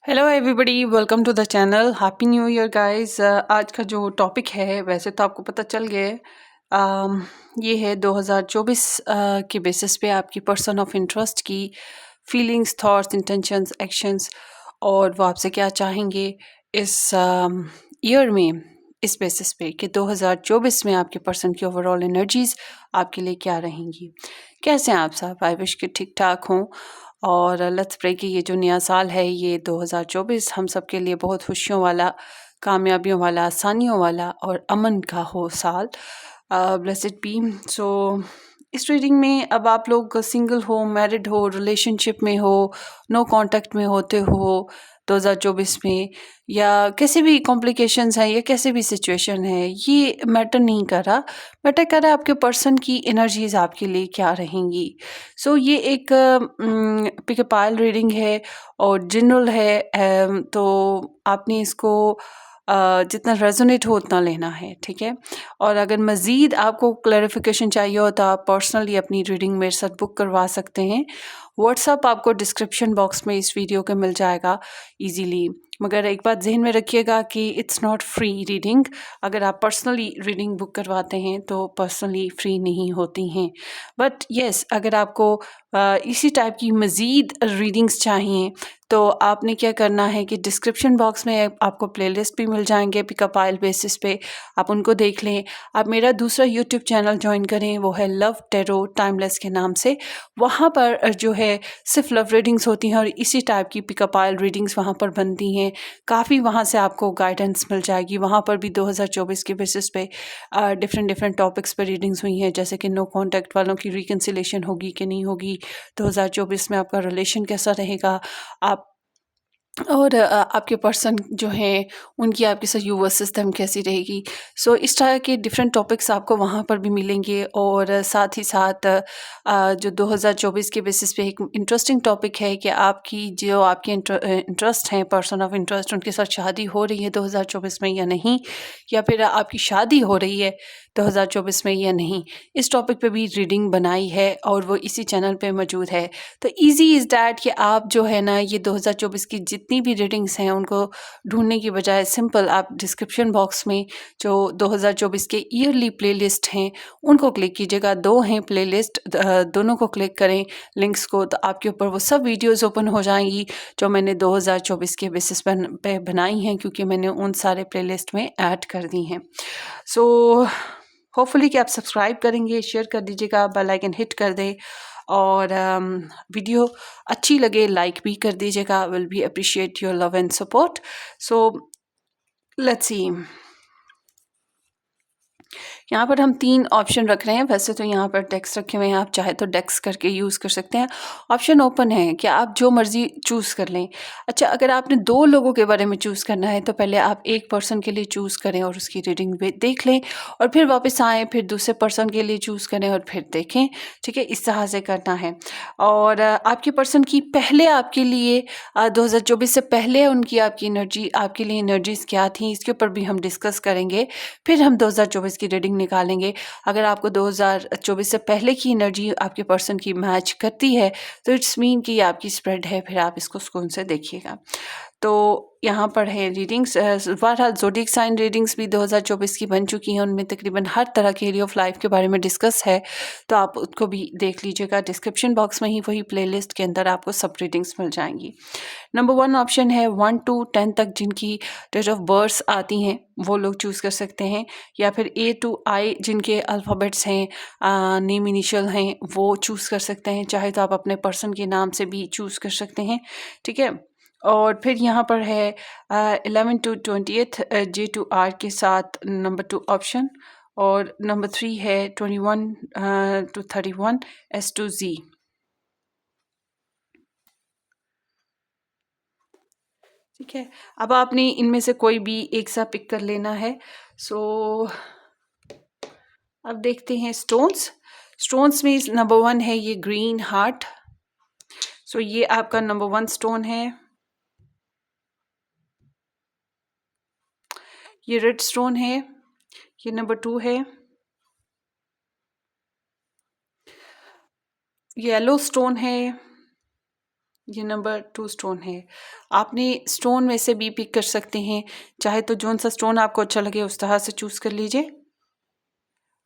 Hello everybody, welcome to the channel. Happy new year guys. आज का जो topic है वैसे तो आपको पता चल गया है। ये है 2024 के बेसिस पे आपकी पर्सन ऑफ इंटरेस्ट की फीलिंग्स, थॉट्स, इंटेंशंस, एक्शंस और वो आपसे क्या चाहेंगे इस ईयर में, इस बेसिस पे कि 2024 में आपके पर्सन की ओवरऑल एनर्जीज आपके लिए क्या रहेंगी। कैसे हैं आप सब? आई विश कि ठीक ठाक हों और लेट्स प्रे कि ये जो नया साल है ये 2024 हम सब के लिए बहुत खुशियों वाला, कामयाबियों वाला, आसानियों वाला और अमन का हो साल। Blessed B. सो इस रीडिंग में अब आप लोग सिंगल हो, मैरिड हो, रिलेशनशिप में हो, नो कांटेक्ट में होते हो 2024 में, या कैसे भी कॉम्प्लिकेशंस हैं या कैसे भी सिचुएशन है, ये मैटर नहीं कर रहा। मैटर कर रहा है आपके पर्सन की एनर्जीज आपके लिए क्या रहेंगी। सो ये एक पिक अ पाइल रीडिंग है और जनरल है। तो आपने इसको जितना रेजोनेट हो उतना लेना है, ठीक है। और अगर मज़ीद आपको क्लैरिफिकेशन चाहिए हो तो आप पर्सनली अपनी रीडिंग मेरे साथ बुक करवा सकते हैं। व्हाट्सअप आपको डिस्क्रिप्शन बॉक्स में इस वीडियो के मिल जाएगा इजीली। मगर एक बात जहन में रखिएगा कि इट्स नॉट फ्री रीडिंग। अगर आप पर्सनली रीडिंग बुक करवाते हैं तो पर्सनली फ्री नहीं होती हैं। बट येस, अगर आपको इसी टाइप की मज़ीद रीडिंग्स चाहिए तो आपने क्या करना है कि डिस्क्रिप्शन बॉक्स में आपको प्लेलिस्ट भी मिल जाएंगे पिकअप आइल बेसिस पे, आप उनको देख लें। आप मेरा दूसरा यूट्यूब चैनल ज्वाइन करें, वो है लव टेरो टाइमलेस के नाम से। वहाँ पर जो है सिर्फ लव रीडिंग्स होती हैं और इसी टाइप की पिकअप आइल रीडिंग्स वहाँ पर बनती हैं। काफ़ी वहाँ से आपको गाइडेंस मिल जाएगी। वहाँ पर भी 2024 के बेसिस पे डिफरेंट डिफरेंट टॉपिक्स पर रीडिंग्स हुई हैं, जैसे कि नो कॉन्टैक्ट वालों की रिकन्सिलेशन होगी कि नहीं होगी, 2024 में आपका रिलेशन कैसा रहेगा, आप और आपके पर्सन जो हैं उनकी आपके साथ यूवर सिस्टम कैसी रहेगी। सो इस तरह के डिफरेंट टॉपिक्स आपको वहाँ पर भी मिलेंगे। और साथ ही साथ जो 2024 के बेसिस पे एक इंटरेस्टिंग टॉपिक है कि आपकी जो आपके इंटरेस्ट हैं, पर्सन ऑफ इंटरेस्ट, उनके साथ शादी हो रही है 2024 में या नहीं, या फिर आपकी शादी हो रही है 2024 में या नहीं। इस टॉपिक पे भी रीडिंग बनाई है और वो इसी चैनल पे मौजूद है। तो ईजी इज़ डैट कि आप जो है ना ये 2024 की जितनी भी रीडिंग्स हैं उनको ढूंढने की बजाय सिंपल आप डिस्क्रिप्शन बॉक्स में जो 2024 के ईयरली प्लेलिस्ट हैं उनको क्लिक कीजिएगा। दो हैं प्लेलिस्ट, दोनों को क्लिक करें लिंक्स को, तो आपके ऊपर वो सब वीडियोस ओपन हो जाएंगी जो मैंने 2024 के बेसिस पे बनाई हैं, क्योंकि मैंने उन सारे प्लेलिस्ट में ऐड कर दी हैं। सो होपफुली कि आप सब्सक्राइब करेंगे, शेयर कर दीजिएगा, बेल आइकन हिट कर दें और वीडियो अच्छी लगे लाइक भी कर दीजिएगा। Will be appreciate your love and support. So let's सी, यहाँ पर हम 3 ऑप्शन रख रहे हैं। वैसे तो यहाँ पर डेक्स रखे हुए हैं, आप चाहे तो डेक्स करके यूज़ कर सकते हैं। ऑप्शन ओपन है कि आप जो मर्ज़ी चूज़ कर लें। अच्छा, अगर आपने 2 लोगों के बारे में चूज़ करना है तो पहले आप एक पर्सन के लिए चूज़ करें और उसकी रीडिंग भी देख लें, और फिर वापस आएँ, फिर दूसरे पर्सन के लिए चूज़ करें और फिर देखें। ठीक है, इस तरह से करना है। और आपके पर्सन की पहले आपके लिए 2024 से पहले उनकी आपकी एनर्जी, आपके लिए एनर्जीज़ क्या थी, इसके ऊपर भी हम डिस्कस करेंगे। फिर हम 2024 की रीडिंग निकालेंगे। अगर आपको 2024 से पहले की एनर्जी आपके पर्सन की मैच करती है तो इट्स मीन कि ये आपकी स्प्रेड है, फिर आप इसको सुकून से देखिएगा। तो यहाँ पर है रीडिंग्स। बहरहाल ज़ोडिएक साइन रीडिंग्स भी 2024 की बन चुकी हैं, उनमें तकरीबन हर तरह के एरिया ऑफ लाइफ के बारे में डिस्कस है, तो आप उसको भी देख लीजिएगा। डिस्क्रिप्शन बॉक्स में ही वही प्लेलिस्ट के अंदर आपको सब रीडिंग्स मिल जाएंगी। नंबर 1 ऑप्शन है 1 to 10 तक जिनकी डेट ऑफ बर्थ आती हैं वो लोग चूज़ कर सकते हैं, या फिर A to I जिनके अल्फ़ाबेट्स हैं, नेम इनिशियल हैं, वो चूज़ कर सकते हैं। चाहे तो आप अपने पर्सन के नाम से भी चूज़ कर सकते हैं, ठीक है। और फिर यहाँ पर है 11 to 20th J to R के साथ नंबर 2 ऑप्शन, और नंबर 3 है 21 to 31 S to Z। ठीक है, अब आपने इनमें से कोई भी एक सा पिक कर लेना है। सो अब देखते हैं स्टोन्स। स्टोन्स में नंबर 1 है ये ग्रीन हार्ट। सो ये आपका नंबर 1 स्टोन है। ये रेड स्टोन है, ये नंबर 2 है। येलो स्टोन है, ये नंबर 2 स्टोन है। आपने स्टोन में से भी पिक कर सकते हैं, चाहे तो जौन सा स्टोन आपको अच्छा लगे उस तरह से चूज़ कर लीजिए,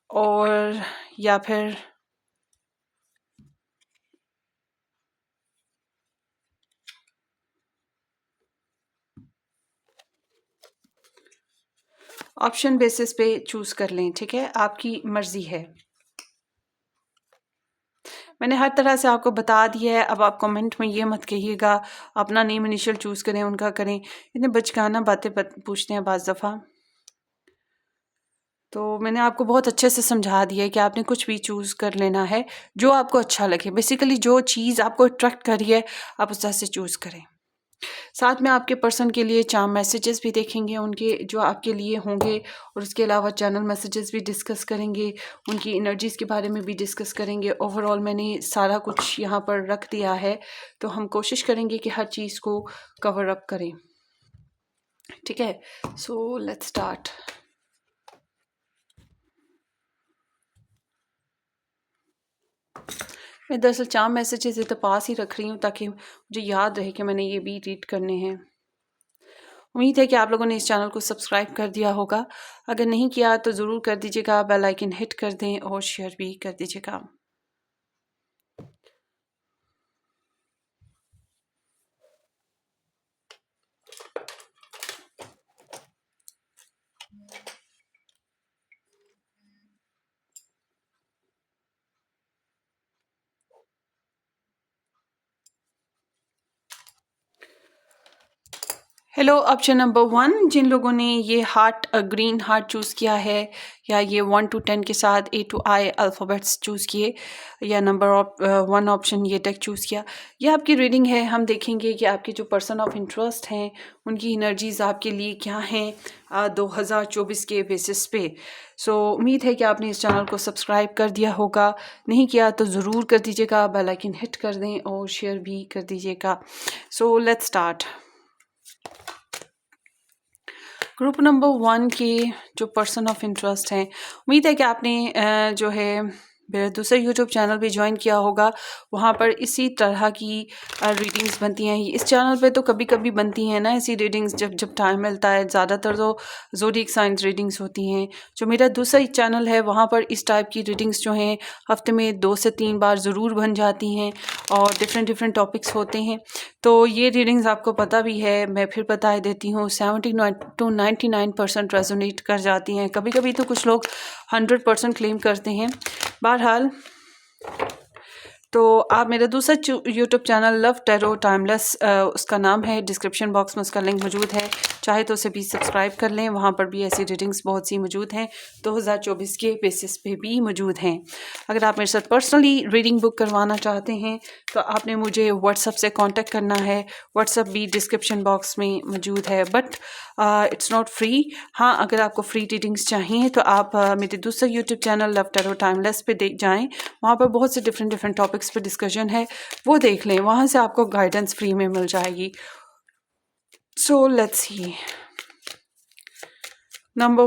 और या फिर ऑप्शन बेसिस पे चूज़ कर लें, ठीक है, आपकी मर्ज़ी है। मैंने हर तरह से आपको बता दिया है। अब आप कमेंट में ये मत कहिएगा अपना नेम इनिशियल चूज़ करें, उनका करें। इतने बचकाना बातें पूछते हैं बाज़ दफ़ा। तो मैंने आपको बहुत अच्छे से समझा दिया है कि आपने कुछ भी चूज़ कर लेना है जो आपको अच्छा लगे। बेसिकली जो चीज़ आपको अट्रैक्ट कर रही है आप उस तरह से चूज़ करें। साथ में आपके पर्सन के लिए चार्म मैसेजेस भी देखेंगे, उनके जो आपके लिए होंगे, और उसके अलावा चैनल मैसेजेस भी डिस्कस करेंगे, उनकी एनर्जीज़ के बारे में भी डिस्कस करेंगे। ओवरऑल मैंने सारा कुछ यहाँ पर रख दिया है, तो हम कोशिश करेंगे कि हर चीज़ को कवर अप करें, ठीक है। So let's start. मैं दरअसल चार्म मैसेजेस इधर पास ही रख रही हूँ ताकि मुझे याद रहे कि मैंने ये भी रीड करने हैं। उम्मीद है कि आप लोगों ने इस चैनल को सब्सक्राइब कर दिया होगा। अगर नहीं किया तो ज़रूर कर दीजिएगा, बेल आइकन हिट कर दें और शेयर भी कर दीजिएगा। हेलो, ऑप्शन नंबर 1, जिन लोगों ने ये हार्ट ग्रीन हार्ट चूज़ किया है, या ये 1 to 10 के साथ A to I alphabets choose किए, या नंबर 1 ऑप्शन ये टेक चूज़ किया, ये आपकी रीडिंग है। हम देखेंगे कि आपके जो पर्सन ऑफ इंटरेस्ट हैं उनकी एनर्जीज़ आपके लिए क्या हैं 2024 के बेसिस पे। सो उम्मीद है कि आपने इस चैनल को सब्सक्राइब कर दिया होगा। नहीं किया तो ज़रूर कर दीजिएगा, बेल आइकन हिट कर दें और शेयर भी कर दीजिएगा। So let's start. Group number 1 के जो पर्सन ऑफ इंटरेस्ट हैं, उम्मीद है कि आपने जो है मेरा दूसरा यूट्यूब चैनल भी ज्वाइन किया होगा। वहाँ पर इसी तरह की रीडिंग्स बनती हैं। इस चैनल पे तो कभी कभी बनती हैं ना ऐसी रीडिंग्स, जब जब टाइम मिलता है। ज़्यादातर तो ज़ोडिएक साइंस रीडिंग्स होती हैं। जो मेरा दूसरा चैनल है वहाँ पर इस टाइप की रीडिंग्स जो हैं हफ्ते में 2 से 3 बार ज़रूर बन जाती हैं, और डिफरेंट डिफरेंट टॉपिक्स होते हैं। तो ये रीडिंग्स आपको पता भी है, मैं फिर बता देती हूँ, 79 to 99% रेजोनेट कर जाती हैं। कभी कभी तो कुछ लोग 100% क्लेम करते हैं। बहरहाल, तो आप मेरा दूसरा YouTube channel love tarot timeless, उसका नाम है, डिस्क्रिप्शन बॉक्स में उसका लिंक मौजूद है, चाहे तो उसे भी सब्सक्राइब कर लें। वहाँ पर भी ऐसी रीडिंग्स बहुत सी मौजूद हैं, 2024 के बेसिस पे भी मौजूद हैं। अगर आप मेरे साथ पर्सनली रीडिंग बुक करवाना चाहते हैं तो आपने मुझे व्हाट्सएप से कांटेक्ट करना है। व्हाट्सएप भी डिस्क्रिप्शन बॉक्स में मौजूद है, बट इट्स नॉट फ्री। हाँ, अगर आपको फ्री रीडिंग्स चाहिए तो आप मेरे दूसरे YouTube channel love tarot timeless पे देख जाएँ। वहाँ पर बहुत से डिफरेंट टॉपिक्स पे डिस्कशन है, वो देख लें, वहाँ से आपको गाइडेंस फ्री में मिल जाएगी। सो let's C. Number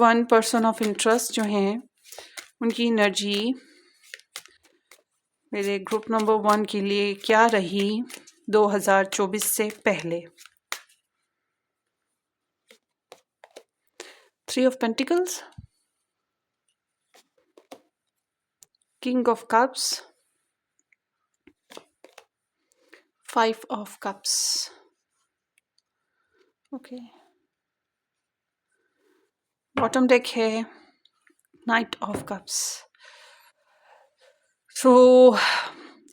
1 person of interest जो हैं उनकी एनर्जी मेरे ग्रुप नंबर 1 के लिए क्या रही 2024 से पहले। 3 of Pentacles, King of Cups, 5 of Cups, okay. Bottom deck है knight of cups. So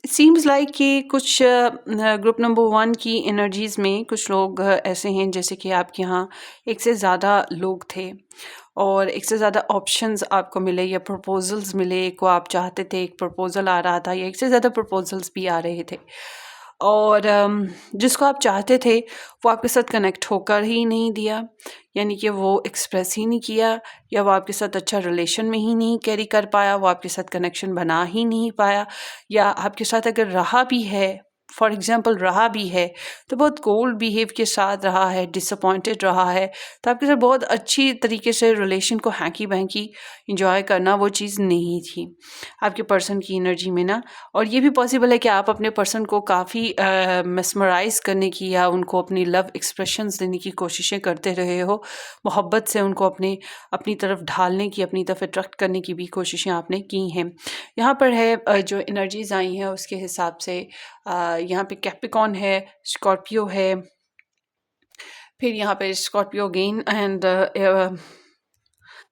it seems like कि कुछ ग्रुप नंबर 1 की एनर्जीज़ में कुछ लोग ऐसे हैं जैसे कि आपके यहाँ एक से ज़्यादा लोग थे और एक से ज़्यादा ऑप्शंस आपको मिले या प्रपोजल्स मिले। एक को आप चाहते थे, एक प्रपोजल आ रहा था, या एक से ज़्यादा प्रपोजल्स भी आ रहे थे, और जिसको आप चाहते थे वो आपके साथ कनेक्ट होकर ही नहीं दिया, यानी कि वो एक्सप्रेस ही नहीं किया, या वो आपके साथ अच्छा रिलेशन में ही नहीं कैरी कर पाया, वो आपके साथ कनेक्शन बना ही नहीं पाया, या आपके साथ अगर रहा भी है फॉर एग्जांपल रहा भी है तो बहुत कोल्ड बिहेव के साथ रहा है, डिसअपॉइंटेड रहा है, तो आपके साथ बहुत अच्छी तरीके से रिलेशन को हैंकी बैंकी इंजॉय करना वो चीज़ नहीं थी आपके पर्सन की एनर्जी में ना। और ये भी पॉसिबल है कि आप अपने पर्सन को काफ़ी मेस्मराइज करने की या उनको अपनी लव एक्सप्रेशंस देने की कोशिशें करते रहे हो, मोहब्बत से उनको अपनी तरफ ढालने की, अपनी तरफ अट्रैक्ट करने की भी कोशिशें आपने की हैं। यहाँ पर है जो एनर्जीज आई हैं उसके हिसाब से यहाँ पे कैप्रिकॉन है, स्कॉर्पियो है, फिर यहाँ पे स्कॉर्पियो अगेन एंड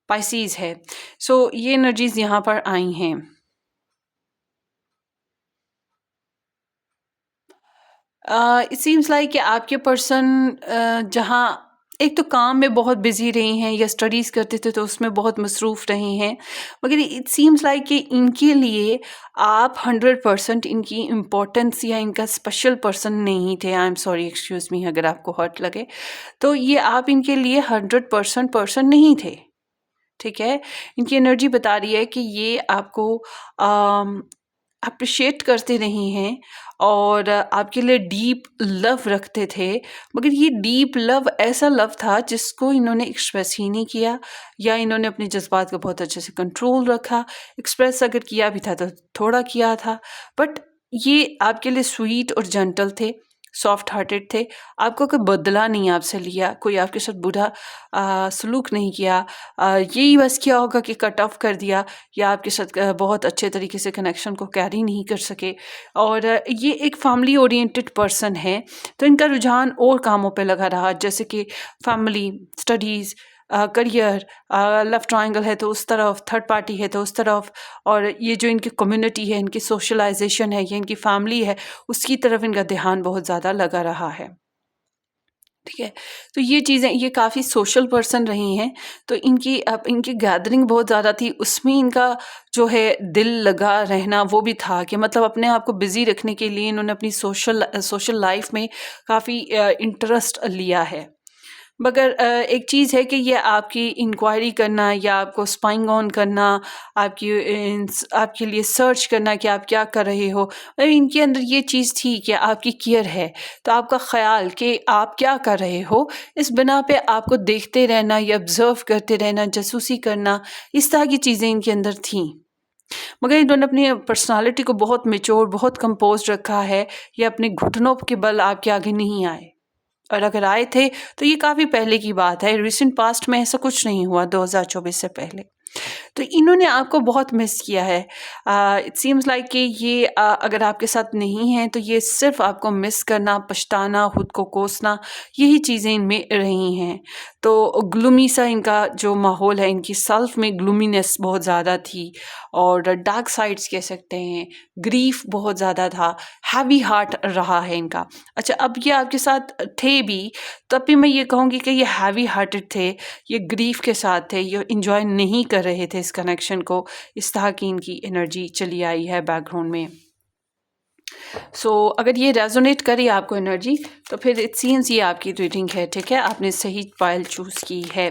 पाइसीज है। सो ये एनर्जीज यहाँ पर आई हैं। इट सीम्स लाइक कि आपके पर्सन जहाँ एक तो काम में बहुत बिजी रही हैं या स्टडीज़ करते थे तो उसमें बहुत मसरूफ़ रही हैं, मगर इट सीम्स लाइक कि इनके लिए आप 100% इनकी इम्पोर्टेंस या इनका स्पेशल पर्सन नहीं थे। I am sorry, excuse me अगर आपको हर्ट लगे, तो ये आप इनके लिए 100% पर्सन नहीं थे, ठीक है। इनकी एनर्जी बता रही है कि ये आपको अप्रिशिएट करते नहीं हैं और आपके लिए डीप लव रखते थे, मगर ये डीप लव ऐसा लव था जिसको इन्होंने एक्सप्रेस ही नहीं किया, या इन्होंने अपने जज्बात को बहुत अच्छे से कंट्रोल रखा। एक्सप्रेस अगर किया भी था तो थोड़ा किया था, बट ये आपके लिए स्वीट और जेंटल थे, सॉफ्ट हार्टेड थे। आपको कोई बदला नहीं आपसे लिया, कोई आपके साथ बुरा सलूक नहीं किया, यही बस किया होगा कि कट ऑफ कर दिया, या आपके साथ बहुत अच्छे तरीके से कनेक्शन को कैरी नहीं कर सके। और ये एक फैमिली ओरिएंटेड पर्सन है, तो इनका रुझान और कामों पे लगा रहा, जैसे कि family, studies, career, love triangle है तो उस तरफ, थर्ड पार्टी है तो उस तरफ, और ये जो इनकी कम्युनिटी है, इनकी सोशलाइजेशन है, ये इनकी फैमिली है, उसकी तरफ इनका ध्यान बहुत ज़्यादा लगा रहा है, ठीक है। तो ये चीज़ें, ये काफ़ी सोशल पर्सन रही हैं, तो इनकी गैदरिंग बहुत ज़्यादा थी, उसमें इनका जो है दिल लगा रहना वो भी था कि मतलब अपने आप को बिज़ी रखने के लिए इन्होंने अपनी सोशल लाइफ में काफ़ी इंटरेस्ट लिया है। मगर एक चीज़ है कि ये आपकी इंक्वायरी करना या आपको स्पाइंग ऑन करना, आपके लिए सर्च करना कि आप क्या कर रहे हो, इनके अंदर ये चीज़ थी कि आपकी केयर है, तो आपका ख़्याल कि आप क्या कर रहे हो, इस बिना पे आपको देखते रहना या ऑब्ज़र्व करते रहना, जासूसी करना, इस तरह की चीज़ें इनके अंदर थीं। मगर इन्होंने अपनी पर्सनैलिटी को बहुत मैच्योर, बहुत कंपोज़्ड रखा है, ये अपने घुटनों के बल आपके आगे नहीं आए, और अगर आए थे तो ये काफ़ी पहले की बात है, रिसेंट पास्ट में ऐसा कुछ नहीं हुआ 2024 से पहले। तो इन्होंने आपको बहुत मिस किया है। इट सीम्स लाइक कि ये अगर आपके साथ नहीं हैं तो ये सिर्फ़ आपको मिस करना, पछताना, खुद को कोसना, यही चीज़ें इनमें रही हैं। तो ग्लूमी सा इनका जो माहौल है, इनकी सेल्फ में ग्लूमीनेस बहुत ज़्यादा थी, और डार्क साइड्स कह सकते हैं, ग्रीफ़ बहुत ज़्यादा था, हैवी हार्ट रहा है इनका। अच्छा, अब ये आपके साथ थे भी, तब भी मैं ये कहूँगी कि ये हैवी हार्टेड थे, ये ग्रीफ के साथ थे, ये एंजॉय नहीं कर रहे थे इस कनेक्शन को, इस तरह की इनकी एनर्जी चली आई है बैकग्राउंड में। सो अगर ये रेजोनेट करे आपको एनर्जी, तो फिर इट सीम्स ये आपकी रीडिंग है, ठीक है, आपने सही पाइल चूज़ की है।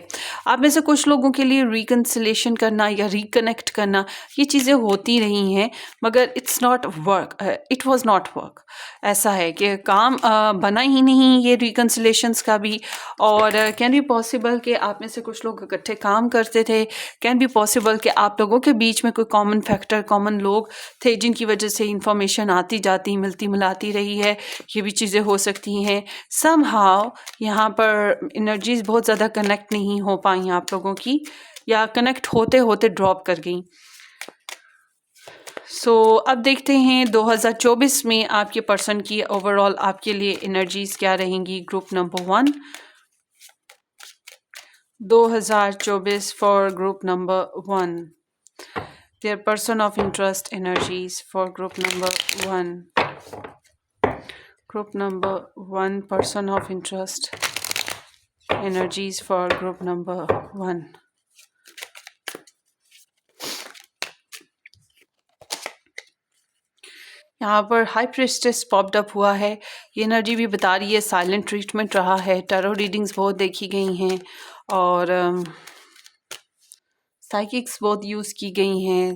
आप में से कुछ लोगों के लिए रिकन्सिलेशन करना या रिकनेक्ट करना, ये चीज़ें होती रही हैं, मगर it's not work, it was not work. ऐसा है कि काम बना ही नहीं ये रिकन्सिलेशंस का भी, और कैन बी पॉसिबल कि आप में से कुछ लोग इकट्ठे काम करते थे, कैन बी पॉसिबल कि आप लोगों के बीच में कोई कॉमन फैक्टर, कॉमन लोग थे जिनकी वजह से इंफॉर्मेशन आती जाती, मिलती मिलाती रही है, ये भी चीज़ें हो सकती हैं। समहाउ यहाँ पर एनर्जीज बहुत ज़्यादा कनेक्ट नहीं हो पाई आप लोगों की, या कनेक्ट होते होते ड्रॉप कर गई। सो अब देखते हैं 2024 में आपके पर्सन की ओवरऑल आपके लिए एनर्जीज क्या रहेंगी। Group number 1, 2024 for group number 1, their person of interest energies for group number 1. Group number 1, person of interest energies for group number 1. यहाँ पर हाई प्रिस्टेस पॉप्ड अप हुआ है। ये एनर्जी भी बता रही है साइलेंट ट्रीटमेंट रहा है, टैरो रीडिंग्स बहुत देखी गई हैं, और साइकिक्स बहुत यूज़ की गई हैं।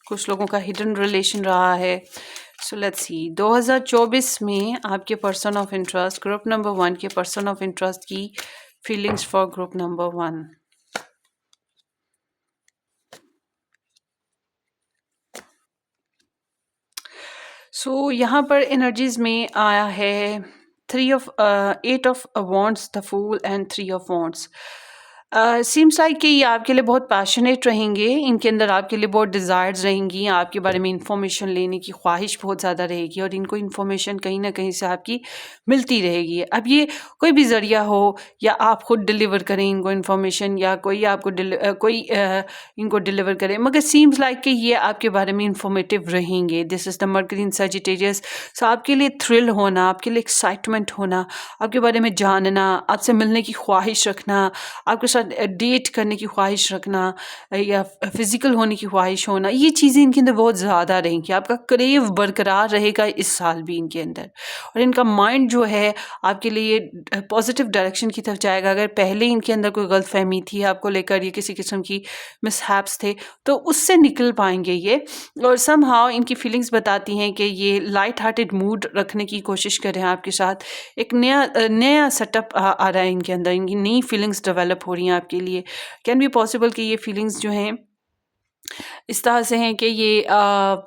कुछ लोगों का हिडन रिलेशन रहा है। सो लेट्स सी 2024 में आपके person of interest group number 1 के पर्सन ऑफ इंटरेस्ट की feelings for group number 1। So यहाँ पर एनर्जीज में आया है 8 of wands, the fool and 3 of wands. Seems like कि ये आपके लिए बहुत पैशनेट रहेंगे, इनके अंदर आपके लिए बहुत डिज़ायर्स रहेंगी, आपके बारे में इंफॉर्मेशन लेने की ख्वाहिश बहुत ज़्यादा रहेगी और इनको इंफॉर्मेशन कहीं ना कहीं से आपकी मिलती रहेगी। अब ये कोई भी ज़रिया हो या आप खुद डिलीवर करें इनको इंफॉर्मेशन या कोई आपको इनको डिलीवर करे, मगर सीम्स लाइक कि ये आपके बारे में इंफॉर्मेटिव रहेंगे। This is the Mercury in Sagittarius. So आपके लिए थ्रिल होना, आपके लिए एक्साइटमेंट होना, आपके बारे में जानना, आपसे मिलने की ख्वाहिश रखना, आपके साथ डेट करने की ख्वाहिश रखना या फिजिकल होने की ख्वाहिश होना, ये चीज़ें इनके अंदर बहुत ज़्यादा रहेंगी। आपका क्रेव बरकरार रहेगा इस साल भी इनके अंदर, और इनका माइंड जो है आपके लिए पॉजिटिव डायरेक्शन की तरफ जाएगा। अगर पहले इनके अंदर कोई गलतफहमी थी आपको लेकर, ये किसी किस्म की मिसहैप्स थे, तो उससे निकल पाएंगे ये। और समहाउ इनकी फीलिंग्स बताती हैं कि ये लाइट हार्टेड मूड रखने की कोशिश कर रहे हैं आपके साथ। एक नया सेटअप आ रहा है इनके अंदर, इनकी नई फीलिंग्स डेवलप हो रही हैं आपके लिए। कैन बी पॉसिबल कि ये फीलिंग्स जो हैं इस तरह से हैं कि ये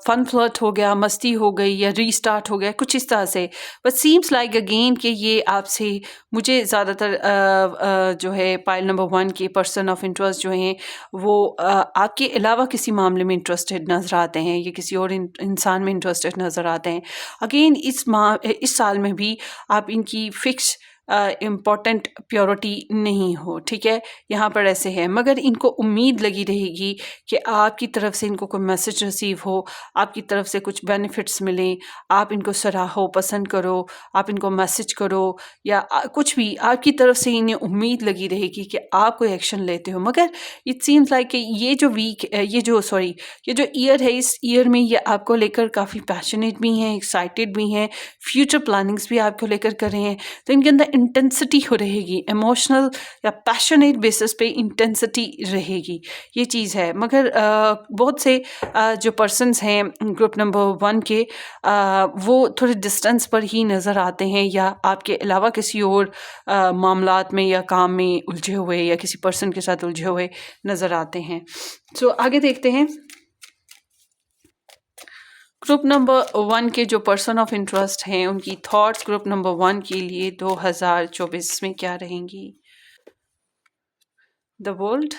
फन फ्लर्ट हो गया, मस्ती हो गई या रीस्टार्ट हो गया, कुछ इस तरह से। बट सीम्स लाइक अगेन कि ये आपसे, मुझे ज़्यादातर जो है पाइल नंबर 1 के पर्सन ऑफ इंटरेस्ट जो हैं वो आपके अलावा किसी मामले में इंटरेस्टेड नज़र आते हैं, ये किसी और इंसान में इंटरेस्टेड नज़र आते हैं। अगेन इस साल में भी आप इनकी फिक्स इम्पॉर्टेंट प्योरिटी नहीं हो, ठीक है, यहाँ पर ऐसे है। मगर इनको उम्मीद लगी रहेगी कि आपकी तरफ से इनको कोई मैसेज रिसीव हो, आपकी तरफ से कुछ बेनिफिट्स मिलें, आप इनको सराहो, पसंद करो, आप इनको मैसेज करो या कुछ भी आपकी तरफ से इन्हें उम्मीद लगी रहेगी कि आप कोई एक्शन लेते हो। मगर इट सीम्स लाइक कि ये जो ईयर है, इस ईयर में ये आपको लेकर काफ़ी पैशनेट भी हैं, एक्साइटेड भी हैं, फ्यूचर प्लानिंग्स भी आपको लेकर कर रहे हैं। तो इनके अंदर इंटेंसिटी हो रहेगी, इमोशनल या पैशनेट बेसिस पे इंटेंसिटी रहेगी, ये चीज़ है। मगर बहुत से जो पर्सन्स हैं ग्रुप नंबर 1 के, वो थोड़े डिस्टेंस पर ही नज़र आते हैं या आपके अलावा किसी और मामलात में या काम में उलझे हुए या किसी पर्सन के साथ उलझे हुए नज़र आते हैं। सो आगे देखते हैं ग्रुप नंबर 1 के जो पर्सन ऑफ इंटरेस्ट हैं उनकी थॉट्स ग्रुप नंबर 1 के लिए 2024 में क्या रहेंगी। The world,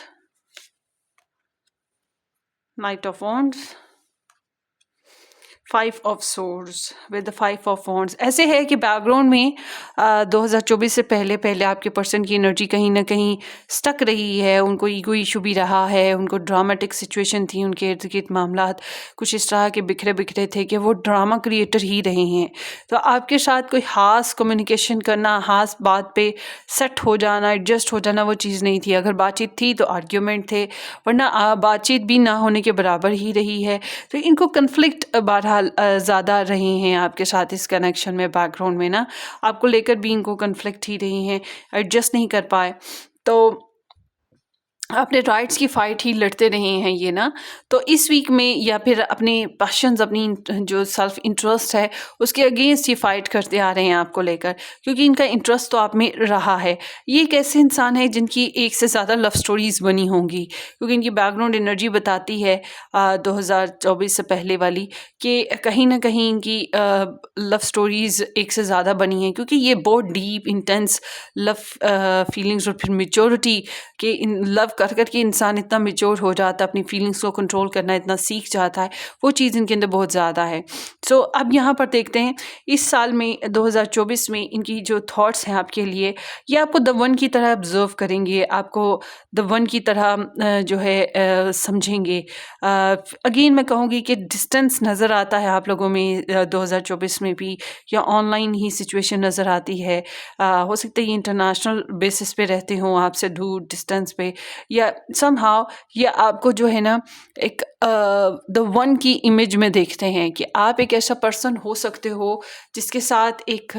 night of wands, 5 of swords with the 5 of wands. ऐसे है कि बैकग्राउंड में 2024 से पहले आपके पर्सन की एनर्जी कहीं ना कहीं स्टक रही है, उनको ईगो इशू भी रहा है, उनको ड्रामेटिक सिचुएशन थी, उनके इर्द गिर्द मामलात कुछ इस तरह के बिखरे थे कि वो ड्रामा क्रिएटर ही रहे हैं। तो आपके साथ कोई ख़ास कम्युनिकेशन करना, ख़ास बात पे सेट हो जाना, एडजस्ट हो जाना, वो चीज़ नहीं थी। अगर बातचीत थी तो आर्ग्यूमेंट थे, वरना बातचीत भी ना होने के बराबर ही रही है। तो इनको कन्फ्लिक्ट बहरहाल ज़्यादा रहे हैं आपके साथ इस कनेक्शन में, बैकग्राउंड में ना आपको लेकर भी इनको कन्फ्लिक्ट ही रही हैं, एडजस्ट नहीं कर पाए। तो अपने राइट्स की फ़ाइट ही लड़ते रहे हैं ये ना। तो इस वीक में या फिर अपने पैशंस, अपनी जो सेल्फ इंटरेस्ट है उसके अगेंस्ट ये फ़ाइट करते आ रहे हैं आपको लेकर, क्योंकि इनका इंटरेस्ट तो आप में रहा है। ये एक ऐसे इंसान है जिनकी एक से ज़्यादा लव स्टोरीज़ बनी होंगी, क्योंकि इनकी बैकग्राउंड एनर्जी बताती है 2024 से पहले वाली कि कहीं ना कहीं इनकी लव स्टोरीज़ एक से ज़्यादा बनी हैं, क्योंकि ये बहुत डीप इंटेंस लव फीलिंग्स और फिर मेच्योरिटी कि इन लव कर कर के इंसान इतना मेच्योर हो जाता है, अपनी फीलिंग्स को कंट्रोल करना इतना सीख जाता है, वो चीज़ इनके अंदर बहुत ज़्यादा है। सो अब यहाँ पर देखते हैं इस साल में 2024 में इनकी जो थॉट्स हैं आपके लिए, ये आपको द वन की तरह ऑब्जर्व करेंगे, आपको द वन की तरह जो है समझेंगे। अगेन मैं कहूँगी कि डिस्टेंस नज़र आता है आप लोगों में 2024 में भी, या ऑनलाइन ही सिचुएशन नज़र आती है। हो सकता है ये इंटरनेशनल बेसिस पे रहते हों, आपसे दूर डिस्टेंस पे, या समहाउ ये आपको जो है ना एक द वन की इमेज में देखते हैं कि आप एक ऐसा पर्सन हो सकते हो जिसके साथ एक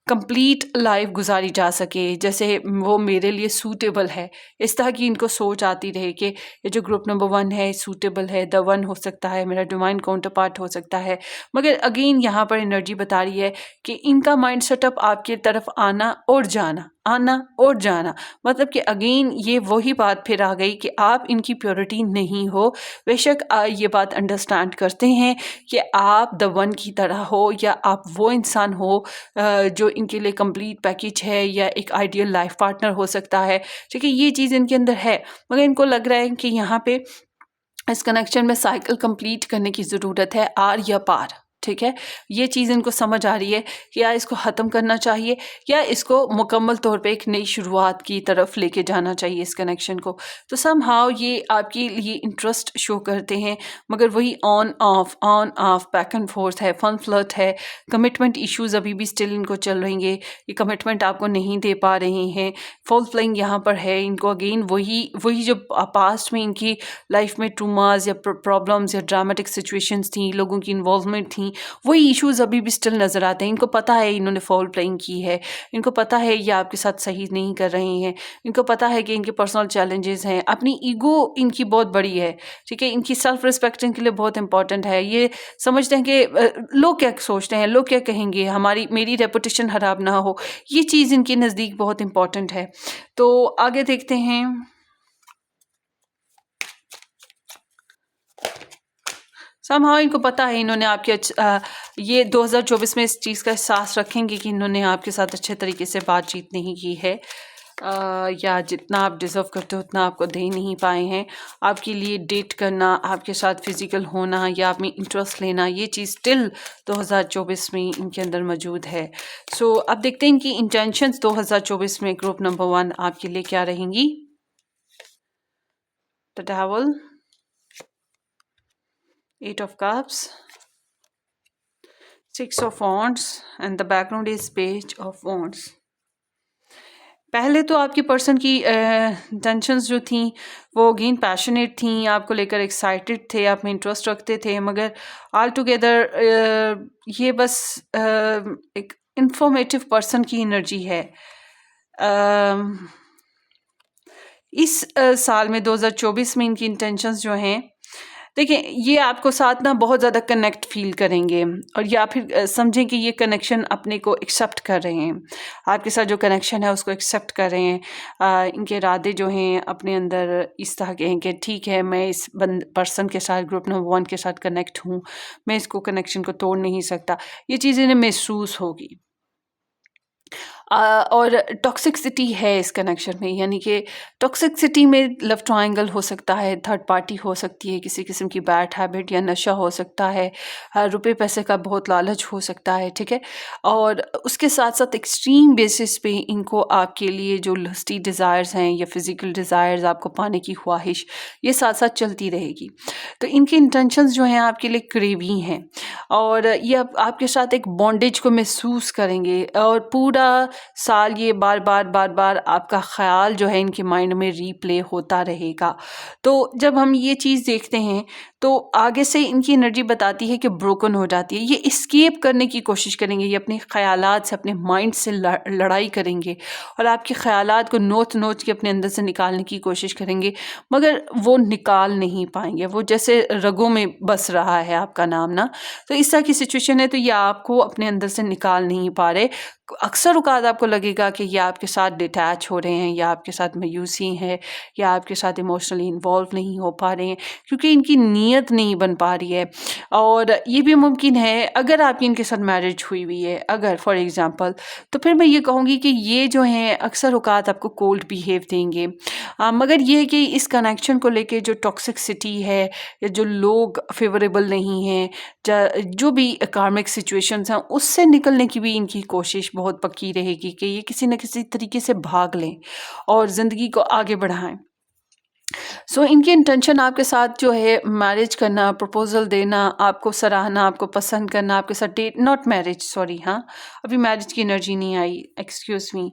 कंप्लीट लाइफ गुजारी जा सके, जैसे वो मेरे लिए सूटेबल है, इस तरह की इनको सोच आती रहे कि ये जो ग्रुप नंबर 1 है सूटेबल है, द वन हो सकता है, मेरा डिवाइन काउंटर पार्ट हो सकता है। मगर अगेन यहाँ पर एनर्जी बता रही है कि इनका माइंड सेटअप आपकी तरफ आना और जाना, आना और जाना, मतलब कि अगेन ये वही बात फिर आ गई कि आप इनकी प्योरिटी नहीं हो। बेशक ये बात अंडरस्टैंड करते हैं कि आप द वन की तरह हो, या आप वो इंसान हो जो इनके लिए कंप्लीट पैकेज है, या एक आइडियल लाइफ पार्टनर हो सकता है। ठीक है, ये चीज़ इनके अंदर है, मगर इनको लग रहा है कि यहाँ पे इस कनेक्शन में साइकिल कंप्लीट करने की ज़रूरत है, आर या पार। ठीक है, ये चीज़ इनको समझ आ रही है कि या इसको ख़त्म करना चाहिए या इसको मुकम्मल तौर पे एक नई शुरुआत की तरफ लेके जाना चाहिए इस कनेक्शन को। तो समहाउ ये आपके लिए इंटरेस्ट शो करते हैं, मगर वही on off back and fourth है, फन फ्लर्ट है, कमिटमेंट इश्यूज अभी भी स्टिल इनको चल रही है, ये कमिटमेंट आपको नहीं दे पा रहे हैं, फॉल फ्लाइंग यहाँ पर है इनको। अगेन वही जो पास्ट में इनकी लाइफ में ट्रूमास या प्रॉब्लम्स या ड्रामेटिक सिचुएशंस थी, लोगों की इन्वॉल्वमेंट थी, वही इश्यूज अभी भी स्टिल नज़र आते हैं। इनको पता है इन्होंने फॉल प्लेइंग की है, इनको पता है ये आपके साथ सही नहीं कर रहे हैं, इनको पता है कि इनके पर्सनल चैलेंजेस हैं, अपनी ईगो इनकी बहुत बड़ी है। ठीक है, इनकी सेल्फ रिस्पेक्ट इनके लिए बहुत इंपॉर्टेंट है। ये समझते हैं कि लोग क्या सोचते हैं, लोग क्या कहेंगे, मेरी रेपुटेशन खराब ना हो, ये चीज़ इनके नज़दीक बहुत इंपॉर्टेंट है। तो आगे देखते हैं। समहाउ इनको पता है इन्होंने आपके ये 2024 में इस चीज़ का एहसास रखेंगे कि इन्होंने आपके साथ अच्छे तरीके से बातचीत नहीं की है, या जितना आप डिज़र्व करते हो उतना आपको दे नहीं पाए हैं। आपके लिए डेट करना, आपके साथ फिज़िकल होना या आप में इंटरेस्ट लेना, ये चीज़ स्टिल 2024 में इनके अंदर मौजूद है। सो अब देखते हैं कि इंटेंशंस 2024 में ग्रुप नंबर 1 आपके लिए क्या रहेंगी। The devil, 8 of Cups, 6 of Wands and the background is Page of Wands. पहले तो आपकी पर्सन की टेंशन्स जो थी वो अगेन पैशनेट थी, आपको लेकर एक्साइटेड थे, आप में इंटरेस्ट रखते थे, मगर ऑल टुगेदर ये बस एक इंफॉर्मेटिव पर्सन की एनर्जी है। इस साल में 2024 में इनकी इंटेंशंस जो हैं, देखिए ये आपको साथ ना बहुत ज़्यादा कनेक्ट फील करेंगे, और या फिर समझें कि ये कनेक्शन अपने को एक्सेप्ट कर रहे हैं, आपके साथ जो कनेक्शन है उसको एक्सेप्ट कर रहे हैं। इनके इरादे जो हैं अपने अंदर इस तरह के हैं कि ठीक है, मैं इस पर्सन के साथ, ग्रुप नंबर 1 के साथ कनेक्ट हूँ, मैं इसको कनेक्शन को तोड़ नहीं सकता, ये चीज़ इन्हें महसूस होगी। और टॉक्सिसिटी है इस कनेक्शन में, यानी कि टॉक्सिसिटी में लव ट्रायंगल हो सकता है, थर्ड पार्टी हो सकती है, किसी किस्म की बैड हैबिट या नशा हो सकता है, रुपए पैसे का बहुत लालच हो सकता है। ठीक है, और उसके साथ साथ एक्सट्रीम बेसिस पे इनको आपके लिए जो लस्टी डिज़ायर्स हैं या फिज़िकल डिज़ायर्स, आपको पाने की ख्वाहिश, ये साथ साथ चलती रहेगी। तो इनकी इंटेंशंस जो हैं आपके लिए क्रेवी हैं, और ये आपके साथ एक बॉन्डेज को महसूस करेंगे, और पूरा साल ये बार बार आपका ख्याल जो है इनके माइंड में रीप्ले होता रहेगा। तो जब हम ये चीज़ देखते हैं तो आगे से इनकी एनर्जी बताती है कि ब्रोकन हो जाती है, ये इस्केप करने की कोशिश करेंगे, ये अपने ख्यालात से, अपने माइंड से लड़ाई करेंगे, और आपके ख्यालात को नोच के अपने अंदर से निकालने की कोशिश करेंगे, मगर वो निकाल नहीं पाएंगे, वो जैसे रगों में बस रहा है आपका नाम ना। तो इस तरह की सिचुएशन है, तो ये आपको अपने अंदर से निकाल नहीं पा रहे। अक्सर औक़ात आपको लगेगा कि ये आपके साथ डिटैच हो रहे हैं, या आपके साथ मायूसी है, या आपके साथ इमोशनली इन्वॉल्व नहीं हो पा रहे हैं, क्योंकि इनकी नीयत नहीं बन पा रही है। और ये भी मुमकिन है अगर आपकी इनके साथ मैरिज हुई हुई है, अगर फॉर एग्ज़ाम्पल, तो फिर मैं ये कहूँगी कि ये जो हैं अक्सर औक़ात आपको कोल्ड बिहेव देंगे। मगर ये है कि इस कनेक्शन को लेके जो टॉक्सिसिटी है, या जो लोग फेवरेबल नहीं हैं, जो भी कार्मिक सिचुएशंस हैं, उससे निकलने की भी इनकी कोशिश बहुत पक्की रहेगी कि ये किसी न किसी तरीके से भाग लें और ज़िंदगी को आगे बढ़ाएं। सो इनकी इंटेंशन आपके साथ जो है मैरिज करना, प्रपोजल देना, आपको सराहना, आपको पसंद करना, आपके साथ डेट, नॉट मैरिज, सॉरी, हाँ अभी मैरिज की एनर्जी नहीं आई, एक्सक्यूज़ मी,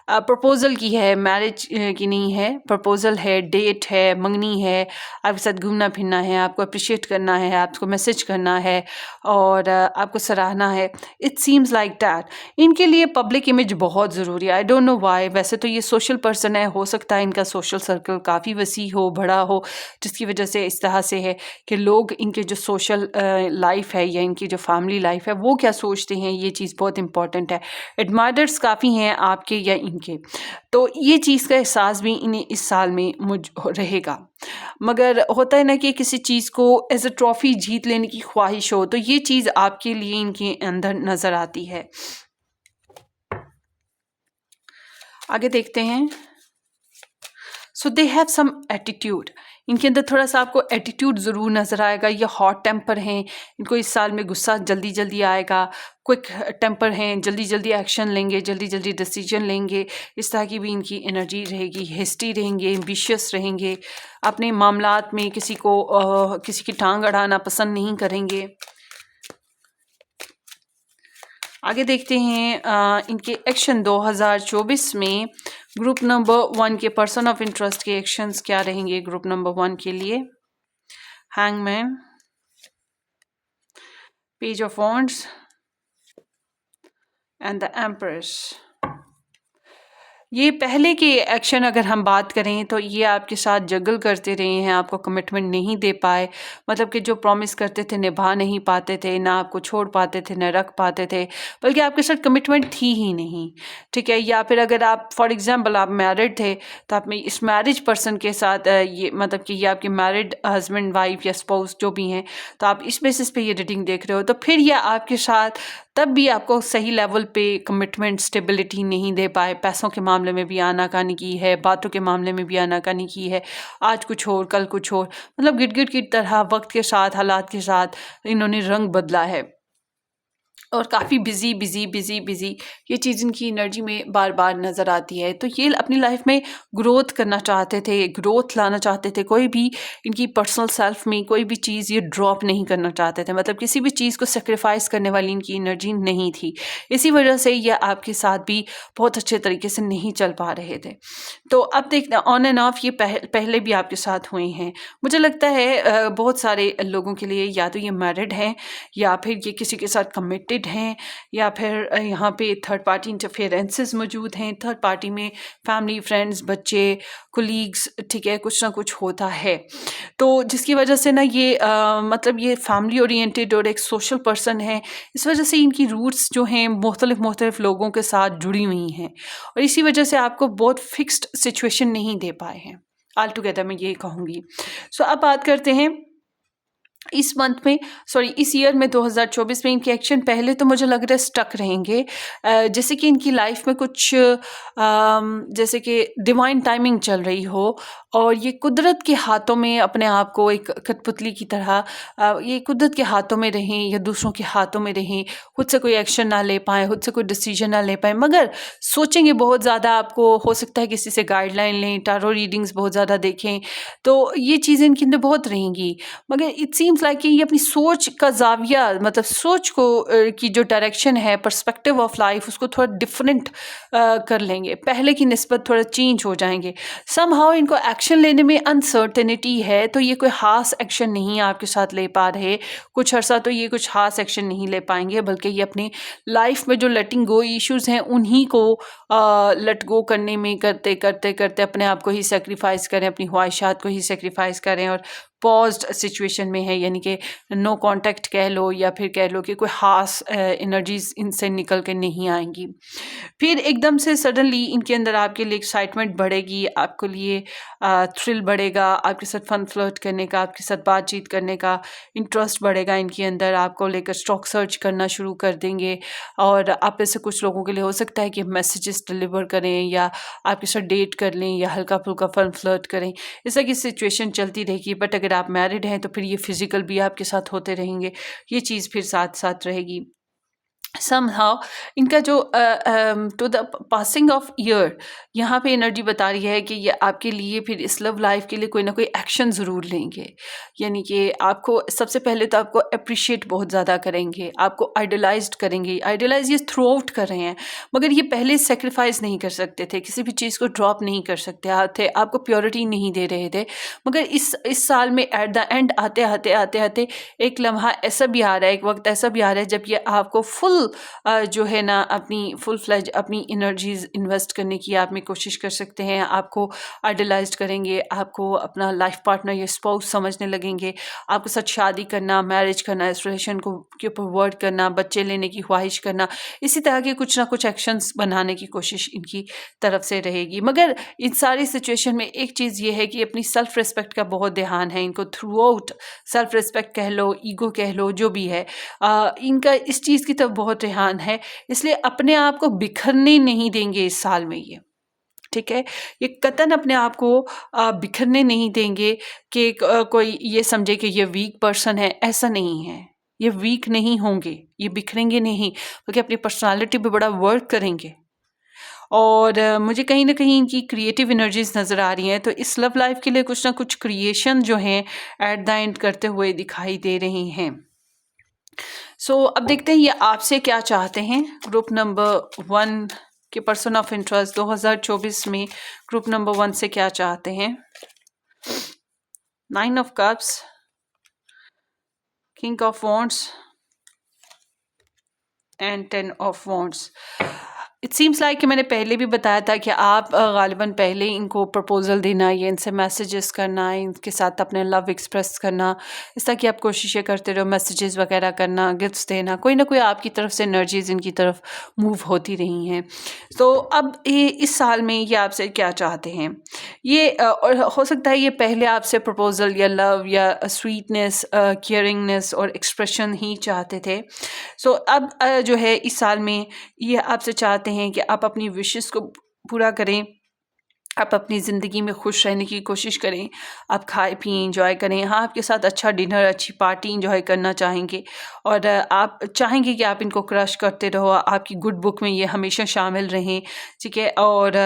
प्रपोज़ल की है, मैरिज की नहीं है, प्रपोज़ल है, डेट है, मंगनी है, आपके साथ घूमना फिरना है, आपको अप्रिशिएट करना है, आपको मैसेज करना है और आपको सराहना है। It seems like that. इनके लिए पब्लिक इमेज बहुत ज़रूरी है। I don't know why. वैसे तो ये सोशल पर्सन है, हो सकता है इनका सोशल सर्कल काफ़ी वसी हो, बड़ा हो, जिसकी वजह से इस तरह से है कि लोग इनके जो सोशल लाइफ है या इनकी जो फैमिली लाइफ है वो क्या सोचते हैं, ये चीज़ बहुत इंपॉर्टेंट है। एडमायर्स काफ़ी हैं आपके या इनके, तो ये चीज़ का एहसास भी इन्हें इस साल में मुझ रहेगा। मगर होता है ना कि किसी चीज़ को एज अ ट्रॉफी जीत लेने की ख्वाहिश हो, तो ये चीज़ आपके लिए इनके अंदर नज़र आती है। आगे देखते हैं। सो दे हैव सम एटीट्यूड। इनके अंदर थोड़ा सा आपको एटीट्यूड ज़रूर नज़र आएगा। ये हॉट टेम्पर हैं, इनको इस साल में गुस्सा जल्दी जल्दी आएगा। क्विक टेम्पर हैं, जल्दी जल्दी एक्शन लेंगे, जल्दी जल्दी डिसीजन लेंगे। इस तरह की भी इनकी एनर्जी रहेगी। हेस्टी रहेंगे, एम्बिशियस रहेंगे, अपने मामलात में किसी की टांग अड़ाना पसंद नहीं करेंगे। आगे देखते हैं इनके एक्शन 2024 में ग्रुप नंबर 1 के पर्सन ऑफ इंटरेस्ट के एक्शंस क्या रहेंगे ग्रुप नंबर 1 के लिए। Hangman, page of wands and the empress. ये पहले के एक्शन अगर हम बात करें तो ये आपके साथ जगल करते रहे हैं, आपको कमिटमेंट नहीं दे पाए, मतलब कि जो प्रॉमिस करते थे निभा नहीं पाते थे, ना आपको छोड़ पाते थे, ना रख पाते थे, बल्कि आपके साथ कमिटमेंट थी ही नहीं। ठीक है, या फिर अगर आप फॉर एग्जांपल आप मैरिड थे तो आप में इस मैरिज पर्सन के साथ ये मतलब कि ये आपके मैरिड हस्बैंड वाइफ या स्पाउस जो भी हैं, तो आप इस बेसिस पे ये रीडिंग देख रहे हो, तो फिर ये आपके साथ तब भी आपको सही लेवल पे कमिटमेंट स्टेबिलिटी नहीं दे पाए। पैसों के मामले में भी आनाकानी की है, बातों के मामले में भी आनाकानी की है। आज कुछ और कल कुछ और, मतलब गिरगिट की तरह वक्त के साथ हालात के साथ इन्होंने रंग बदला है और काफ़ी बिजी बिजी बिजी बिजी ये चीज़ इनकी एनर्जी में बार बार नज़र आती है। तो ये अपनी लाइफ में ग्रोथ करना चाहते थे, ग्रोथ लाना चाहते थे। कोई भी इनकी पर्सनल सेल्फ में कोई भी चीज़ ये ड्रॉप नहीं करना चाहते थे, मतलब किसी भी चीज़ को सेक्रीफाइस करने वाली इनकी एनर्जी नहीं थी। इसी वजह से ये आपके साथ भी बहुत अच्छे तरीके से नहीं चल पा रहे थे। तो अब देखते ऑन एंड ऑफ ये पहले भी आपके साथ हुए हैं। मुझे लगता है बहुत सारे लोगों के लिए या तो ये मैरिड हैं या फिर ये किसी के साथ कमिटेड हैं या फिर यहाँ पे थर्ड पार्टी इंटरफेरेंसेस मौजूद हैं। थर्ड पार्टी में फैमिली, फ्रेंड्स, बच्चे, कोलीग्स, ठीक है, कुछ ना कुछ होता है। तो जिसकी वजह से ना ये मतलब ये फैमिली ओरिएंटेड और एक सोशल पर्सन है। इस वजह से इनकी रूट्स जो हैं मुख्तलिफ लोगों के साथ जुड़ी हुई हैं और इसी वजह से आपको बहुत फिक्स्ड सिचुएशन नहीं दे पाए हैं। ऑल टुगेदर मैं ये कहूँगी। सो अब बात करते हैं इस मंथ में, सॉरी इस ईयर में 2024 में इनके एक्शन पहले तो मुझे लग रहा है स्टक रहेंगे। जैसे कि इनकी लाइफ में कुछ जैसे कि डिवाइन टाइमिंग चल रही हो और ये कुदरत के हाथों में अपने आप को एक कठपुतली की तरह ये कुदरत के हाथों में रहें या दूसरों के हाथों में रहें, खुद से कोई एक्शन ना ले पाएँ, खुद से कोई डिसीजन ना ले पाएँ, मगर सोचेंगे बहुत ज़्यादा। आपको हो सकता है किसी से गाइडलाइन लें, टारो रीडिंग्स बहुत ज़्यादा देखें, तो ये चीज़ें इनके अंदर बहुत रहेंगी। मगर इट सीम्स लाइक कि ये अपनी सोच का ज़ाविया, मतलब सोच को की जो डायरेक्शन है, पर्सपेक्टिव ऑफ लाइफ, उसको थोड़ा डिफरेंट कर लेंगे, पहले की निस्बत थोड़ा चेंज हो जाएंगे। समहाउ इनको एक्शन लेने में अनसर्टेनिटी है, तो ये कोई खास एक्शन नहीं आपके साथ ले पा रहे। कुछ अर्सा तो ये कुछ खास एक्शन नहीं ले पाएंगे, बल्कि ये अपनी लाइफ में जो लेटिंग गो इश्यूज़ हैं उन्हीं को लेट गो करने में करते करते करते अपने आप को ही सेक्रीफाइस करें, अपनी ख्वाहिशात को ही सेक्रीफाइस करें और पॉज्ड सिचुएशन में है, यानी कि नो कांटेक्ट कह लो या फिर कह लो कि कोई खास एनर्जीज इनसे निकल के नहीं आएंगी। फिर एकदम से सडनली इनके अंदर आपके लिए एक्साइटमेंट बढ़ेगी, आपके लिए थ्रिल बढ़ेगा, आपके साथ फन फ्लर्ट करने का, आपके साथ बातचीत करने का इंटरेस्ट बढ़ेगा इनके अंदर, आपको लेकर स्टॉक सर्च करना शुरू कर देंगे। और आप में से कुछ लोगों के लिए हो सकता है कि मैसेजेस डिलीवर करें या आपके साथ डेट कर लें या हल्का फुल्का फन फ्लर्ट करें, इस तरह की सिचुएशन चलती रहेगी। बट अगर आप मैरिड हैं तो फिर ये फिजिकल भी आपके साथ होते रहेंगे, ये चीज़ फिर साथ साथ रहेगी। समहाउ इनका जो to the passing of year यहाँ पे एनर्जी बता रही है कि ये आपके लिए फिर इस लव लाइफ के लिए कोई ना कोई एक्शन ज़रूर लेंगे। यानी कि आपको सबसे पहले तो आपको अप्रिशिएट बहुत ज़्यादा करेंगे, आपको आइडलाइज्ड करेंगे। आइडलाइज ये थ्रू आउट कर रहे हैं, मगर ये पहले सेक्रीफाइस नहीं कर सकते थे, किसी भी चीज़ को ड्रॉप नहीं कर सकते थे, आपको प्योरिटी नहीं दे रहे थे। मगर इस साल में एट द एंड आते आते आते आते एक लम्हा ऐसा भी आ रहा है, एक वक्त ऐसा भी आ रहा है जब ये आपको फुल जो है ना अपनी फुल फ्लेज अपनी एनर्जीज इन्वेस्ट करने की आप में कोशिश कर सकते हैं। आपको आइडलाइज्ड करेंगे, आपको अपना लाइफ पार्टनर या स्पाउस समझने लगेंगे, आपके साथ शादी करना, मैरिज करना, इस रिलेशन को के ऊपर वर्क करना, बच्चे लेने की ख्वाहिश करना, इसी तरह के कुछ ना कुछ एक्शंस बनाने की कोशिश इनकी तरफ से रहेगी। मगर इन सारी सिचुएशन में एक चीज़ ये है कि अपनी सेल्फ रिस्पेक्ट का बहुत ध्यान है इनको। थ्रू आउट सेल्फ रिस्पेक्ट कह लो, ईगो कह लो, जो भी है इनका इस चीज़ की तरफ बहुत ध्यान है। इसलिए अपने आप को बिखरने नहीं देंगे इस साल में ये, ठीक है। ये कतन अपने आप को बिखरने नहीं देंगे कि कोई ये समझे कि ये वीक पर्सन है, ऐसा नहीं है। ये वीक नहीं होंगे, ये बिखरेंगे नहीं, बल्कि अपनी पर्सनालिटी पे बड़ा वर्क करेंगे। और मुझे कहीं ना कहीं इनकी क्रिएटिव एनर्जीज नज़र आ रही हैं, तो इस लव लाइफ के लिए कुछ ना कुछ क्रिएशन जो हैं एट द एंड करते हुए दिखाई दे रही हैं। सो अब देखते हैं ये आपसे क्या चाहते हैं। ग्रुप नंबर 1 के पर्सन ऑफ इंटरेस्ट 2024 में ग्रुप नंबर 1 से क्या चाहते हैं। 9 of cups, king of wands and 10 of wands. It seems like कि मैंने पहले भी बताया था कि आप गालिबन पहले इनको प्रपोजल देना, या इनसे मैसेजेस करना, इनके साथ अपने लव एक्सप्रेस करना, इस तरह की आप कोशिशें करते रहो, मैसेजेस वगैरह करना, गिफ्ट्स देना, कोई ना कोई आपकी तरफ से एनर्जीज इनकी तरफ मूव होती रही हैं। तो अब ये इस साल में ये आपसे क्या चाहते हैं, ये और हो सकता है ये पहले आपसे प्रपोजल या लव या स्वीटनेस, केयरिंगनेस और एक्सप्रेशन ही चाहते थे। सो अब जो है इस साल में ये आपसे चाहते हैं कि आप अपनी विशेस को पूरा करें, आप अपनी ज़िंदगी में खुश रहने की कोशिश करें, आप खाए पिए इंजॉय करें। हाँ, आपके साथ अच्छा डिनर, अच्छी पार्टी इंजॉय करना चाहेंगे, और आप चाहेंगे कि आप इनको क्रश करते रहो, आपकी गुड बुक में ये हमेशा शामिल रहें, ठीक है। और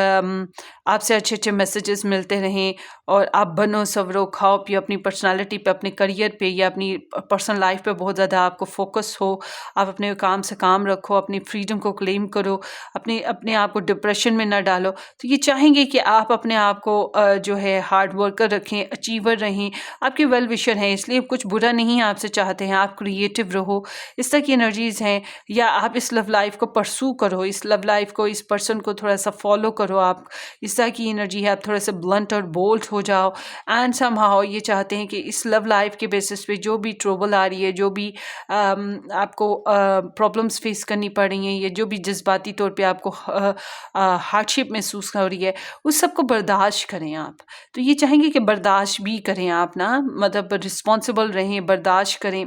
आपसे अच्छे अच्छे मैसेजेस मिलते रहें, और आप बनो संवरो, खाओ पियो, अपनी पर्सनालिटी पे, अपने करियर पे या अपनी पर्सनल लाइफ पे बहुत ज़्यादा आपको फोकस हो। आप अपने काम से काम रखो, अपनी फ्रीडम को क्लेम करो, अपने अपने आप को डिप्रेशन में ना डालो। तो ये चाहेंगे कि आप अपने आप को जो है हार्ड वर्कर रखें, अचीवर रहें, आपके वेल विशर हैं, इसलिए कुछ बुरा नहीं आपसे चाहते हैं, आप क्रिएटिव रहो, इस तरह की एनर्जीज़ हैं। या आप इस लव लाइफ को परसू करो, इस लव लाइफ को, इस पर्सन को थोड़ा सा फॉलो करो, आप इस तरह की एनर्जी है। आप थोड़ा सा ब्लंट और बोल्ड हो जाओ, एंड समहाउ ये चाहते हैं कि इस लव लाइफ के बेसिस पे जो भी ट्रबल आ रही है, जो भी आपको प्रॉब्लम्स फेस करनी पड़ रही हैं, या जो भी जज्बाती तौर पे आपको हार्डशिप महसूस हो रही है, उस सब को बर्दाश्त करें आप। तो ये चाहेंगे कि बर्दाश्त भी करें आप ना, मतलब रिस्पॉन्सिबल रहें, बर्दाश्त करें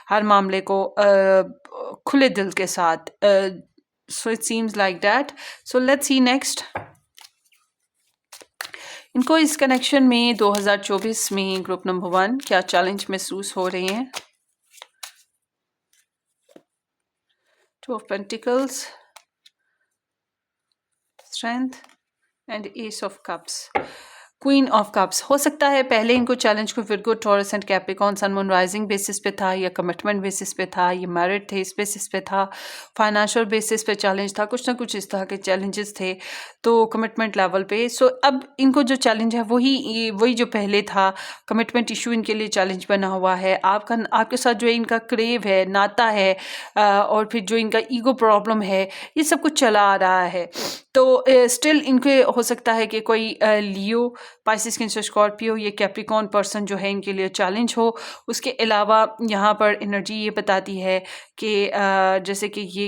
हर मामले को खुले दिल के साथ। सो it seems like that. So let's C next. इनको इस कनेक्शन में 2024 में ग्रुप नंबर 1 क्या चैलेंज महसूस हो रहे हैं। 2 of Pentacles, Strength and Ace of Cups, queen of cups. हो सकता है पहले इनको चैलेंज को Virgo, Taurus and Capricorn, sun moon rising basis पे था, या कमिटमेंट बेसिस पे था, ये मैरिड थे इस बेसिस पे था, फाइनेंशियल बेसिस पे चैलेंज था, कुछ ना कुछ इस तरह के चैलेंजेस थे, तो कमिटमेंट लेवल पे। सो अब इनको जो चैलेंज है वही जो पहले था, कमिटमेंट इशू इनके लिए चैलेंज बना हुआ है। आपके साथ जो इनका क्रेव है, नाता है, और फिर जो इनका ईगो प्रॉब्लम है, ये सब कुछ चला आ रहा है। तो स्टिल इनके हो सकता है कि कोई लियो, पाइसिस, कैंसर, स्कॉर्पियो, ये कैप्रिकॉर्न पर्सन जो है इनके लिए चैलेंज हो। उसके अलावा यहाँ पर एनर्जी ये बताती है कि जैसे कि ये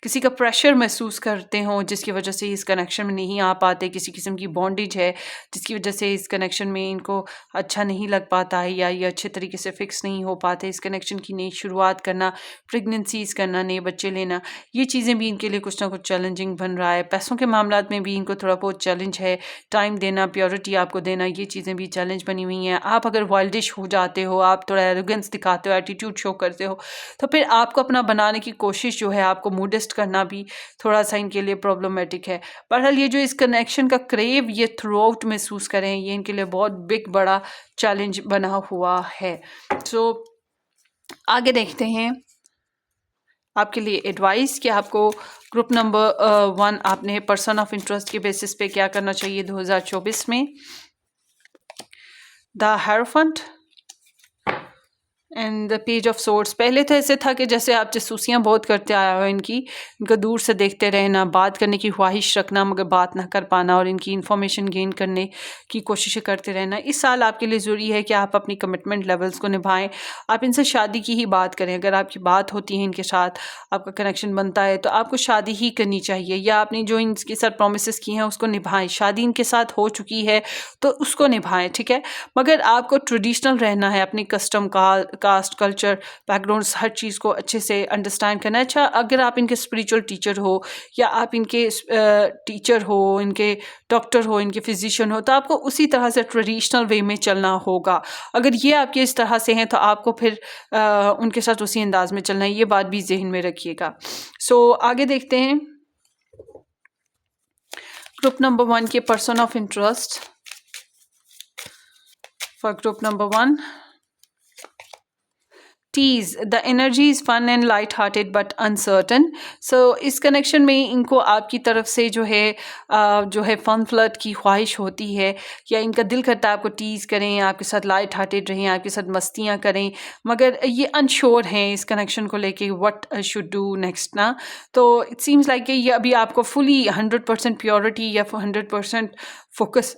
किसी का प्रेशर महसूस करते हों जिसकी वजह से इस कनेक्शन में नहीं आ पाते, किसी किस्म की बॉन्डेज है जिसकी वजह से इस कनेक्शन में इनको अच्छा नहीं लग पाता है या ये अच्छे तरीके से फिक्स नहीं हो पाते, इस कनेक्शन की नई शुरुआत करना, प्रेगनेंसीज करना, नए बच्चे लेना, ये चीज़ें भी इनके लिए कुछ ना कुछ चैलेंजिंग बन रहा है। पैसों के मामलात में भी इनको थोड़ा बहुत चैलेंज है, टाइम देना, प्योरिटी आपको देना, ये चीज़ें भी चैलेंज बनी हुई हैं। आप अगर वाइल्डिश हो जाते हो, आप थोड़ा एरोगेंस दिखाते हो, एटीट्यूड शो करते हो, तो फिर आपको अपना बनाने की कोशिश जो है, आपको मूडेस्ट करना भी थोड़ा सा इनके लिए प्रॉब्लमेटिक है। बहरहाल ये जो इस कनेक्शन का क्रेव ये थ्रू आउट महसूस करें, ये इनके लिए बहुत बिग बड़ा चैलेंज बना हुआ है। सो आगे देखते हैं आपके लिए एडवाइस कि आपको ग्रुप नंबर 1 आपने पर्सन ऑफ इंटरेस्ट के बेसिस पे क्या करना चाहिए 2024 में। The hierophant and the page of swords. पहले तो ऐसे था कि जैसे आप जासूसियाँ बहुत करते आया हो इनको दूर से देखते रहना, बात करने की ख्वाहिश रखना मगर बात ना कर पाना और इनकी इन्फॉर्मेशन गेन करने की कोशिश करते रहना। इस साल आपके लिए ज़रूरी है कि आप अपनी कमिटमेंट लेवल्स को निभाएं। आप इनसे शादी की ही बात करें। अगर आपकी बात होती है इनके साथ, आपका कनेक्शन बनता है, तो आपको शादी ही करनी चाहिए या आपने जो इनके साथ प्रोमिस किए हैं उसको निभाएं। शादी इनके साथ हो चुकी है तो उसको निभाएं, ठीक है। मगर आपको ट्रेडिशनल रहना है, अपनी कस्टम कास्ट कल्चर बैकग्राउंड्स हर चीज़ को अच्छे से अंडरस्टैंड करना है। अच्छा, अगर आप इनके स्पिरिचुअल टीचर हो या आप इनके टीचर हो, इनके डॉक्टर हो, इनके फिजिशियन हो, तो आपको उसी तरह से ट्रेडिशनल वे में चलना होगा। अगर ये आपके इस तरह से हैं तो आपको फिर उनके साथ उसी अंदाज में चलना है, ये बात भी जहन में रखिएगा। सो आगे देखते हैं ग्रुप नंबर 1 के person of interest. For group number 1 tease the energy is fun and light hearted but uncertain. So इस कनेक्शन में इनको आपकी तरफ से जो है फन फ्लर्ट की ख्वाहिश होती है या इनका दिल करता है आपको टीज़ करें, आपके साथ लाइट हार्टेड रहें, आपके साथ मस्तियाँ करें, मगर ये अनश्योर हैं इस कनेक्शन को लेके व्हाट शुड डू नेक्स्ट ना। तो इट सीम्स लाइक कि ये अभी आपको फुली 100% प्योरिटी या 100% फोकस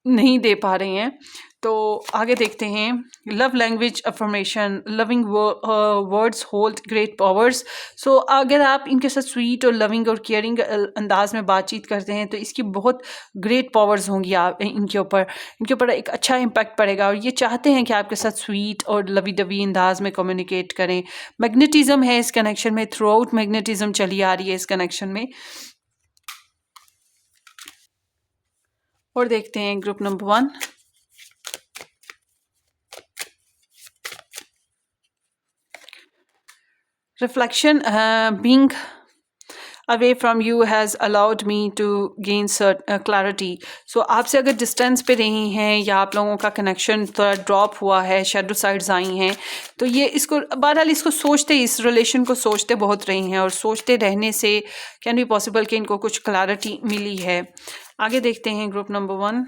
नहीं दे पा रहे हैं। तो आगे देखते हैं love language affirmation, loving words hold great powers. So अगर आप इनके साथ स्वीट और लविंग और केयरिंग अंदाज में बातचीत करते हैं तो इसकी बहुत ग्रेट पावर्स होंगी आप इनके ऊपर एक अच्छा इम्पैक्ट पड़ेगा और ये चाहते हैं कि आपके साथ स्वीट और लवी डवी अंदाज में कम्युनिकेट करें। मैग्नेटिज्म है इस कनेक्शन में, थ्रू आउट मैग्नेटिज्म चली आ रही है इस कनेक्शन में। और देखते हैं group number 1 reflection. Being away from you has allowed me to gain clarity. So आपसे अगर डिस्टेंस पे रही हैं या आप लोगों का कनेक्शन थोड़ा ड्रॉप हुआ है, शेडो साइड्स आई हैं, तो ये इसको बहरहाल इसको सोचते, इस रिलेशन को सोचते बहुत रही हैं और सोचते रहने से कैन बी पॉसिबल कि इनको कुछ क्लैरिटी मिली है। आगे देखते हैं group number 1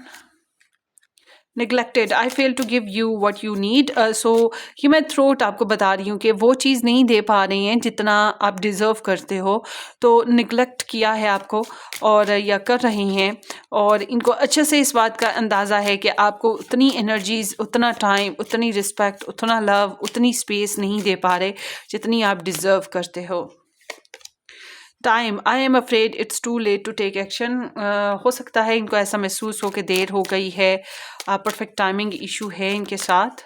neglected. I fail to give you what you need. So ये मैं थ्रू आउट आपको बता रही हूँ कि वो चीज़ नहीं दे पा रही हैं जितना आप डिज़र्व करते हो, तो निगलेक्ट किया है आपको और या कर रही हैं और इनको अच्छे से इस बात का अंदाज़ा है कि आपको उतनी एनर्जीज, उतना टाइम, उतनी रिस्पेक्ट, उतना लव, उतनी स्पेस नहीं दे पा रहे जितनी आप डिज़र्व करते हो। Time, I am afraid it's too late to take action. हो सकता है इनको ऐसा महसूस हो कि देर हो गई है, परफेक्ट टाइमिंग इशू है इनके साथ।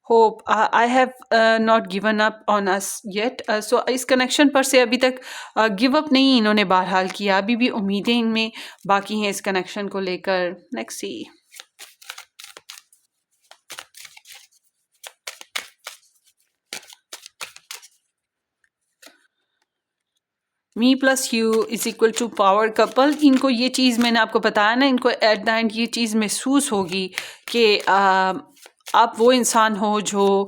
Hope, I have not given up on us yet. So इस कनेक्शन पर से अभी तक गिव अप नहीं इन्होंने बहरहाल किया, अभी भी उम्मीदें इनमें बाकी हैं इस कनेक्शन को लेकर। Next see me plus you is equal to power couple. इनको ये चीज़ मैंने आपको बताया ना, इनको एट द एंड ये चीज़ महसूस होगी कि आप वो इंसान हो जो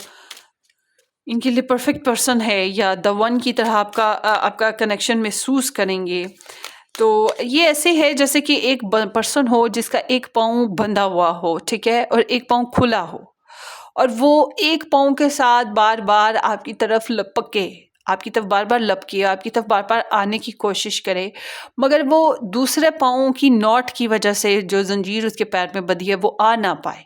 इनके लिए परफेक्ट पर्सन है या द वन की तरह आपका कनेक्शन महसूस करेंगे। तो ये ऐसे है जैसे कि एक पर्सन हो जिसका एक पाँव बंधा हुआ हो, ठीक है, और एक पाँव खुला हो और वो एक पाँव के साथ बार बार आपकी तरफ लपके, आपकी तरफ बार बार लपके, आपकी तरफ बार बार आने की कोशिश करे, मगर वो दूसरे पाँव की नॉट की वजह से जो जंजीर उसके पैर में बंधी है वो आ ना पाए।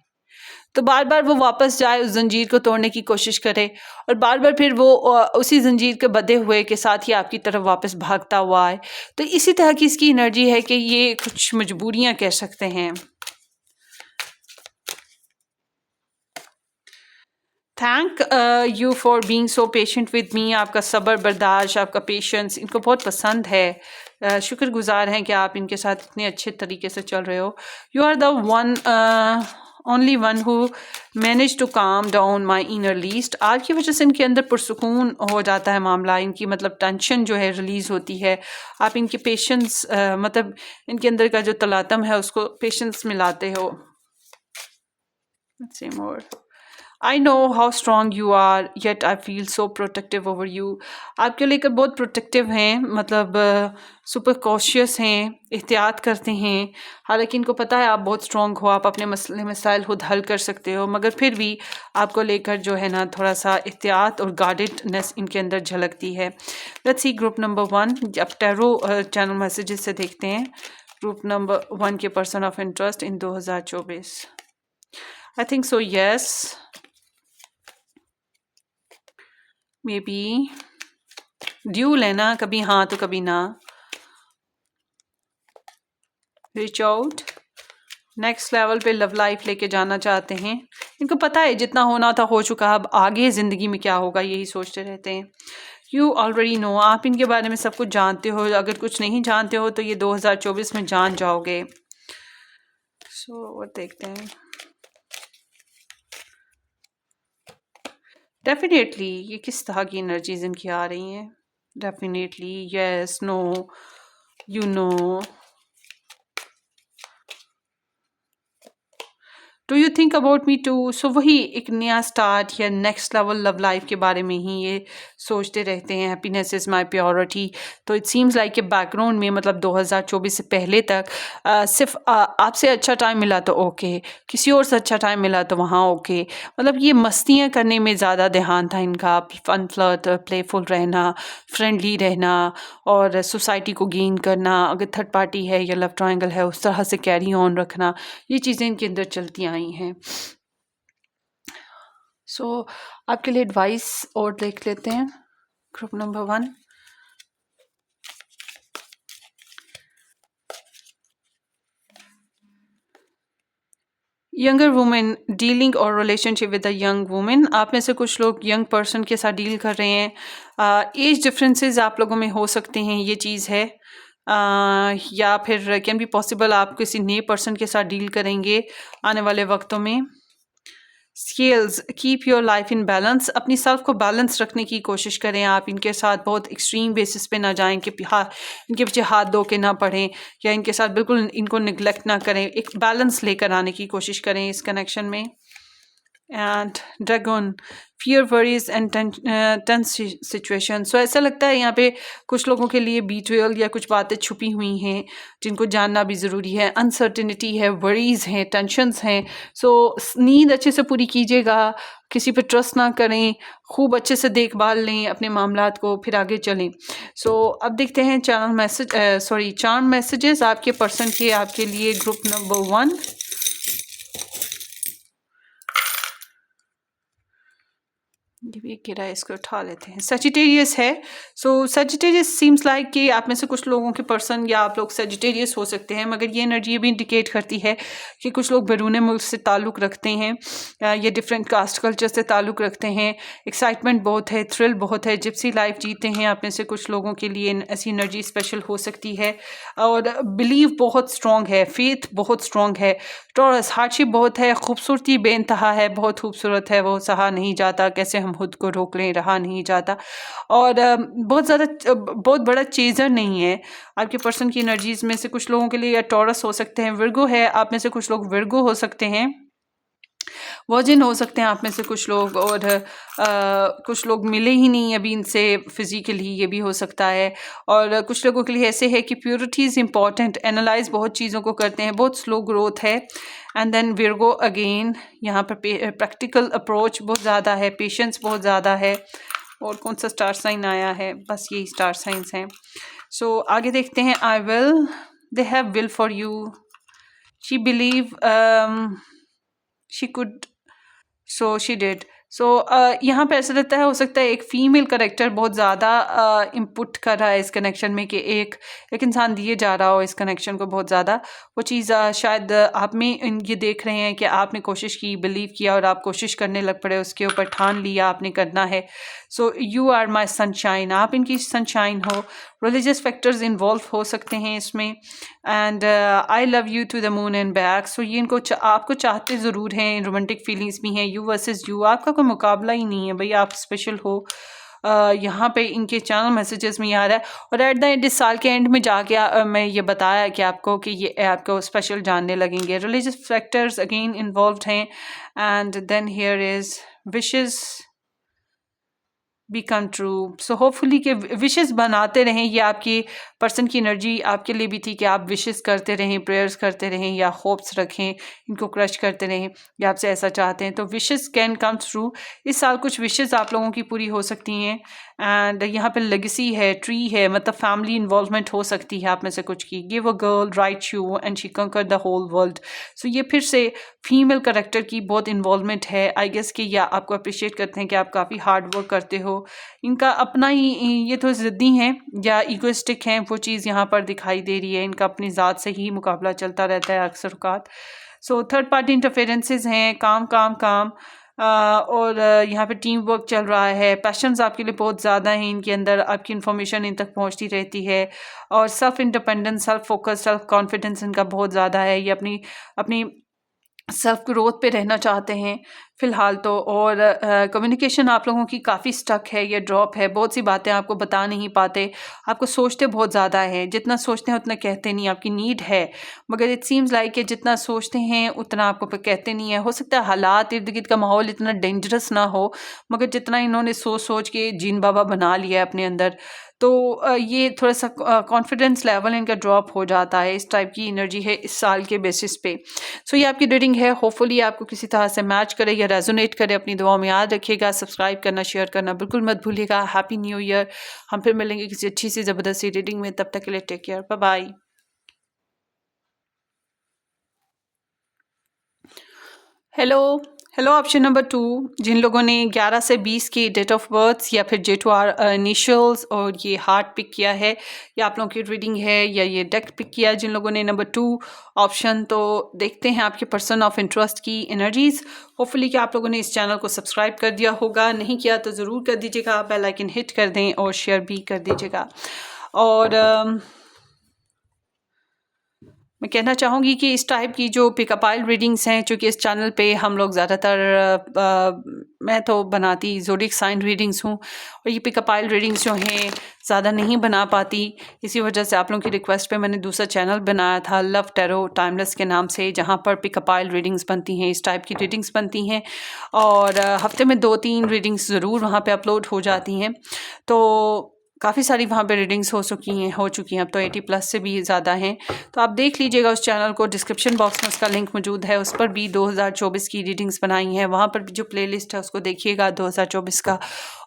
तो बार बार वो वापस जाए, उस जंजीर को तोड़ने की कोशिश करे, और बार बार फिर वो उसी जंजीर के बंधे हुए के साथ ही आपकी तरफ वापस भागता हुआ आए। तो इसी तरह की इसकी एनर्जी है कि ये कुछ मजबूरियां कह सकते हैं। Thank you for being so patient with me. आपका सब्र, बर्दाश्त, आपका पेशेंस इनको बहुत पसंद है। शुक्रगुजार हैं कि आप इनके साथ इतने अच्छे तरीके से चल रहे हो। You are the one only one who manage to calm down my inner least. आपकी वजह से इनके अंदर पुरसुकून हो जाता है मामला, इनकी मतलब टेंशन जो है रिलीज़ होती है। आप इनके पेशेंस मतलब इनके अंदर का जो तलातम है उसको पेशेंस में लाते हो। Let's see more. I know how strong you are, yet I feel so protective over you. आपके लेकर बहुत प्रोटेक्टिव हैं, मतलब सुपर कॉशियस हैं, एहतियात करते हैं। हालांकि इनको पता है आप बहुत स्ट्रॉन्ग हो, आप अपने मसले मसाइल खुद हल कर सकते हो, मगर फिर भी आपको लेकर जो है ना थोड़ा सा एहतियात और गार्डेडनेस इनके अंदर झलकती है। Let's see group number 1। अब टैरो चैनल मैसेजेस से देखते हैं ग्रुप नंबर 1 के person of interest in 2024। I think so, yes. Maybe. Due लेना, कभी हाँ तो कभी ना। रिच आउट, नेक्स्ट लेवल पे लव लाइफ लेके जाना चाहते हैं। इनको पता है जितना होना था हो चुका, अब आगे ज़िंदगी में क्या होगा यही सोचते रहते हैं। यू ऑलरेडी नो, आप इनके बारे में सब कुछ जानते हो। अगर कुछ नहीं जानते हो तो ये 2024 में जान जाओगे। वो देखते हैं। डेफिनेटली ये किस तरह की एनर्जीज इनकी आ रही हैं। Definitely yes, no, you know. Do you think about me too. So वही एक नया स्टार्ट या नेक्स्ट लेवल लव लाइफ के बारे में ही ये सोचते रहते हैं। Happiness is my purity. तो इट सीम्स लाइक कि बैकग्राउंड में मतलब 2024 से पहले तक सिर्फ आपसे अच्छा टाइम मिला तो ओके, किसी और से अच्छा टाइम मिला तो वहाँ ओके। मतलब ये मस्तियाँ करने में ज़्यादा ध्यान था इनका, फन फ्लर्ट, प्लेफुल रहना, फ्रेंडली रहना और सोसाइटी को गेन करना। अगर थर्ड पार्टी है या लव ट्रायंगल है उस तरह से कैरी ऑन रखना, ये चीज़ें इनके अंदर चलती आई हैं। आपके लिए एडवाइस और देख लेते हैं group number 1। Younger women dealing और relationship with a young women. आप में से कुछ लोग यंग पर्सन के साथ डील कर रहे हैं। एज डिफरेंसेस आप लोगों में हो सकते हैं, ये चीज़ है। या फिर कैन बी पॉसिबल आप किसी नए पर्सन के साथ डील करेंगे आने वाले वक्तों में। Scales, keep your life in balance. अपनी सेल्फ को बैलेंस रखने की कोशिश करें। आप इनके साथ बहुत एक्सट्रीम बेसिस पे ना जाएं कि इनके पीछे हाथ धो के ना पड़ें या इनके साथ बिल्कुल इनको निगलेक्ट ना करें। एक बैलेंस लेकर आने की कोशिश करें इस कनेक्शन में। And dragon, fear, worries and tense situation. So ऐसा लगता है यहाँ पे कुछ लोगों के लिए बीट्रेयल या कुछ बातें छुपी हुई हैं जिनको जानना भी ज़रूरी है। अनसर्टिनिटी है, वरीज हैं, टेंशन्स हैं। सो नींद अच्छे से पूरी कीजिएगा, किसी पे ट्रस्ट ना करें, खूब अच्छे से देखभाल लें अपने मामलात को, फिर आगे चलें। अब देखते हैं चार्म मैसेजेस आपके पर्सन के आपके लिए ग्रुप नंबर 1। ये भी गिरा है, इसको उठा लेते हैं। सजिटेरियस है। सजिटेरियस सीम्स लाइक कि आप में से कुछ लोगों के पर्सन या आप लोग सजिटेरियस हो सकते हैं, मगर ये एनर्जी ये भी इंडिकेट करती है कि कुछ लोग बैरून मुल्क से ताल्लुक़ रखते हैं, ये डिफरेंट कास्ट कल्चर से ताल्लुक़ रखते हैं। एक्साइटमेंट बहुत है, थ्रिल बहुत है, जिप्सी लाइफ जीते हैं। आप में से कुछ लोगों के लिए ऐसी एनर्जी स्पेशल हो सकती है। और बिलीव बहुत स्ट्रॉन्ग है, फेथ बहुत स्ट्रॉन्ग है। टॉरस, हार्डशिप बहुत है, खूबसूरती बेइंतहा है, बहुत खूबसूरत है, वो सहा नहीं जाता, कैसे हम खुद को रोक लें, रहा नहीं जाता। और बहुत बड़ा चेज़र नहीं है। आपके पर्सन की एनर्जीज में से कुछ लोगों के लिए या टॉरस हो सकते हैं, विर्गो है, आप में से कुछ लोग विर्गो हो सकते हैं, वर्जिन हो सकते हैं आप में से कुछ लोग, और कुछ लोग मिले ही नहीं अभी इनसे फिजिकली, ये भी हो सकता है। और कुछ लोगों के लिए ऐसे है कि प्योरिटी इज़ इम्पॉर्टेंट, एनालाइज बहुत चीज़ों को करते हैं, बहुत स्लो ग्रोथ है। एंड देन विर्गो अगेन, यहाँ पर प्रैक्टिकल अप्रोच बहुत ज़्यादा है, पेशेंस बहुत ज़्यादा है। और कौन सा स्टार साइन आया है, बस यही स्टार साइंस हैं। आगे देखते हैं। I will, they have will for you, she believe she could so she did. So यहाँ पे ऐसा लगता है, हो सकता है एक फीमेल करेक्टर बहुत ज़्यादा इनपुट कर रहा है इस कनेक्शन में, कि एक इंसान दिए जा रहा हो इस कनेक्शन को बहुत ज़्यादा। वो चीज़ शायद आप में ये देख रहे हैं कि आपने कोशिश की, बिलीव किया और आप कोशिश करने लग पड़े, उसके ऊपर ठान लिया आपने करना है। So you are my sunshine, आप इनकी सनशाइन हो। रिलीजियस फैक्टर्स इन्वॉल्व हो सकते हैं इसमें। And I love you to the moon and back. So ये इनको आपको चाहते ज़रूर हैं, रोमांटिक फीलिंग्स भी हैं। यू वर्सेस यू, आपका कोई मुकाबला ही नहीं है भाई, आप स्पेशल हो। यहाँ पे इनके चैनल मैसेजेस में ये आ रहा है। और एट द एंड, इस साल के एंड में जाके मैं ये बताया कि आपको कि ये आपको स्पेशल जानने लगेंगे। रिलीजियस फैक्टर्स अगेन इन्वॉल्व हैं। And then here is wishes be come true. So hopefully कि विशेस बनाते रहें। ये आपकी पर्सन की एनर्जी आपके लिए भी थी कि आप विशेस करते रहें, प्रेयर्स करते रहें, या होप्स रखें, इनको क्रश करते रहें, या आपसे ऐसा चाहते हैं तो विशेस कैन कम थ्रू। इस साल कुछ विशेस आप लोगों की पूरी हो सकती हैं। एंड यहाँ पे लेगेसी है, ट्री है, मतलब फैमिली इन्वॉल्वमेंट हो सकती है आप में से कुछ की। Give a girl right you and she conquer the whole world. सो ये फिर से फीमेल करेक्टर की बहुत इन्वॉल्वमेंट है आई गेस, कि या आपको अप्रिशिएट करते हैं कि आप काफ़ी हार्ड वर्क करते हो। इनका अपना ही, ये तो ज़िद्दी हैं या इगोइस्टिक हैं, वो चीज़ यहाँ पर दिखाई दे रही है। इनका अपनी ज़ात से ही मुकाबला चलता रहता है अक्सर औक़ात। सो थर्ड पार्टी इंटरफेरेंसेस हैं, काम काम काम। और यहाँ पे टीम वर्क चल रहा है। पैशंस आपके लिए बहुत ज़्यादा हैं इनके अंदर, आपकी इन्फॉर्मेशन इन तक पहुँचती रहती है। और self independence, self focus, self confidence इनका बहुत ज़्यादा है। ये अपनी अपनी सेल्फ ग्रोथ पे रहना चाहते हैं फ़िलहाल तो। और कम्युनिकेशन आप लोगों की काफ़ी स्टक है, ये ड्रॉप है। बहुत सी बातें आपको बता नहीं पाते, आपको सोचते बहुत ज़्यादा है, जितना सोचते हैं उतना कहते नहीं। आपकी नीड है, मगर इट सीम्स लाइक कि जितना सोचते हैं उतना आपको कहते नहीं है। हो सकता है हालात, इर्द गिर्द का माहौल इतना डेंजरस ना हो, मगर जितना इन्होंने सोच सोच के जीन बाबा बना लिया है अपने अंदर, तो ये थोड़ा सा कॉन्फिडेंस लेवल इनका ड्रॉप हो जाता है। इस टाइप की एनर्जी है इस साल के बेसिस पे। सो ये आपकी रीडिंग है, होपफुली आपको किसी तरह से मैच करे या रेजोनेट करे। अपनी दुआओं में याद रखिएगा, सब्सक्राइब करना, शेयर करना बिल्कुल मत भूलिएगा। Happy new year. हम फिर मिलेंगे किसी अच्छी सी ज़बरदस्त सी रीडिंग में, तब तक के लिए take care, bye bye. Hello, hello option number 2, जिन लोगों ने 11 से 20 की डेट ऑफ बर्थ या फिर J2R इनिशियल्स और ये हार्ट पिक किया है, या आप लोगों की रीडिंग है, या ये डेक पिक किया जिन लोगों ने नंबर 2 ऑप्शन, तो देखते हैं आपके पर्सन ऑफ इंटरेस्ट की एनर्जीज। होपफुली कि आप लोगों ने इस चैनल को सब्सक्राइब कर दिया होगा, नहीं किया तो ज़रूर कर दीजिएगा, बेल आइकन हिट कर दें और शेयर भी कर दीजिएगा। और मैं कहना चाहूँगी कि इस टाइप की जो पिकअप आइल रीडिंग्स हैं, चूँकि इस चैनल पे हम लोग ज़्यादातर मैं तो बनाती ज़ोडिक साइन रीडिंग्स हूँ, और ये पिकअप आइल रीडिंग्स जो हैं ज़्यादा नहीं बना पाती। इसी वजह से आप लोगों की रिक्वेस्ट पे मैंने दूसरा चैनल बनाया था, लव टैरो टाइमलेस के नाम से, जहाँ पर पिकअप आइल रीडिंग्स बनती हैं, इस टाइप की रीडिंग्स बनती हैं। और हफ्ते में 2-3 रीडिंग्स ज़रूर वहाँ पे अपलोड हो जाती हैं। तो काफ़ी सारी वहाँ पे रीडिंग्स हो चुकी हैं, अब तो 80+ से भी ज़्यादा हैं। तो आप देख लीजिएगा उस चैनल को, डिस्क्रिप्शन बॉक्स में उसका लिंक मौजूद है। उस पर भी 2024 की रीडिंग्स बनाई हैं, वहाँ पर भी जो प्लेलिस्ट है उसको देखिएगा 2024 का।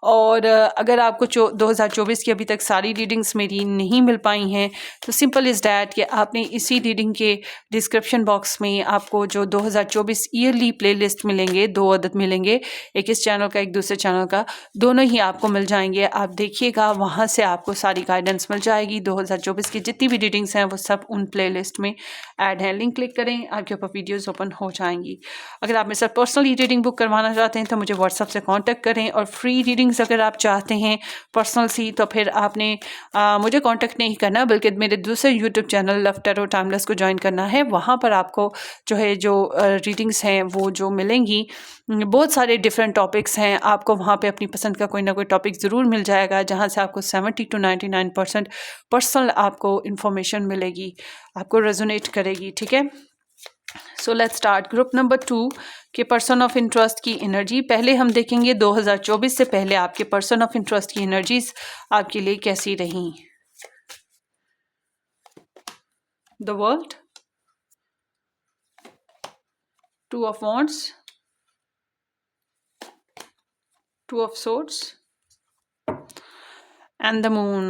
और अगर आपको 2024 की अभी तक सारी रीडिंग्स मेरी नहीं मिल पाई हैं, तो सिंपल इज़ डैट कि आपने इसी रीडिंग के डिस्क्रिप्शन बॉक्स में आपको जो 2024 ईयरली प्लेलिस्ट मिलेंगे, 2 अदद मिलेंगे, एक इस चैनल का, एक दूसरे चैनल का, दोनों ही आपको मिल जाएंगे। आप देखिएगा, वहाँ से आपको सारी गाइडेंस मिल जाएगी। 2024 की जितनी भी रीडिंग्स हैं वो सब उन प्लेलिस्ट में ऐड है। लिंक क्लिक करें, आपके ऊपर वीडियोस ओपन हो जाएंगी। अगर आप मेरे साथ पर्सनली रीडिंग बुक करवाना चाहते हैं तो मुझे व्हाट्सएप से कांटेक्ट करें, और फ्री रीडिंग्स अगर आप चाहते हैं पर्सनल सी, तो फिर आपने मुझे कांटेक्ट नहीं करना, बल्कि मेरे दूसरे YouTube channel love tarot timeless को ज्वाइन करना है। वहाँ पर आपको जो है जो रीडिंग्स हैं वो जो मिलेंगी, बहुत सारे डिफरेंट टॉपिक्स हैं, आपको वहाँ पे अपनी पसंद का कोई ना कोई टॉपिक ज़रूर मिल जाएगा, जहाँ से आपको 70 to 99% पर्सनल आपको इन्फॉर्मेशन मिलेगी, आपको रेजोनेट करेगी। ठीक है, so let's start. Group number 2 के पर्सन ऑफ इंटरेस्ट की एनर्जी। पहले हम देखेंगे 2024 से पहले आपके पर्सन ऑफ इंटरेस्ट की एनर्जीज आपके लिए कैसी रही। The world, 2 of wands, 2 of swords, and the moon.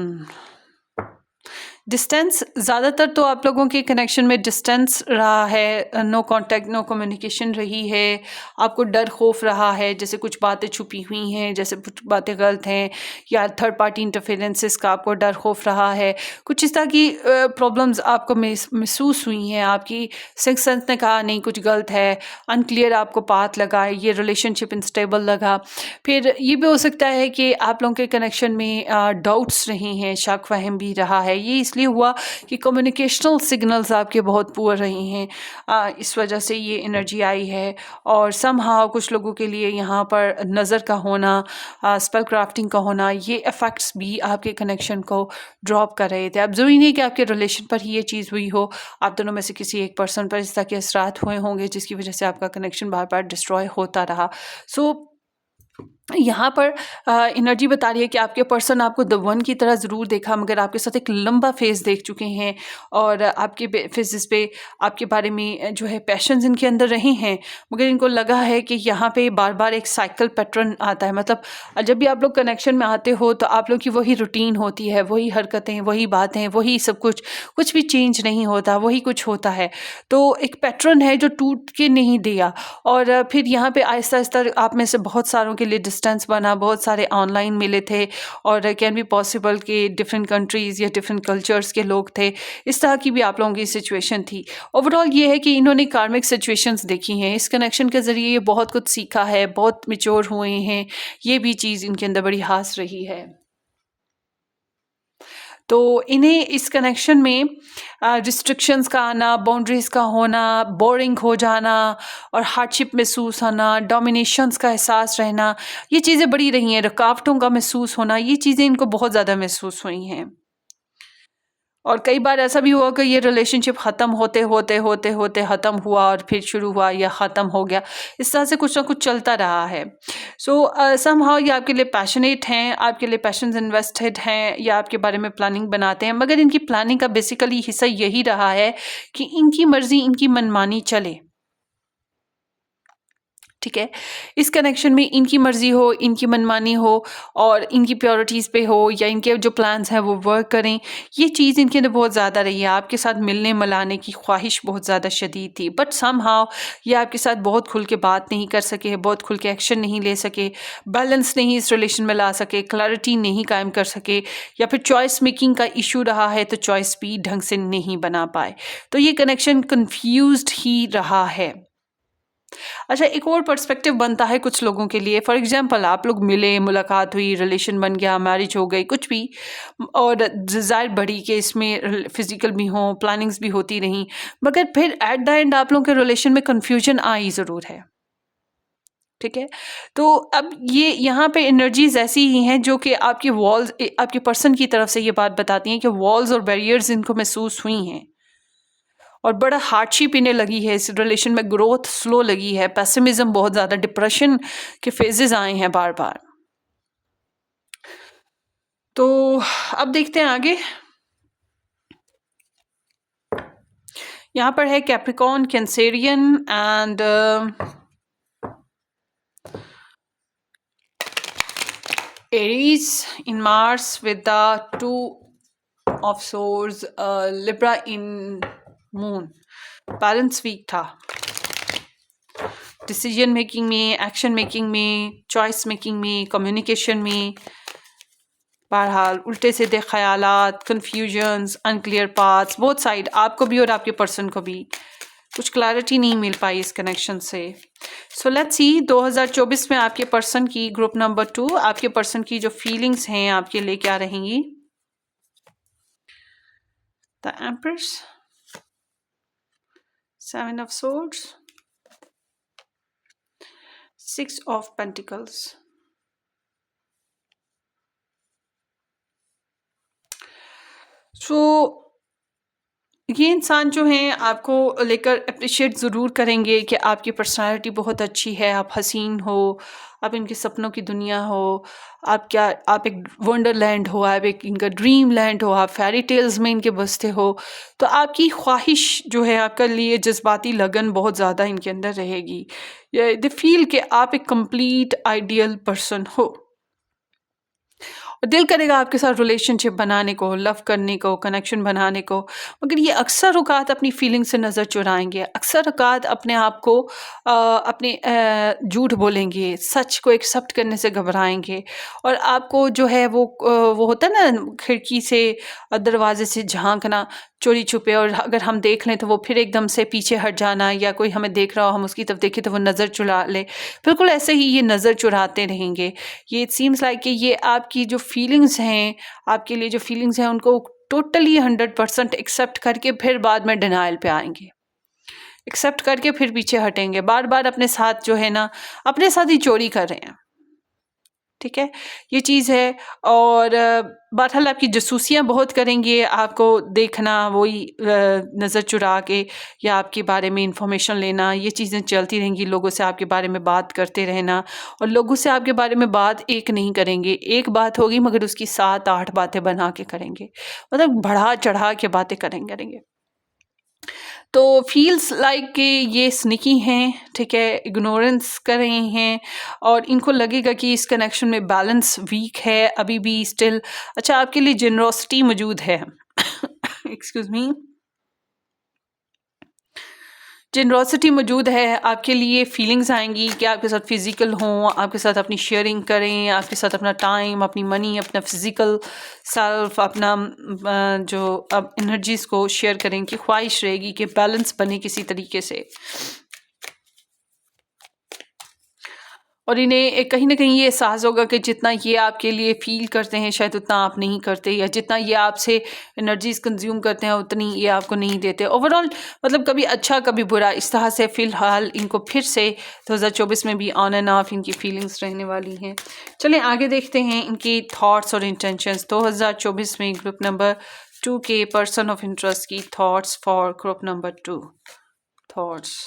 Distance ज़्यादातर तो आप लोगों के कनेक्शन में डिस्टेंस रहा है, नो कांटेक्ट, नो कम्युनिकेशन रही है, आपको डर खौफ रहा है, जैसे कुछ बातें छुपी हुई हैं, जैसे कुछ बातें गलत हैं, या थर्ड पार्टी इंटरफेरेंसेस का आपको डर खौफ रहा है, कुछ इस तरह की प्रॉब्लम्स आपको महसूस हुई हैं, आपकी सिक्स सेंस ने कहा नहीं कुछ गलत है, अनक्लियर आपको पाथ लगा, ये रिलेशनशिप इनस्टेबल लगा। फिर ये भी हो सकता है कि आप लोगों के कनेक्शन में डाउट्स रहे हैं, शक वहम भी रहा है। ये इसलिए हुआ कि कम्युनिकेशनल सिग्नल्स आपके बहुत पुअर रहे हैं, इस वजह से ये एनर्जी आई है। और समहाउ कुछ लोगों के लिए यहाँ पर नज़र का होना, स्पेल क्राफ्टिंग का होना, ये इफ़ेक्ट्स भी आपके कनेक्शन को ड्रॉप कर रहे थे। अब ज़रूरी नहीं कि आपके रिलेशन पर ही ये चीज़ हुई हो, आप दोनों में से किसी एक पर्सन पर इस तरह के असरात हुए होंगे जिसकी वजह से आपका कनेक्शन बार बार डिस्ट्रॉय होता रहा। सो यहाँ पर एनर्जी बता रही है कि आपके पर्सन आपको द वन की तरह ज़रूर देखा, मगर आपके साथ एक लंबा फेज़ देख चुके हैं, और आपके फेजेस पे आपके बारे में जो है पैशंस इनके अंदर रहे हैं, मगर इनको लगा है कि यहाँ पे बार बार एक साइकिल पैटर्न आता है। मतलब जब भी आप लोग कनेक्शन में आते हो तो आप लोग की वही रूटीन होती है, वही हरकतें, वही बातें, वही सब कुछ, कुछ भी चेंज नहीं होता, वही कुछ होता है। तो एक पैटर्न है जो टूट के नहीं दिया। और फिर यहाँ पे आहिस्ता आहिस्ता आप में से बहुत सारों के लिए डिस्टेंस बना, बहुत सारे ऑनलाइन मिले थे, और कैन बी पॉसिबल कि डिफरेंट कंट्रीज़ या डिफरेंट कल्चर्स के लोग थे। इस तरह की भी आप लोगों की सिचुएशन थी। ओवरऑल ये है कि इन्होंने कार्मिक सिचुएशंस देखी हैं, इस कनेक्शन के ज़रिए ये बहुत कुछ सीखा है, बहुत मैच्योर हुए हैं, ये भी चीज़ इनके अंदर बड़ी खास रही है। तो इन्हें इस कनेक्शन में रिस्ट्रिक्शंस का आना, बाउंड्रीज़ का होना, बोरिंग हो जाना और हार्डशिप महसूस होना, डोमिनेशंस का एहसास रहना, ये चीज़ें बड़ी रही हैं। रुकावटों का महसूस होना, ये चीज़ें इनको बहुत ज़्यादा महसूस हुई हैं। और कई बार ऐसा भी हुआ कि ये रिलेशनशिप ख़त्म होते होते होते होते ख़त्म हुआ और फिर शुरू हुआ या ख़त्म हो गया, इस तरह से कुछ ना कुछ चलता रहा है। सो समहाउ ये आपके लिए पैशनेट हैं, आपके लिए पैशंस इन्वेस्टेड हैं, या आपके बारे में प्लानिंग बनाते हैं, मगर इनकी प्लानिंग का बेसिकली हिस्सा यही रहा है कि इनकी मर्ज़ी, इनकी मनमानी चले। ठीक है, इस कनेक्शन में इनकी मर्ज़ी हो, इनकी मनमानी हो, और इनकी प्रायोरिटीज़ पे हो, या इनके जो प्लान्स हैं वो वर्क करें, ये चीज़ इनके अंदर बहुत ज़्यादा रही है। आपके साथ मिलने मिलाने की ख्वाहिश बहुत ज़्यादा शदीद थी, बट समहाउ ये आपके साथ बहुत खुल के बात नहीं कर सके, बहुत खुल के एक्शन नहीं ले सके, बैलेंस नहीं इस रिलेशन में ला सके, क्लैरिटी नहीं कायम कर सके, या फिर चॉइस मेकिंग का इशू रहा है तो चॉइस भी ढंग से नहीं बना पाए। तो ये कनेक्शन कन्फ्यूज्ड ही रहा है। अच्छा, एक और पर्सपेक्टिव बनता है कुछ लोगों के लिए। फॉर एग्जांपल आप लोग मिले, मुलाकात हुई, रिलेशन बन गया, मैरिज हो गई, कुछ भी, और डिज़ायर बढ़ी कि इसमें फिजिकल भी हो, प्लानिंग्स भी होती रहीं, मगर फिर एट द एंड आप लोगों के रिलेशन में कन्फ्यूजन आई ज़रूर है। ठीक है, तो अब ये यहाँ पे एनर्जीज ऐसी ही हैं जो कि आपकी वॉल्स, आपके पर्सन की तरफ से ये बात बताती हैं कि वॉल्स और बैरियर्स इनको महसूस हुई हैं, और बड़ा हार्डशिप इन्हें लगी है, इस रिलेशन में ग्रोथ स्लो लगी है, पेसिमिज्म बहुत ज़्यादा, डिप्रेशन के फेजेस आए हैं बार बार। तो अब देखते हैं आगे। यहाँ पर है Capricorn, Cancerian and Aries in Mars with the 2 of swords, Libra in moon. Balance weak था डिसीजन मेकिंग में, एक्शन मेकिंग में, चॉइस मेकिंग में, कम्युनिकेशन में। बहरहाल उल्टे सीधे ख्यालात, confusions, unclear paths, both side, आपको भी और आपके पर्सन को भी कुछ क्लैरिटी नहीं मिल पाई इस कनेक्शन से। सो लेट्स सी 2024 में आपके पर्सन की, ग्रुप नंबर 2, आपके पर्सन की जो फीलिंग्स हैं आपके लिए क्या रहेंगी। The empress, 7 of swords, 6 of pentacles। सो ये इंसान जो हैं आपको लेकर अप्रिशिएट ज़रूर करेंगे कि आपकी पर्सनालिटी बहुत अच्छी है, आप हसीन हो, आप इनके सपनों की दुनिया हो, आप एक वंडरलैंड हो, आप एक इनका ड्रीम लैंड हो, आप फेरी टेल्स में इनके बसते हो। तो आपकी ख्वाहिश जो है, आपके लिए जज्बाती लगन बहुत ज़्यादा इनके अंदर रहेगी। दे फील कि आप एक कंप्लीट आइडियल पर्सन हो, और दिल करेगा आपके साथ रिलेशनशिप बनाने को, लव करने को, कनेक्शन बनाने को, मगर ये अक्सर औक़ात अपनी फीलिंग से नज़र चुराएँगे, अक्सर औक़ात अपने आप को अपने झूठ बोलेंगे, सच को एक्सेप्ट करने से घबराएँगे और आपको जो है वो होता है ना खिड़की से दरवाज़े से झाँकना चोरी छुपे, और अगर हम देख लें तो वो फिर एकदम से पीछे हट जाना, या कोई हमें देख रहा हो हम उसकी तरफ देखें तो वो नज़र चुरा ले। बिल्कुल ऐसे ही ये नज़र चुराते रहेंगे। ये इट सीम्स लाइक कि ये आपकी जो फीलिंग्स हैं, आपके लिए जो फीलिंग्स हैं उनको टोटली 100% एक्सेप्ट करके फिर बाद में डिनायल पे आएँगे। एक्सेप्ट करके फिर पीछे हटेंगे, बार-बार अपने साथ जो है ना, अपने साथ ही चोरी कर रहे हैं। ठीक है, ये चीज़ है। और बहरहाल आपकी जासूसियाँ बहुत करेंगे, आपको देखना वही नज़र चुरा के, या आपके बारे में इंफॉर्मेशन लेना, ये चीज़ें चलती रहेंगी। लोगों से आपके बारे में बात करते रहना, और लोगों से आपके बारे में बात एक नहीं करेंगे, एक बात होगी मगर उसकी 7-8 बातें बना के करेंगे, मतलब बढ़ा चढ़ा के बातें करेंगे। तो फील्स लाइक कि ये स्निकी हैं, ठीक है, इग्नोरेंस कर रहे हैं, और इनको लगेगा कि इस कनेक्शन में बैलेंस वीक है अभी भी स्टिल। अच्छा, आपके लिए जेनरोसिटी मौजूद है एक्सक्यूज़ मी, जेनरोसिटी मौजूद है, आपके लिए फीलिंग्स आएंगी कि आपके साथ फिज़िकल हों, आपके साथ अपनी शेयरिंग करें, आपके साथ अपना टाइम, अपनी मनी, अपना फिज़िकल सेल्फ, अपना जो अब एनर्जीज़ को शेयर करें की ख्वाहिश रहेगी कि बैलेंस बने किसी तरीके से। और इन्हें कहीं न कहीं ये एहसास होगा कि जितना ये आपके लिए फ़ील करते हैं शायद उतना आप नहीं करते, या जितना ये आपसे एनर्जीज़ कंज़्यूम करते हैं उतनी ये आपको नहीं देते। ओवरऑल मतलब कभी अच्छा कभी बुरा, इस तरह से फ़िलहाल इनको फिर से 2024 में भी ऑन एंड ऑफ इनकी फ़ीलिंग्स रहने वाली हैं। चलें आगे देखते हैं इनकी थॉट्स और इंटेंशंस 2024 में ग्रुप नंबर 2 के पर्सन ऑफ इंटरेस्ट की thoughts for group number 2। Thoughts,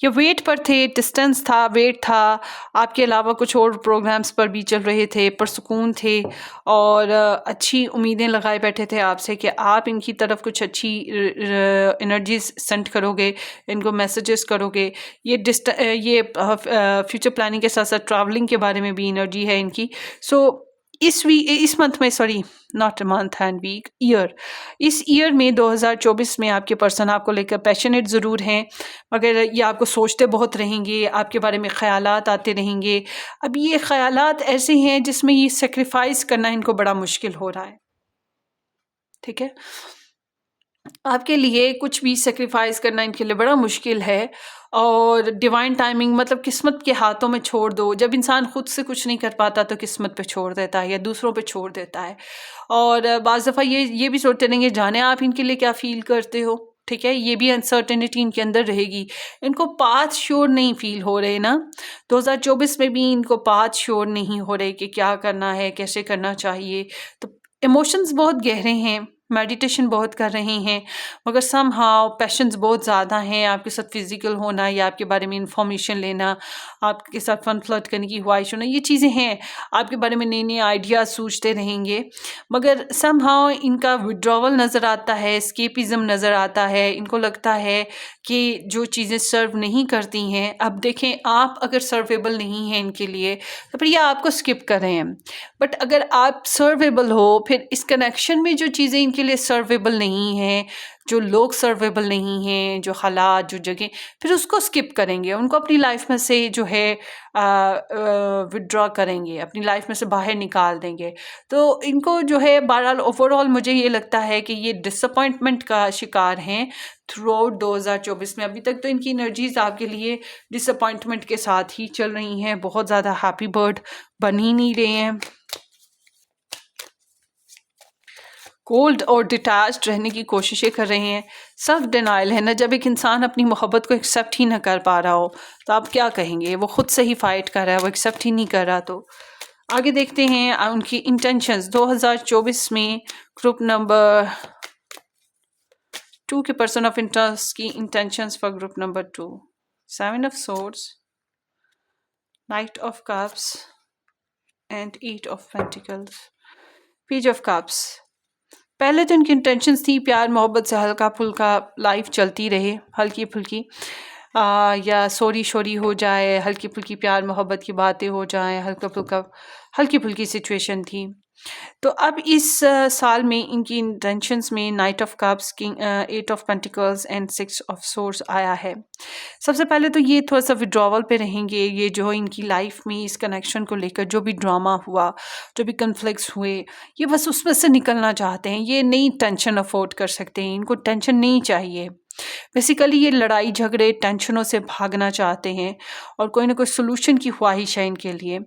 ये वेट पर थे, डिस्टेंस था, वेट था, आपके अलावा कुछ और प्रोग्राम्स पर भी चल रहे थे, पुरसुकून थे, और अच्छी उम्मीदें लगाए बैठे थे आपसे कि आप इनकी तरफ कुछ अच्छी एनर्जीज सेंड करोगे, इनको मैसेजेस करोगे। ये फ्यूचर प्लानिंग के साथ साथ ट्रैवलिंग के बारे में भी एनर्जी है इनकी। सो इस मंथ में, sorry not month and week, year, इस ईयर में 2024 में आपके पर्सन आपको लेकर पैशनेट ज़रूर हैं, मगर ये आपको सोचते बहुत रहेंगे, आपके बारे में ख़यालात आते रहेंगे। अब ये ख़यालात ऐसे हैं जिसमें ये सेक्रीफाइस करना इनको बड़ा मुश्किल हो रहा है। ठीक है, आपके लिए कुछ भी सेक्रीफाइस करना इनके लिए बड़ा मुश्किल है, और डिवाइन टाइमिंग मतलब किस्मत के हाथों में छोड़ दो। जब इंसान खुद से कुछ नहीं कर पाता तो किस्मत पे छोड़ देता है या दूसरों पे छोड़ देता है, और बाज़ दफ़ा ये भी सोचते रहेंगे जाने आप इनके लिए क्या फ़ील करते हो। ठीक है, ये भी अनसर्टेनिटी इनके अंदर रहेगी, इनको पाथ श्योर नहीं फील हो रहे ना, 2024 में भी इनको पाथ श्योर नहीं हो रहे कि क्या करना है, कैसे करना चाहिए। तो इमोशंस बहुत गहरे हैं, मेडिटेशन बहुत कर रहे हैं, मगर समहाउ पैशंस बहुत ज़्यादा हैं, आपके साथ फिज़िकल होना या आपके बारे में इंफॉर्मेशन लेना, आपके साथ फन फ्लर्ट करने की ख्वाहिश होना, ये चीज़ें हैं, आपके बारे में नए नए आइडियाज़ सोचते रहेंगे, मगर समहाउ इनका विड्रॉवल नज़र आता है, एस्केपिज़म नज़र आता है। इनको लगता है कि जो चीज़ें सर्व नहीं करती हैं, अब देखें आप अगर सर्वेबल नहीं हैं इनके लिए तो फिर ये आपको स्किप कर रहे हैं, बट अगर आप सर्वेबल हो, फिर इस कनेक्शन में जो चीज़ें इनके लिए सर्वेबल नहीं हैं, जो लोग सर्वेबल नहीं हैं, जो हालात, जो जगह, फिर उसको स्किप करेंगे, उनको अपनी लाइफ में से जो है विड्रॉ करेंगे, अपनी लाइफ में से बाहर निकाल देंगे। तो इनको जो है बहरहाल ओवरऑल मुझे ये लगता है कि ये डिसअपॉइंटमेंट का शिकार हैं थ्रू आउट 2024 में। अभी तक तो इनकी एनर्जीज आपके लिए डिसअपॉइंटमेंट के साथ ही चल रही हैं, बहुत ज़्यादा हैप्पी बर्ड बन ही नहीं रहे हैं, कोल्ड और डिटैच्ड रहने की कोशिशें कर रहे हैं। सेल्फ डिनाइल है ना, जब एक इंसान अपनी मोहब्बत को एक्सेप्ट ही ना कर पा रहा हो तो आप क्या कहेंगे, वो खुद से ही फाइट कर रहा है, वो एक्सेप्ट ही नहीं कर रहा। तो आगे देखते हैं उनकी इंटेंशंस 2024 में ग्रुप नंबर 2 के पर्सन ऑफ इंटरेस्ट की intentions for group number 2। 7 of swords, night of cups and 8 of pentacles, page of cups. पहले तो इनकी इंटेंशंस थी प्यार मोहब्बत से हल्का फुल्का लाइफ चलती रहे, हल्की फुल्की, या सॉरी शोरी हो जाए, हल्की फुल्की प्यार मोहब्बत की बातें हो जाएं, हल्की फुल्की सिचुएशन थी। तो अब इस साल में इनकी इंटेंशंस में knight of cups, king, eight of pentacles and six of swords आया है। सबसे पहले तो ये थोड़ा सा विड्रॉवल पे रहेंगे। ये जो इनकी लाइफ में इस कनेक्शन को लेकर जो भी ड्रामा हुआ, जो भी कन्फ्लिक्ट्स हुए, ये बस उसमें से निकलना चाहते हैं। ये नहीं टेंशन अफोर्ड कर सकते हैं, इनको टेंशन नहीं चाहिए। बेसिकली ये लड़ाई झगड़े टेंशनों से भागना चाहते हैं और कोई ना कोई सोल्यूशन की ख्वाहिश है इनके लिए।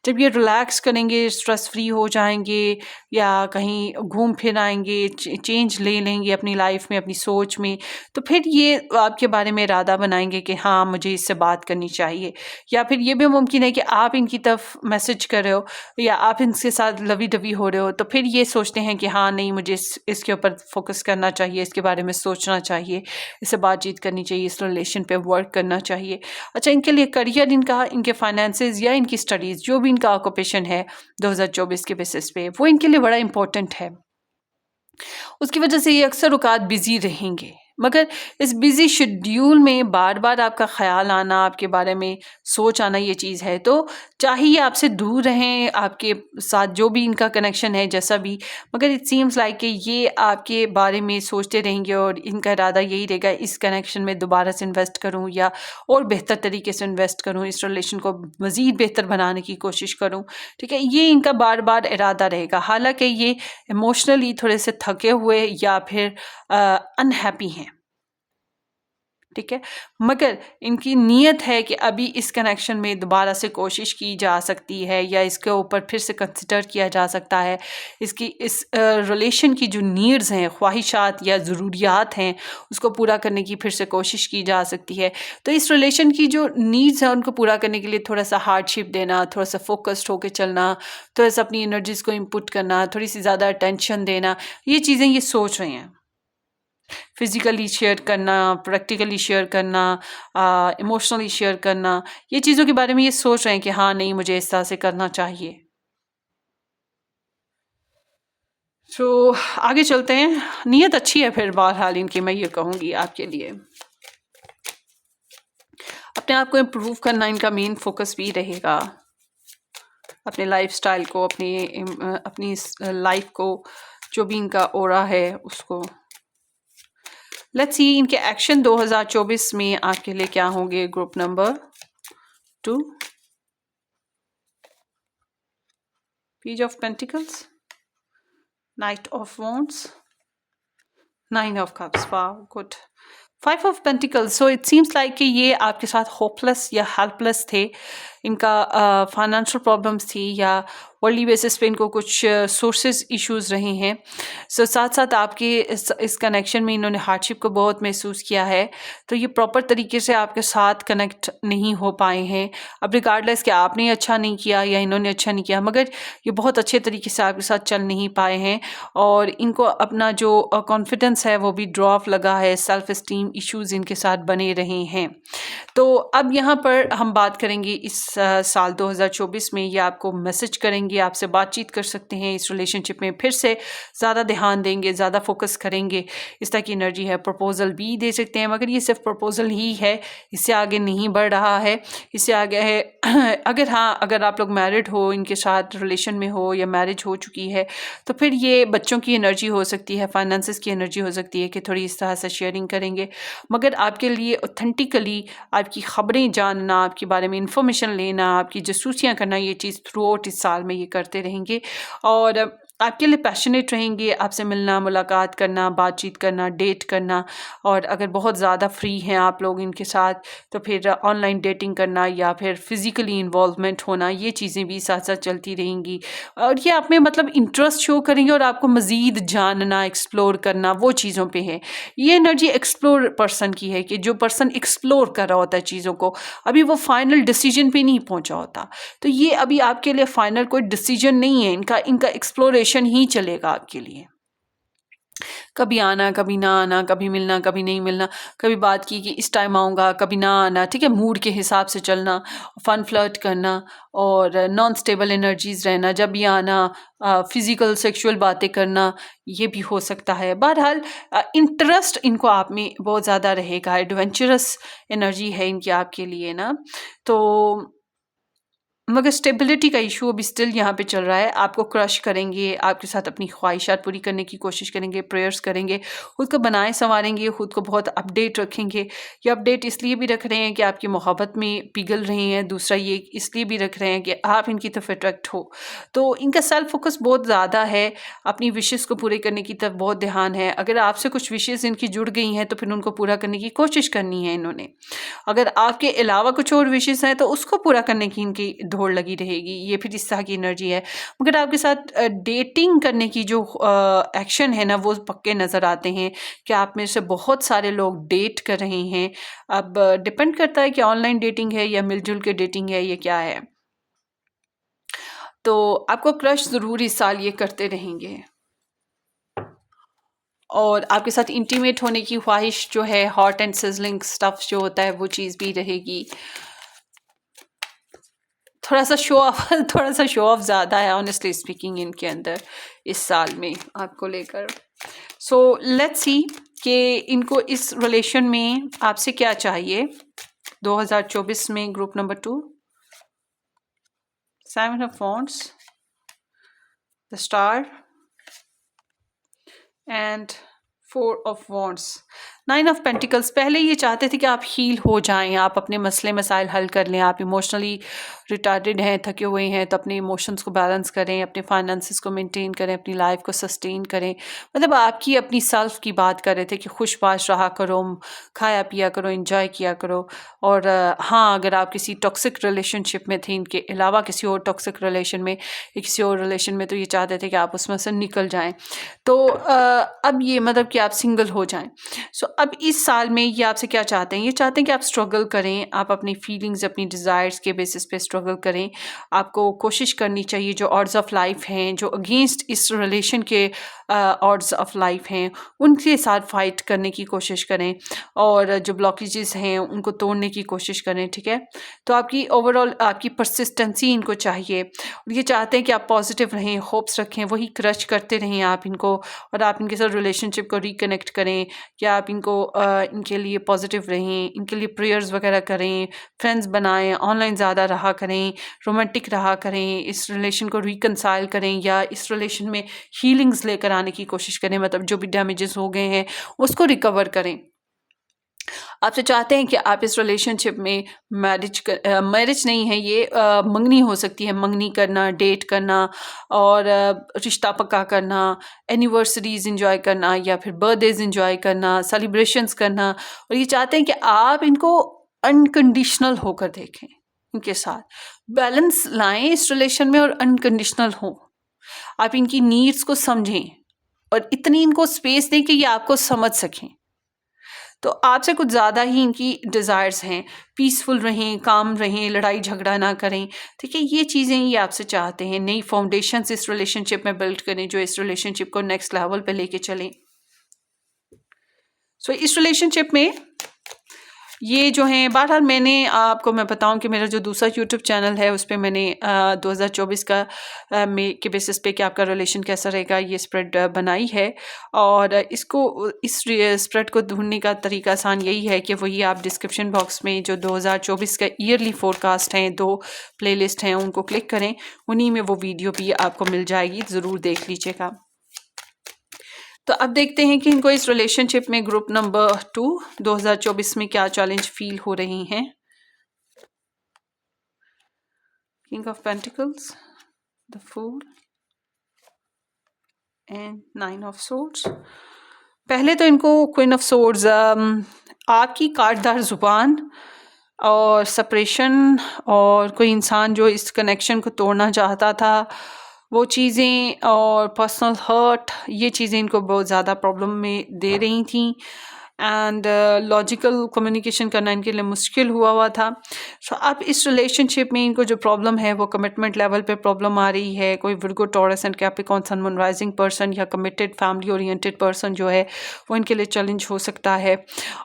जब ये रिलैक्स करेंगे, स्ट्रेस फ्री हो जाएंगे या कहीं घूम फिर आएंगे, चेंज ले लेंगे अपनी लाइफ में, अपनी सोच में, तो फिर ये आपके बारे में इरादा बनाएंगे कि हाँ मुझे इससे बात करनी चाहिए। या फिर ये भी मुमकिन है कि आप इनकी तरफ मैसेज कर रहे हो या आप इनके साथ लवी डवी हो रहे हो, तो फिर ये सोचते हैं कि हाँ नहीं मुझे इसके ऊपर फोकस करना चाहिए, इसके बारे में सोचना चाहिए, इससे बातचीत करनी चाहिए, इस रिलेशन पे वर्क करना चाहिए। अच्छा, इनके लिए करियर, इनका, इनके फाइनेंसेस या इनकी स्टडीज़, जो भी इनका ऑक्यूपेशन है 2024 के बेसिस पे, वो इनके लिए बड़ा इंपॉर्टेंट है। उसकी वजह से ये अक्सर औकात बिजी रहेंगे, मगर इस बिजी शेड्यूल में बार बार आपका ख्याल आना, आपके बारे में सोच आना, ये चीज़ है। तो चाहिए आपसे दूर रहें, आपके साथ जो भी इनका कनेक्शन है जैसा भी, मगर इट सीम्स लाइक कि ये आपके बारे में सोचते रहेंगे और इनका इरादा यही रहेगा इस कनेक्शन में दोबारा से इन्वेस्ट करूं या और बेहतर तरीके से इन्वेस्ट करूं, इस रिलेशन को मज़ीद बेहतर बनाने की कोशिश करूं। ठीक है, ये इनका बार बार इरादा रहेगा। हालांकि ये इमोशनली थोड़े से थके हुए या फिर अनहैप्पी हैं, ठीक है, मगर इनकी नीयत है कि अभी इस कनेक्शन में दोबारा से कोशिश की जा सकती है या इसके ऊपर फिर से कंसिडर किया जा सकता है। इसकी इस रिलेशन की जो नीड्स हैं, ख्वाहिशात या ज़रूरियात हैं, उसको पूरा करने की फिर से कोशिश की जा सकती है। तो इस रिलेशन की जो नीड्स हैं उनको पूरा करने के लिए थोड़ा सा हार्डशिप देना, थोड़ा सा फोकस्ड होकर चलना, थोड़ा सा अपनी एनर्जीज़ को इनपुट करना, थोड़ी सी ज़्यादा अटेंशन देना, ये चीज़ें ये सोच रहे हैं। फिज़िकली शेयर करना, प्रैक्टिकली शेयर करना, इमोशनली शेयर करना, ये चीज़ों के बारे में ये सोच रहे हैं कि हाँ नहीं मुझे इस तरह से करना चाहिए। तो आगे चलते हैं। नीयत अच्छी है फिर बहरहाल इनकी, मैं ये कहूँगी आपके लिए। अपने आप को इम्प्रूव करना इनका मेन फोकस भी रहेगा। अपने लाइफस्टाइल को, अपनी लाइफ को, जो भी इनका ओरा है उसको। लेट्स सी इनके एक्शन 2024 में आपके लिए क्या होंगे। Group number 2, page of pentacles, knight of wands, nine of cups. वाह, good. 5 of pentacles. So it seems like कि ये आपके साथ होपलेस या हेल्पलेस थे। इनका फाइनेंशियल प्रॉब्लम्स थी या वर्ली बेसिस पे इनको कुछ सोर्सेज इश्यूज रहे हैं। सो साथ साथ आपके इस कनेक्शन में इन्होंने हार्डशिप को बहुत महसूस किया है। तो ये प्रॉपर तरीके से आपके साथ कनेक्ट नहीं हो पाए हैं। अब रिगार्डलेस कि आपने अच्छा नहीं किया या इन्होंने अच्छा नहीं किया, मगर ये बहुत अच्छे तरीके से आपके साथ चल नहीं पाए हैं और इनको अपना जो कॉन्फिडेंस है वो भी ड्रॉप लगा है। सेल्फ इस्टीम इश्यूज इनके साथ बने रहे हैं। तो अब यहाँ पर हम बात करेंगे इस साल 2024 में ये आपको मैसेज करेंगे, आपसे बातचीत कर सकते हैं, इस रिलेशनशिप में फिर से ज़्यादा ध्यान देंगे, ज़्यादा फोकस करेंगे, इस तरह की एनर्जी है। प्रपोजल भी दे सकते हैं, मगर ये सिर्फ प्रपोजल ही है, इससे आगे नहीं बढ़ रहा है। इससे आगे है अगर आप लोग मैरिड हो, इनके साथ रिलेशन में हो या मैरिज हो चुकी है, तो फिर ये बच्चों की एनर्जी हो सकती है, फाइनेंसेस की एनर्जी हो सकती है कि थोड़ी इस तरह से शेयरिंग करेंगे। मगर आपके लिए ऑथेंटिकली आपकी ख़बरें जानना, आपके बारे में इंफॉर्मेशन लेना, आपकी जासूसियाँ करना, ये चीज़ थ्रू आउट इस साल में ये करते रहेंगे और आपके लिए पैशनेट रहेंगे। आपसे मिलना, मुलाकात करना, बातचीत करना, डेट करना, और अगर बहुत ज़्यादा फ्री हैं आप लोग इनके साथ तो फिर ऑनलाइन डेटिंग करना या फिर फिज़िकली इन्वॉल्वमेंट होना, ये चीज़ें भी साथ साथ चलती रहेंगी। और ये आप में मतलब इंटरेस्ट शो करेंगे और आपको मज़ीद जानना, एक्सप्लोर करना, वो चीज़ों पे है। ये एनर्जी एक्सप्लोर पर्सन की है कि जो पर्सन एक्सप्लोर कर रहा होता है चीज़ों को, अभी वो फाइनल डिसीजन पे नहीं पहुंचा होता। तो ये अभी आपके लिए फाइनल कोई डिसीजन नहीं है, इनका एक्सप्लोरेशन ही चलेगा आपके लिए। कभी आना, कभी ना आना, कभी मिलना, कभी नहीं मिलना, कभी बात की कि इस टाइम आऊँगा, कभी ना आना, ठीक है? मूड के हिसाब से चलना, फन फ्लर्ट करना और नॉन स्टेबल एनर्जीज़ रहना, जब भी आना फिज़िकल सेक्सुअल बातें करना, ये भी हो सकता है। बहरहाल इंटरेस्ट इनको आप में बहुत ज़्यादा रहेगा, एडवेंचरस एनर्जी है इनकी आपके लिए ना। तो मगर स्टेबिलिटी का इशू अभी स्टिल यहाँ पे चल रहा है। आपको क्रश करेंगे, आपके साथ अपनी ख्वाहिशात पूरी करने की कोशिश करेंगे, प्रेयर्स करेंगे, खुद को बनाए-संवारेंगे, खुद को बहुत अपडेट रखेंगे। ये अपडेट इसलिए भी रख रहे हैं कि आपकी मोहब्बत में पिघल रहे हैं, दूसरा ये इसलिए भी रख रहे हैं कि आप इनकी तरफ अट्रैक्ट हो। तो इनका सेल्फ फोकस बहुत ज़्यादा है, अपनी विशेज़ को पूरे करने की तरफ बहुत ध्यान है। अगर आपसे कुछ विशेज़ इनकी जुड़ गई हैं, तो फिर उनको पूरा करने की कोशिश करनी है इन्होंने। अगर आपके अलावा कुछ और विशेस हैं तो उसको पूरा करने की इनकी दौड़ लगी रहेगी, ये फिर इस तरह की एनर्जी है। मगर आपके साथ डेटिंग करने की जो एक्शन है ना वो पक्के नज़र आते हैं कि आप में से बहुत सारे लोग डेट कर रहे हैं। अब डिपेंड करता है कि ऑनलाइन डेटिंग है या मिलजुल के डेटिंग है, ये क्या है। तो आपको क्रश ज़रूर इस साल ये करते रहेंगे और आपके साथ इंटीमेट होने की ख्वाहिश जो है, हॉट एंड सिजलिंग स्टफ जो होता है वो चीज़ भी रहेगी। थोड़ा सा शो ऑफ थोड़ा सा शो ऑफ ज़्यादा है ऑनेस्टली स्पीकिंग इनके अंदर इस साल में आपको लेकर। सो लेट्स सी कि इनको इस रिलेशन में आपसे क्या चाहिए 2024 में। Group number 2, 7 of wands, the star and 4 of wands, 9 of pentacles. पहले ये चाहते थे कि आप हील हो जाएं, आप अपने मसले मसाइल हल कर लें। आप इमोशनली रिटार्डेड हैं, थके हुए हैं, तो अपने इमोशंस को बैलेंस करें, अपने फाइनेंसेस को मेंटेन करें, अपनी लाइफ को सस्टेन करें। मतलब आपकी अपनी सेल्फ की बात कर रहे थे कि खुशबाश रहा करो, खाया पिया करो, एंजॉय किया करो। और हाँ, अगर आप किसी टॉक्सिक रिलेशनशिप में थे, इनके अलावा किसी और टॉक्सिक रिलेशन में या किसी और रिलेशन में, तो ये चाहते थे कि आप उसमें से निकल जाएं। तो अब ये मतलब कि आप सिंगल हो जाएं। सो अब इस साल में ये आपसे क्या चाहते हैं? ये चाहते हैं कि आप स्ट्रगल करें, आप अपनी फीलिंग्स, अपनी डिज़ायर्स के बेसिस पे स्ट्रगल करें। आपको कोशिश करनी चाहिए जो ऑड्स ऑफ लाइफ हैं, जो अगेंस्ट इस रिलेशन के ऑड्स ऑफ लाइफ हैं, उनके साथ फाइट करने की कोशिश करें और जो ब्लॉकेजेस हैं उनको तोड़ने की कोशिश करें, ठीक है? तो आपकी ओवरऑल आपकी परसिस्टेंसी इनको चाहिए। और ये चाहते हैं कि आप पॉजिटिव रहें, होप्स रखें, वही क्रच करते रहें आप इनको और आप इनके साथ रिलेशनशिप को रिकनेक्ट करें, कि आप इनको इनके लिए पॉजिटिव रहें, इनके लिए प्रेयर्स वगैरह करें, फ्रेंड्स बनाएं, ऑनलाइन ज़्यादा रहा करें, रोमांटिक रहा करें, इस रिलेशन को रिकनसाइल करें या इस रिलेशन में हीलिंग्स लेकर आने की कोशिश करें। मतलब जो भी डैमेजेस हो गए हैं उसको रिकवर करें। आपसे चाहते हैं कि आप इस रिलेशनशिप में मैरिज नहीं है ये, मंगनी हो सकती है, मंगनी करना, डेट करना और रिश्ता पक्का करना, एनिवर्सरीज इंजॉय करना या फिर बर्थडेज इंजॉय करना, सेलिब्रेशंस करना। और ये चाहते हैं कि आप इनको अनकंडीशनल होकर देखें, इनके साथ बैलेंस लाएं इस रिलेशन में और अनकंडीशनल हो। आप इनकी नीड्स को समझें और इतनी इनको स्पेस दें कि ये आपको समझ सकें। तो आपसे कुछ ज़्यादा ही इनकी डिज़ायर्स हैं, पीसफुल रहें, काम रहें, लड़ाई झगड़ा ना करें, ठीक है? ये चीज़ें ये आपसे चाहते हैं। नई फाउंडेशंस इस रिलेशनशिप में बिल्ड करें जो इस रिलेशनशिप को नेक्स्ट लेवल पे लेके चलें। सो इस रिलेशनशिप में ये जो हैं, बहरहाल मैंने आपको मैं बताऊं कि मेरा जो दूसरा यूट्यूब चैनल है उस पे मैंने 2024 का के बेसिस पे कि आपका रिलेशन कैसा रहेगा ये स्प्रेड बनाई है। और इसको इस स्प्रेड को ढूंढने का तरीका आसान यही है कि वही आप डिस्क्रिप्शन बॉक्स में जो 2024 का ईयरली फोरकास्ट हैं, 2 प्लेलिस्ट हैं, उनको क्लिक करें, उन्हीं में वो वीडियो भी आपको मिल जाएगी, ज़रूर देख लीजिएगा। तो अब देखते हैं कि इनको इस रिलेशनशिप में ग्रुप नंबर 2 2024 में क्या चैलेंज फील हो रही हैं। King of pentacles, the fool and 9 of swords. पहले तो इनको क्वीन ऑफ सोर्ड्स, आपकी काटदार जुबान और सेपरेशन और कोई इंसान जो इस कनेक्शन को तोड़ना चाहता था, वो चीज़ें और पर्सनल हर्ट, ये चीज़ें इनको बहुत ज़्यादा प्रॉब्लम में दे रही थी। एंड लॉजिकल कम्युनिकेशन करना इनके लिए मुश्किल हुआ था। सो अब इस रिलेशनशिप में इनको जो प्रॉब्लम है वो कमिटमेंट लेवल पे प्रॉब्लम आ रही है। कोई Virgo, Taurus and Capricorn sun moon rising person या कमिटेड फैमिली ओरिएंटेड पर्सन जो है वो इनके लिए चैलेंज हो सकता है।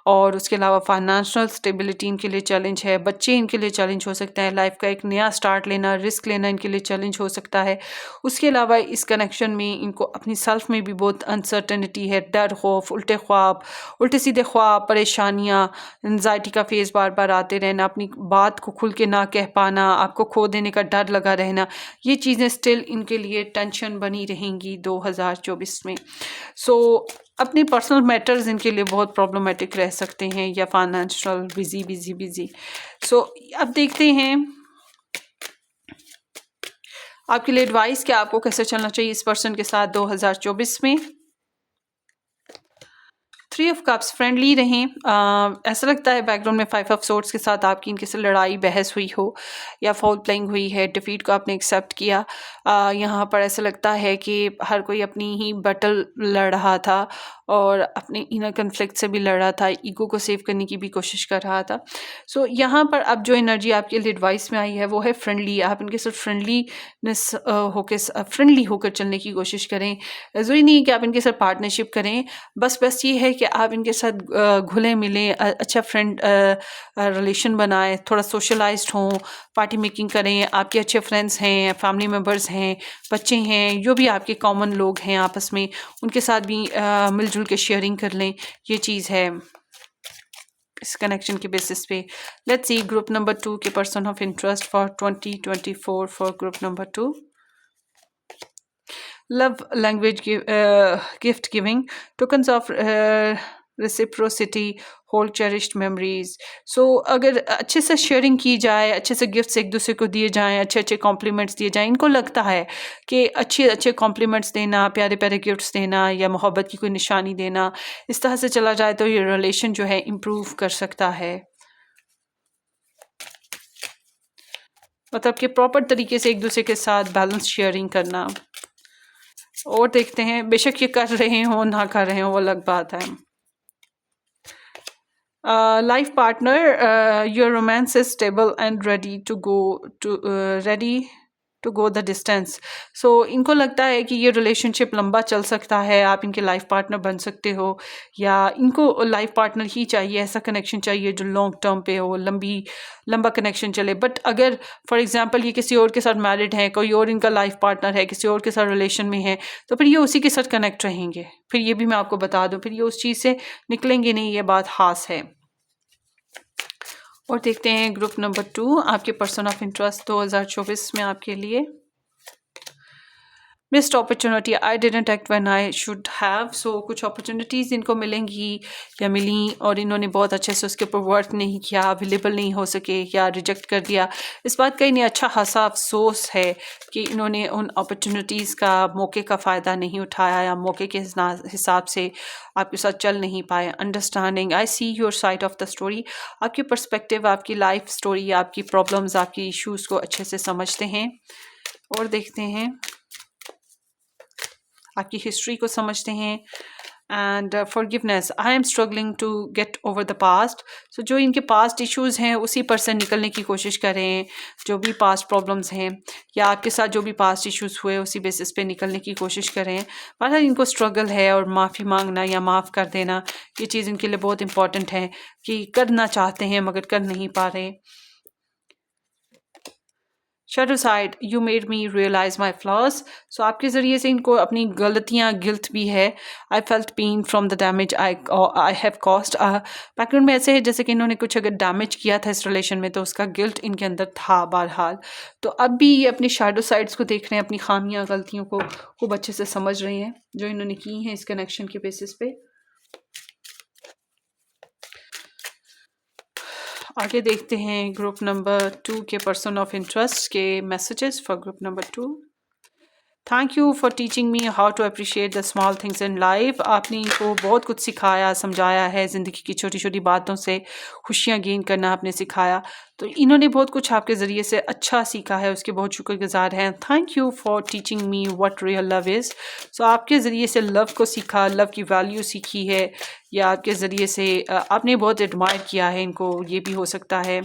और उसके अलावा फाइनेंशियल स्टेबिलिटी इनके लिए चैलेंज है। बच्चे इनके लिए चैलेंज हो सकते हैं। लाइफ का एक नया स्टार्ट लेना, रिस्क लेना इनके लिए चैलेंज हो सकता है। उसके अलावा इस कनेक्शन में इनको अपनी सेल्फ में भी बहुत अनसर्टेनिटी है, डर, खौफ, उल्टे ख्वाब, उल्टे सीधे ख्वाब, परेशानियाँ, एंजाइटी का फेज़ बार बार आते रहना, अपनी बात को खुल के ना कह पाना, आपको खो देने का डर लगा रहना, ये चीज़ें स्टिल इनके लिए टेंशन बनी रहेंगी 2024 में। सो अपने पर्सनल मैटर्स इनके लिए बहुत प्रॉब्लमेटिक रह सकते हैं, या फाइनेंशियल बिजी बिजी बिजी। सो अब देखते हैं आपके लिए एडवाइस क्या, आपको कैसे चलना चाहिए इस पर्सन के साथ 2024 में। 3 ऑफ कप्स, फ्रेंडली रहें। ऐसा लगता है बैकग्राउंड में 5 ऑफ सोर्ड्स के साथ आपकी इनके से लड़ाई बहस हुई हो या फाउल प्लेइंग हुई है, डिफीट को आपने एक्सेप्ट किया। यहाँ पर ऐसा लगता है कि हर कोई अपनी ही बैटल लड़ रहा था और अपने इनर कन्फ्लिक्ट से भी लड़ रहा था, ईगो को सेव करने की भी कोशिश कर रहा था। सो यहाँ पर अब जो एनर्जी आपके लिए एडवाइस में आई है वो है फ्रेंडली। आप इनके साथ फ्रेंडलीनेस फ्रेंडली होकर चलने की कोशिश करें। ज़रूरी नहीं है कि आप इनके साथ पार्टनरशिप करें, बस ये है कि आप इनके साथ घुले मिलें, अच्छा फ्रेंड रिलेशन बनाएं, थोड़ा सोशलाइज्ड हों, पार्टी मेकिंग करें। आपके अच्छे फ्रेंड्स हैं, फैमिली मेम्बर्स हैं, बच्चे हैं, जो भी आपके कॉमन लोग हैं आपस में, उनके साथ भी मिलजुल के शेयरिंग कर लें। ये चीज़ है इस कनेक्शन के बेसिस पे। लेट्स सी ग्रुप नंबर 2 के person of interest for 2024 for group number 2। Love language, gift giving, tokens of reciprocity, hold cherished memories. So अगर अच्छे से शेयरिंग की जाए, अच्छे से गिफ्ट्स एक दूसरे को दिए जाएं, अच्छे अच्छे कॉम्प्लीमेंट्स दिए जाएं, इनको लगता है कि अच्छे अच्छे कॉम्प्लीमेंट्स देना, प्यारे प्यारे गिफ्ट्स देना या मोहब्बत की कोई निशानी देना, इस तरह से चला जाए तो ये रिलेशन जो है इम्प्रूव कर सकता है। मतलब कि प्रॉपर तरीके से एक दूसरे के साथ बैलेंस शेयरिंग करना। और देखते हैं, बेशक ये कर रहे हों ना कर रहे हों वो अलग बात है। Life partner, your romance is stable and ready to go the distance. So इनको लगता है कि ये रिलेशनशिप लंबा चल सकता है, आप इनके लाइफ पार्टनर बन सकते हो, या इनको लाइफ पार्टनर ही चाहिए, ऐसा कनेक्शन चाहिए जो लॉन्ग टर्म पे हो, लंबा कनेक्शन चले। बट अगर फॉर एग्जांपल ये किसी और के साथ मैरिड है, कोई और इनका लाइफ पार्टनर है, किसी और के साथ रिलेशन में है, तो फिर ये उसी के साथ कनेक्ट रहेंगे। फिर ये भी मैं आपको बता दूँ, फिर ये उस चीज़ से निकलेंगे नहीं, ये बात खास है। और देखते हैं ग्रुप नंबर 2, आपके पर्सन ऑफ इंटरेस्ट 2024 में आपके लिए। Missed opportunity, I didn't act when I should have. So कुछ अपॉर्चुनिटीज़ इनको मिलेंगी या मिली और इन्होंने बहुत अच्छे से उसके ऊपर वर्क नहीं किया, अवेलेबल नहीं हो सके या रिजेक्ट कर दिया। इस बात का इन्हें अच्छा खासा अफसोस है कि इन्होंने उन अपॉर्चुनिटीज़ का, मौके का फ़ायदा नहीं उठाया या मौके के हिसाब से आपके साथ चल नहीं पाए। Understanding, I see your side of the story. आपकी पर्सपेक्टिव, आपकी लाइफ स्टोरी, आपकी प्रॉब्लम्स, आपकी इश्यूज़ को अच्छे से समझते हैं। और देखते हैं आपकी हिस्ट्री को समझते हैं। And forgiveness, I am struggling to get over the past. So जो इनके पास्ट इश्यूज़ हैं उसी पर से निकलने की कोशिश करें। जो भी पास्ट प्रॉब्लम्स हैं या आपके साथ जो भी पास्ट इश्यूज़ हुए उसी बेसिस पे निकलने की कोशिश करें। पर इनको स्ट्रगल है और माफ़ी मांगना या माफ़ कर देना, ये चीज़ इनके लिए बहुत इंपॉर्टेंट है कि करना चाहते हैं मगर कर नहीं पा रहे। Shadow side, you made me realize my flaws. So आपके ज़रिए से इनको अपनी गलतियाँ, गिल्ट भी है। I felt pain from the damage I have cost. Background में ऐसे है जैसे कि इन्होंने कुछ अगर डैमेज किया था इस रिलेशन में तो उसका गिल्ट इनके अंदर था बहरहाल। तो अब भी ये अपनी शैडो साइड्स को देख रहे हैं, अपनी खामियाँ, गलतियों को खूब अच्छे से समझ रहे हैं जो इन्होंने की हैं इस कनेक्शन के बेसिस पे। आगे देखते हैं ग्रुप नंबर 2 के पर्सन ऑफ इंटरेस्ट के messages for group number 2। Thank you for teaching me how to appreciate the small things in life. आपने इनको बहुत कुछ सिखाया, समझाया है, ज़िंदगी की छोटी छोटी बातों से खुशियाँ गेन करना आपने सिखाया। तो इन्होंने बहुत कुछ आपके ज़रिए से अच्छा सीखा है, उसके बहुत शुक्रगुजार हैं। Thank you for teaching me what real love is. So आपके ज़रिए से लव को सीखा, लव की वैल्यू सीखी है, या आपके ज़रिए से आपने बहुत एडमायर किया है इनको, ये भी हो सकता है।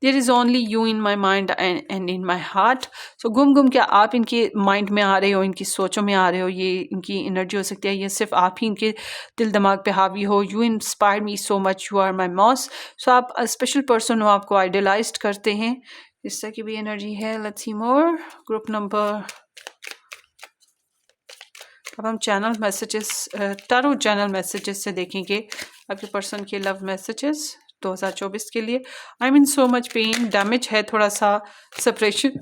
There is only you in my mind and in my heart. So गुम क्या आप इनके माइंड में आ रहे हो, इनकी सोचों में आ रहे हो, ये इनकी एनर्जी हो सकती है, ये सिर्फ आप ही इनके दिल दिमाग पे हावी हो। You inspire me so much, you are my moss. So आप स्पेशल पर्सन हो, आपको आइडियलाइज करते हैं, इस तरह की भी एनर्जी है। Let's see more. Group number, अब हम channel messages, tarot channel messages से देखेंगे आपके पर्सन के लव मैसेजेस 2024 के लिए। I mean so much pain, damage है, थोड़ा सा सेपरेशन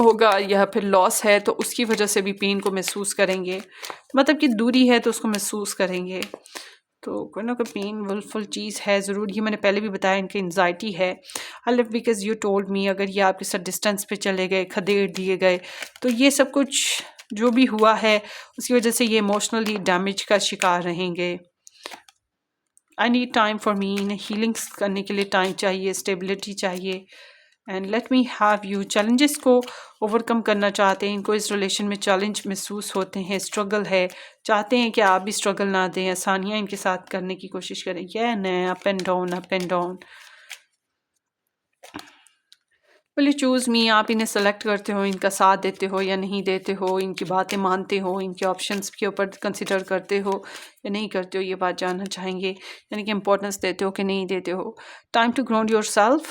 होगा या फिर लॉस है, तो उसकी वजह से भी पेन को महसूस करेंगे। मतलब कि दूरी है तो उसको महसूस करेंगे। तो कोई ना कोई पेन वुलफुल चीज़ है ज़रूर। ये मैंने पहले भी बताया, इनकी एंजाइटी है। I live because you told me. अगर ये आपके साथ डिस्टेंस पे चले गए, खदेड़ दिए गए, तो ये सब कुछ जो भी हुआ है उसकी वजह से ये इमोशनली डैमेज का शिकार रहेंगे। I need time for me, इन्हें हीलिंग्स करने के लिए टाइम चाहिए, स्टेबिलिटी चाहिए। And let me have you. Challenges को ओवरकम करना चाहते हैं, इनको इस रिलेशन में चैलेंज महसूस होते हैं, स्ट्रगल है, चाहते हैं कि आप भी स्ट्रगल ना दें, आसानियाँ इनके साथ करने की कोशिश करें। ये न up and down, up and down. बोले चूज़ मी, आप इन्हें सेलेक्ट करते हो, इनका साथ देते हो या नहीं देते हो, इनकी बातें मानते हो, इनके ऑप्शंस के ऊपर कंसिडर करते हो या नहीं करते हो, ये बात जानना चाहेंगे। यानी कि इंपॉर्टेंस देते हो कि नहीं देते हो। Time to ground yourself,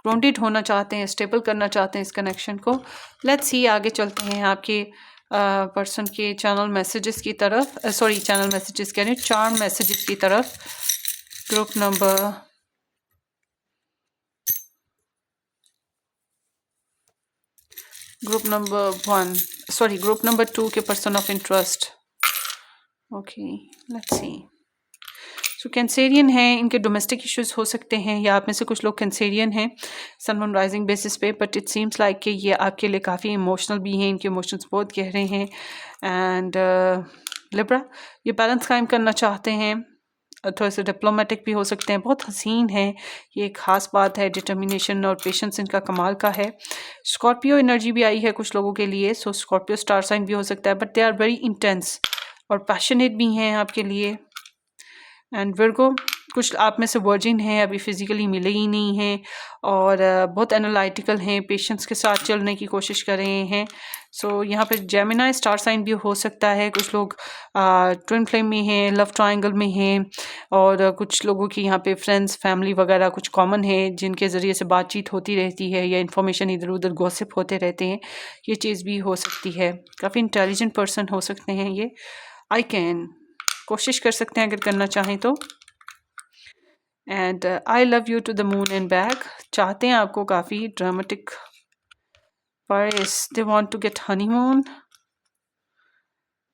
grounded होना चाहते हैं, स्टेबल करना चाहते हैं इस कनेक्शन को। लेट्स सी, आगे चलते हैं आपके पर्सन के चैनल मैसेजेस की तरफ, सॉरी चैनल मैसेजेस कह रहे हैं, चार्म मैसेजेस की तरफ। Group number, group number 1, sorry group number 2 के person of interest. Okay, let's see. So Cancerian हैं, इनके डोमेस्टिक इश्यूज हो सकते हैं, या आप में से कुछ लोग कैंसेरियन हैं सन मून राइजिंग बेसिस पे, बट इट सीम्स लाइक कि ये आपके लिए काफ़ी इमोशनल भी हैं, इनके इमोशंस बहुत गहरे हैं। एंड लिब्रा, ये बैलेंस कायम करना चाहते हैं, थोड़े से डिप्लोमेटिक भी हो सकते हैं, बहुत हसीन है, ये एक ख़ास बात है। डिटर्मिनेशन और पेशेंस इनका कमाल का है। स्कॉर्पियो एनर्जी भी आई है कुछ लोगों के लिए, सो स्कॉर्पियो स्टार साइन भी हो सकता है, but they are very intense और पैशनेट भी हैं आपके लिए। एंड विर्गो, कुछ आप में से वर्जिन हैं, अभी फिजिकली मिले ही नहीं हैं, और बहुत एनालिटिकल हैं, पेशेंस के साथ चलने की कोशिश कर रहे हैं। सो यहाँ पे जेमिनाई स्टार साइन भी हो सकता है, कुछ लोग ट्विन फ्लेम में हैं, लव ट्रायंगल में हैं, और कुछ लोगों की यहाँ पे फ्रेंड्स, फैमिली वगैरह कुछ कॉमन है, जिनके ज़रिए से बातचीत होती रहती है या इन्फॉर्मेशन इधर उधर गॉसिप होते रहते हैं, ये चीज़ भी हो सकती है। काफ़ी इंटेलिजेंट पर्सन हो सकते हैं ये। आई कैन, कोशिश कर सकते हैं अगर करना चाहें तो। And I love you to the moon and back, चाहते हैं आपको काफ़ी dramatic. Paris, they want to get honeymoon,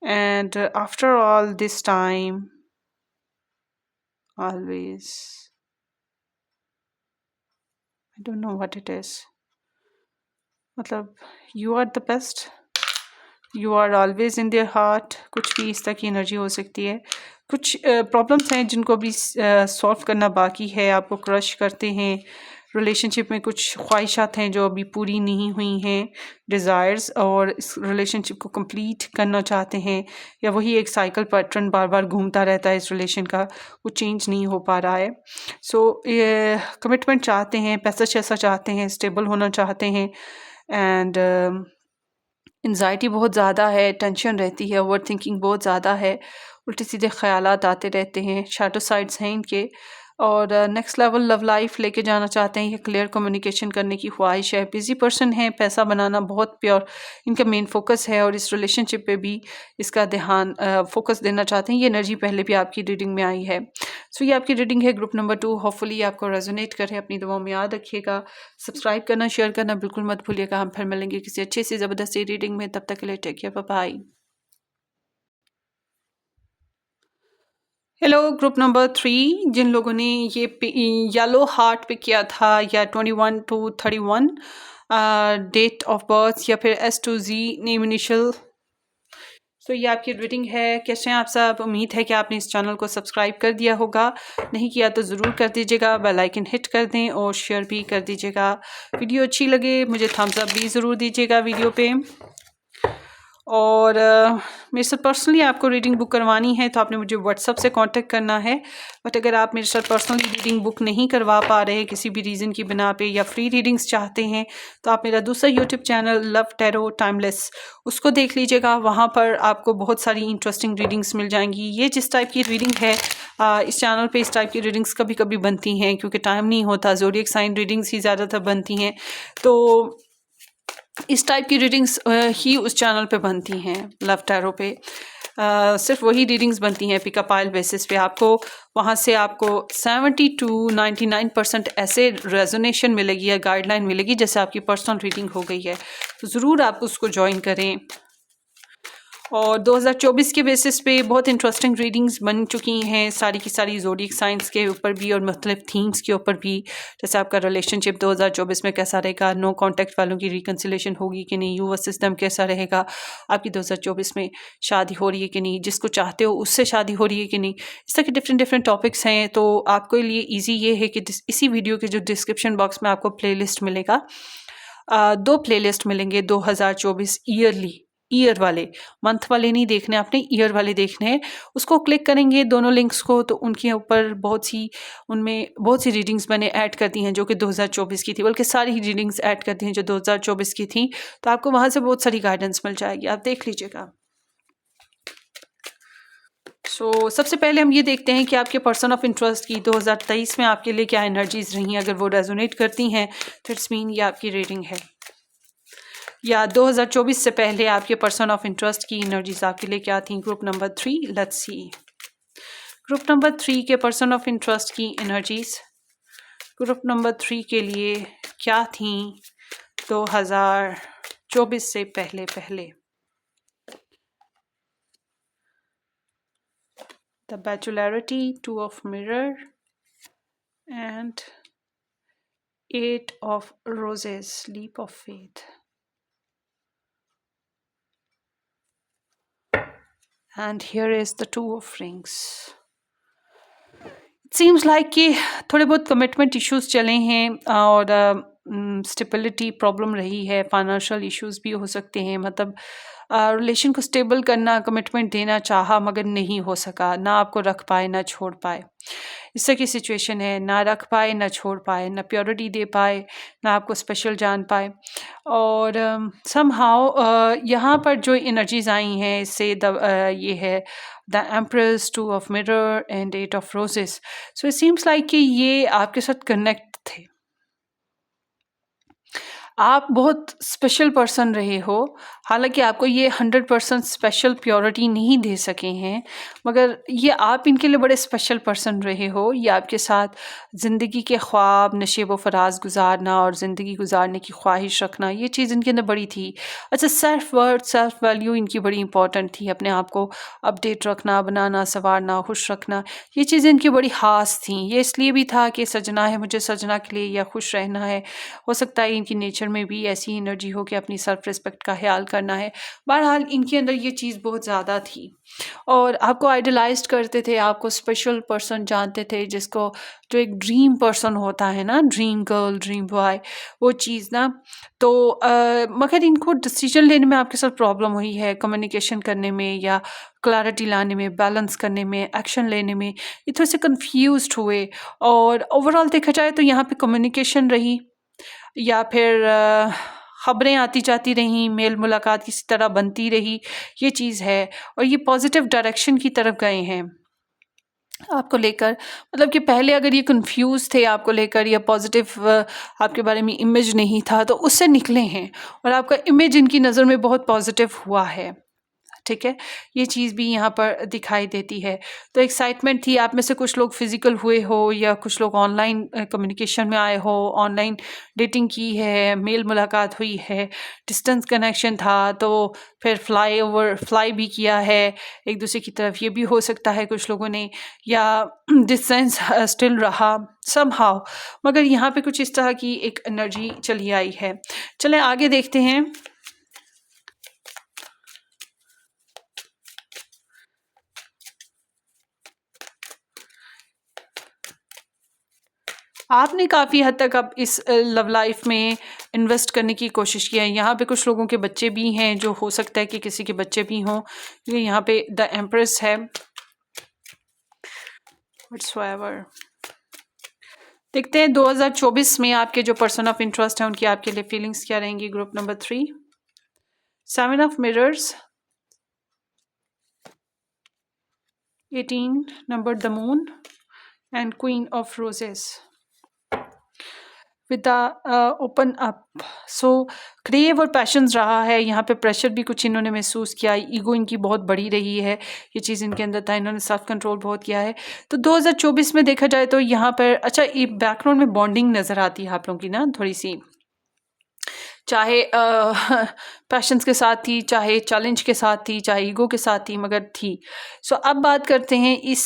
and after all this time, always, I don't know what it is, मतलब you are the best, you are always in their heart, कुछ भी इस तरह की एनर्जी हो सकती है। कुछ प्रॉब्लम्स हैं जिनको अभी सॉल्व करना बाकी है, आपको क्रश करते हैं, रिलेशनशिप में कुछ ख्वाहिशात हैं जो अभी पूरी नहीं हुई हैं, डिज़ायर्स, और इस रिलेशनशिप को कंप्लीट करना चाहते हैं, या वही एक साइकिल पैटर्न बार बार घूमता रहता है इस रिलेशन का, कुछ चेंज नहीं हो पा रहा है। सो कमिटमेंट चाहते हैं, पैसा शैसा चाहते हैं, स्टेबल होना चाहते हैं। एंड एंजाइटी बहुत ज़्यादा है, टेंशन रहती है, ओवर थिंकिंग बहुत ज़्यादा है, उल्टे सीधे ख्यालात आते रहते हैं, शैडो साइड्स हैं इनके, और नेक्स्ट लेवल लव लाइफ लेके जाना चाहते हैं, ये क्लियर कम्युनिकेशन करने की ख्वाहिश है। बिजी पर्सन है, पैसा बनाना बहुत प्योर इनका मेन फोकस है, और इस रिलेशनशिप पे भी इसका ध्यान फोकस देना चाहते हैं। ये एनर्जी पहले भी आपकी रीडिंग में आई है। सो ये आपकी रीडिंग है ग्रुप नंबर 2। होपफुली आपको रेजोनेट करे, अपनी दुआओं में याद रखिएगा, सब्सक्राइब करना, शेयर करना बिल्कुल मत भूलिएगा। हम फिर मिलेंगे किसी अच्छी सी ज़बरदस्ती रीडिंग में, तब तक के लिए take care, bye bye. Hello group number 3, जिन लोगों ने ये येलो हार्ट पे किया था, या 21 to 31, डेट ऑफ बर्थ या फिर S to Z name initial. तो ये आपकी रीडिंग है। कैसे हैं आप सब? उम्मीद है कि आपने इस चैनल को सब्सक्राइब कर दिया होगा, नहीं किया तो ज़रूर कर दीजिएगा, बेल आइकन हिट कर दें और शेयर भी कर दीजिएगा। वीडियो अच्छी लगे मुझे थम्स अप भी ज़रूर दीजिएगा वीडियो पे। और मेरे साथ पर्सनली आपको रीडिंग बुक करवानी है तो आपने मुझे व्हाट्सअप से कांटेक्ट करना है। बट अगर आप मेरे साथ पर्सनली रीडिंग बुक नहीं करवा पा रहे किसी भी रीज़न की बिना पे या फ्री रीडिंग्स चाहते हैं तो आप मेरा दूसरा YouTube channel love tarot timeless उसको देख लीजिएगा। वहाँ पर आपको बहुत सारी इंटरेस्टिंग रीडिंग्स मिल जाएंगी। ये जिस टाइप की रीडिंग है इस चैनल पे इस टाइप की रीडिंग्स कभी कभी बनती हैं क्योंकि टाइम नहीं होता, ज़ोडिएक साइन रीडिंग्स ही ज़्यादातर बनती हैं। तो इस टाइप की रीडिंग्स ही उस चैनल पे बनती हैं लव टैरो पे। सिर्फ वही रीडिंग्स बनती हैं पिकअप आइल बेसिस पे। आपको वहाँ से आपको 70 to 99% ऐसे रेजोनेशन मिलेगी या गाइडलाइन मिलेगी जैसे आपकी पर्सनल रीडिंग हो गई है। तो ज़रूर आप उसको ज्वाइन करें। और 2024 के बेसिस पे बहुत इंटरेस्टिंग रीडिंग्स बन चुकी हैं सारी की सारी ज़ोडिएक साइंस के ऊपर भी और मुख्तलिफ थीम्स के ऊपर भी। जैसे आपका रिलेशनशिप 2024 में कैसा रहेगा, नो कॉन्टैक्ट वालों की रिकन्सिलेशन होगी कि नहीं, यूएस सिस्टम कैसा रहेगा, आपकी 2024 में शादी हो रही है कि नहीं, जिसको चाहते हो उससे शादी हो रही है कि नहीं, इस तरह के डिफरेंट डिफरेंट टॉपिक्स हैं। तो आपके लिए ईजी ये है कि इसी वीडियो के जो डिस्क्रिप्शन बॉक्स में आपको प्ले लिस्ट मिलेगा, 2 प्ले लिस्ट मिलेंगे 2024 ईयर वाले, मंथ वाले नहीं देखने आपने, ईयर वाले देखने हैं। उसको क्लिक करेंगे दोनों लिंक्स को तो उनके ऊपर उनमें बहुत सी रीडिंग्स मैंने ऐड कर दी हैं जो कि 2024 की थी, बल्कि सारी ही रीडिंग्स ऐड कर दी हैं जो 2024 की थी। तो आपको वहाँ से बहुत सारी गाइडेंस मिल जाएगी, आप देख लीजिएगा। सबसे पहले हम ये देखते हैं कि आपके पर्सन ऑफ इंटरेस्ट की 2023 में आपके लिए क्या एनर्जीज रही हैं। अगर वो रेजोनेट करती हैं तो इट्स मीन ये आपकी रीडिंग है। या 2024 से पहले आपके पर्सन ऑफ इंटरेस्ट की एनर्जीज आपके लिए क्या थी। Group number 3, let's see. Group number 3 के पर्सन ऑफ इंटरेस्ट की एनर्जीज ग्रुप नंबर 3 के लिए क्या थी 2024 से पहले। द बैचुलरिटी, 2 of mirror and 8 of roses, leap of faith. And here is the 2 of rings. It seems like कि थोड़े बहुत कमिटमेंट इश्यूज चले हैं और स्टेबिलिटी प्रॉब्लम रही है, फाइनेंशियल इश्यूज भी हो सकते हैं। मतलब रिलेशन को स्टेबल करना, कमिटमेंट देना चाहा मगर नहीं हो सका, ना आपको रख पाए ना छोड़ पाए, इस तरह की सिचुएशन है। ना रख पाए ना छोड़ पाए, ना प्योरिटी दे पाए ना आपको स्पेशल जान पाए। और समहाउ यहाँ पर जो एनर्जीज आई हैं इससे ये है the empress, 2 of mirror and 8 of roses. So it seems like कि ये आपके साथ कनेक्ट थे, आप बहुत स्पेशल पर्सन रहे हो। हालांकि आपको ये 100% स्पेशल प्योरिटी नहीं दे सके हैं मगर ये आप इनके लिए बड़े स्पेशल पर्सन रहे हो। ये आपके साथ ज़िंदगी के ख्वाब, नशेब व फराज गुजारना और ज़िंदगी गुजारने की ख्वाहिश रखना, ये चीज़ इनके अंदर बड़ी थी। अच्छा, सेल्फ वर्थ, सेल्फ वैल्यू इनकी बड़ी इंपॉर्टेंट थी। अपने आप को अपडेट रखना, बनाना, संवारना, खुश रखना, ये चीज़ें इनकी बड़ी ख़ास थी। ये इसलिए भी था कि सजना है मुझे, सजना के लिए या खुश रहना है। हो सकता है इनकी नेचर में भी ऐसी एनर्जी हो कि अपनी सेल्फ रिस्पेक्ट का ख्याल करना है। बहरहाल इनके अंदर ये चीज़ बहुत ज़्यादा थी और आपको आइडलाइज्ड करते थे, आपको स्पेशल पर्सन जानते थे, जिसको जो एक ड्रीम पर्सन होता है ना, ड्रीम गर्ल, ड्रीम बॉय, वो चीज़ ना। तो मगर इनको डिसीजन लेने में आपके साथ प्रॉब्लम हुई है, कम्युनिकेशन करने में या क्लैरिटी लाने में, बैलेंस करने में, एक्शन लेने में ये थोड़े से कन्फ्यूज्ड हुए। और ओवरऑल देखा जाए तो यहाँ पे कम्युनिकेशन रही या फिर ख़बरें आती जाती रहीं, मेल मुलाकात किसी तरह बनती रही, ये चीज़ है। और ये पॉजिटिव डायरेक्शन की तरफ गए हैं आपको लेकर। मतलब कि पहले अगर ये कंफ्यूज थे आपको लेकर या पॉजिटिव आपके बारे में इमेज नहीं था तो उससे निकले हैं और आपका इमेज इनकी नज़र में बहुत पॉजिटिव हुआ है। ठीक है, ये चीज़ भी यहाँ पर दिखाई देती है। तो एक्साइटमेंट थी, आप में से कुछ लोग फिजिकल हुए हो या कुछ लोग ऑनलाइन कम्युनिकेशन में आए हो, ऑनलाइन डेटिंग की है, मेल मुलाकात हुई है, डिस्टेंस कनेक्शन था, तो फिर फ्लाई भी किया है एक दूसरे की तरफ, ये भी हो सकता है कुछ लोगों ने, या डिस्टेंस स्टिल रहा समहाउ, मगर यहाँ पे कुछ इस तरह की एक एनर्जी चली आई है। चलें आगे देखते हैं। आपने काफ़ी हद तक अब इस लव लाइफ में इन्वेस्ट करने की कोशिश की है। यहाँ पे कुछ लोगों के बच्चे भी हैं, जो हो सकता है कि किसी के बच्चे भी हों, क्योंकि यहाँ पे द एम्प्रेस है। व्हाटसोएवर देखते हैं 2024 में आपके जो पर्सन ऑफ इंटरेस्ट है उनकी आपके लिए फीलिंग्स क्या रहेंगी। Group number 3, 7 of mirrors, 18 number the moon and queen of roses with the open up. So crave और पैशंस रहा है यहाँ पे, प्रेशर भी कुछ इन्होंने महसूस किया, ईगो इनकी बहुत बड़ी रही है, ये चीज़ इनके अंदर था, इन्होंने सेल्फ कंट्रोल बहुत किया है। तो 2024 में देखा जाए तो यहाँ पर अच्छा ये बैकग्राउंड में बॉन्डिंग नज़र आती है आप लोगों की ना थोड़ी सी, चाहे पैशंस के साथ थी, चाहे चैलेंज के साथ थी, चाहे ईगो के साथ थी, मगर थी। सो अब बात करते हैं इस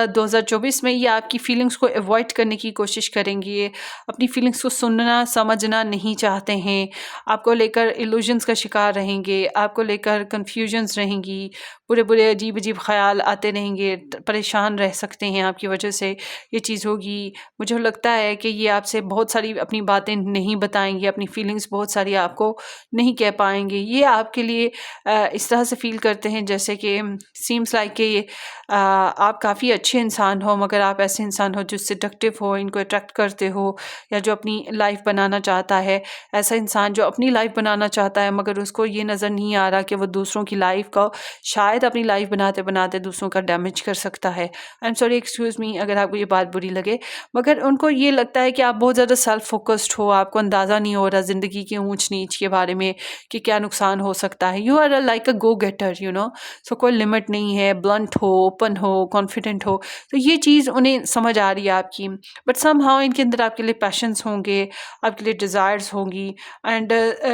2024 में ये आपकी फीलिंग्स को अवॉइड करने की कोशिश करेंगे, ये अपनी फीलिंग्स को सुनना समझना नहीं चाहते हैं, आपको लेकर इल्यूजन्स का शिकार रहेंगे, आपको लेकर कन्फ्यूजन्स रहेंगी, बुरे बुरे अजीब अजीब ख्याल आते रहेंगे, परेशान रह सकते हैं आपकी वजह से ये चीज़ होगी। मुझे लगता है कि ये आपसे बहुत सारी अपनी बातें नहीं बताएंगे, अपनी फीलिंग्स बहुत सारी आपको नहीं कह पाएंगे। ये आपके लिए इस तरह से फील करते हैं जैसे कि सीम्स लाइक कि आप काफ़ी अच्छे इंसान हो, मगर आप ऐसे इंसान हो जो सेडक्टिव हो, इनको अट्रैक्ट करते हो, या जो अपनी लाइफ बनाना चाहता है, ऐसा इंसान जो अपनी लाइफ बनाना चाहता है मगर उसको ये नज़र नहीं आ रहा कि वो दूसरों की लाइफ का शायद अपनी लाइफ बनाते बनाते दूसरों का डैमेज कर सकता है। I am sorry, excuse me अगर आपको ये बात बुरी लगे, मगर उनको ये लगता है कि आप बहुत ज़्यादा सेल्फ फोकस्ड हो, आपको अंदाज़ा नहीं हो रहा ज़िंदगी की ऊंच नीच के बारे में कि क्या नुकसान हो सकता है। You are like a go getter, you know, so कोई लिमिट नहीं है, ब्लंट हो, ओपन हो, कॉन्फिडेंट हो, तो ये चीज़ उन्हें समझ आ रही है आपकी। बट समहाउ इनके अंदर आपके लिए पैशंस होंगे, आपके लिए डिज़ायर्स होंगी। एंड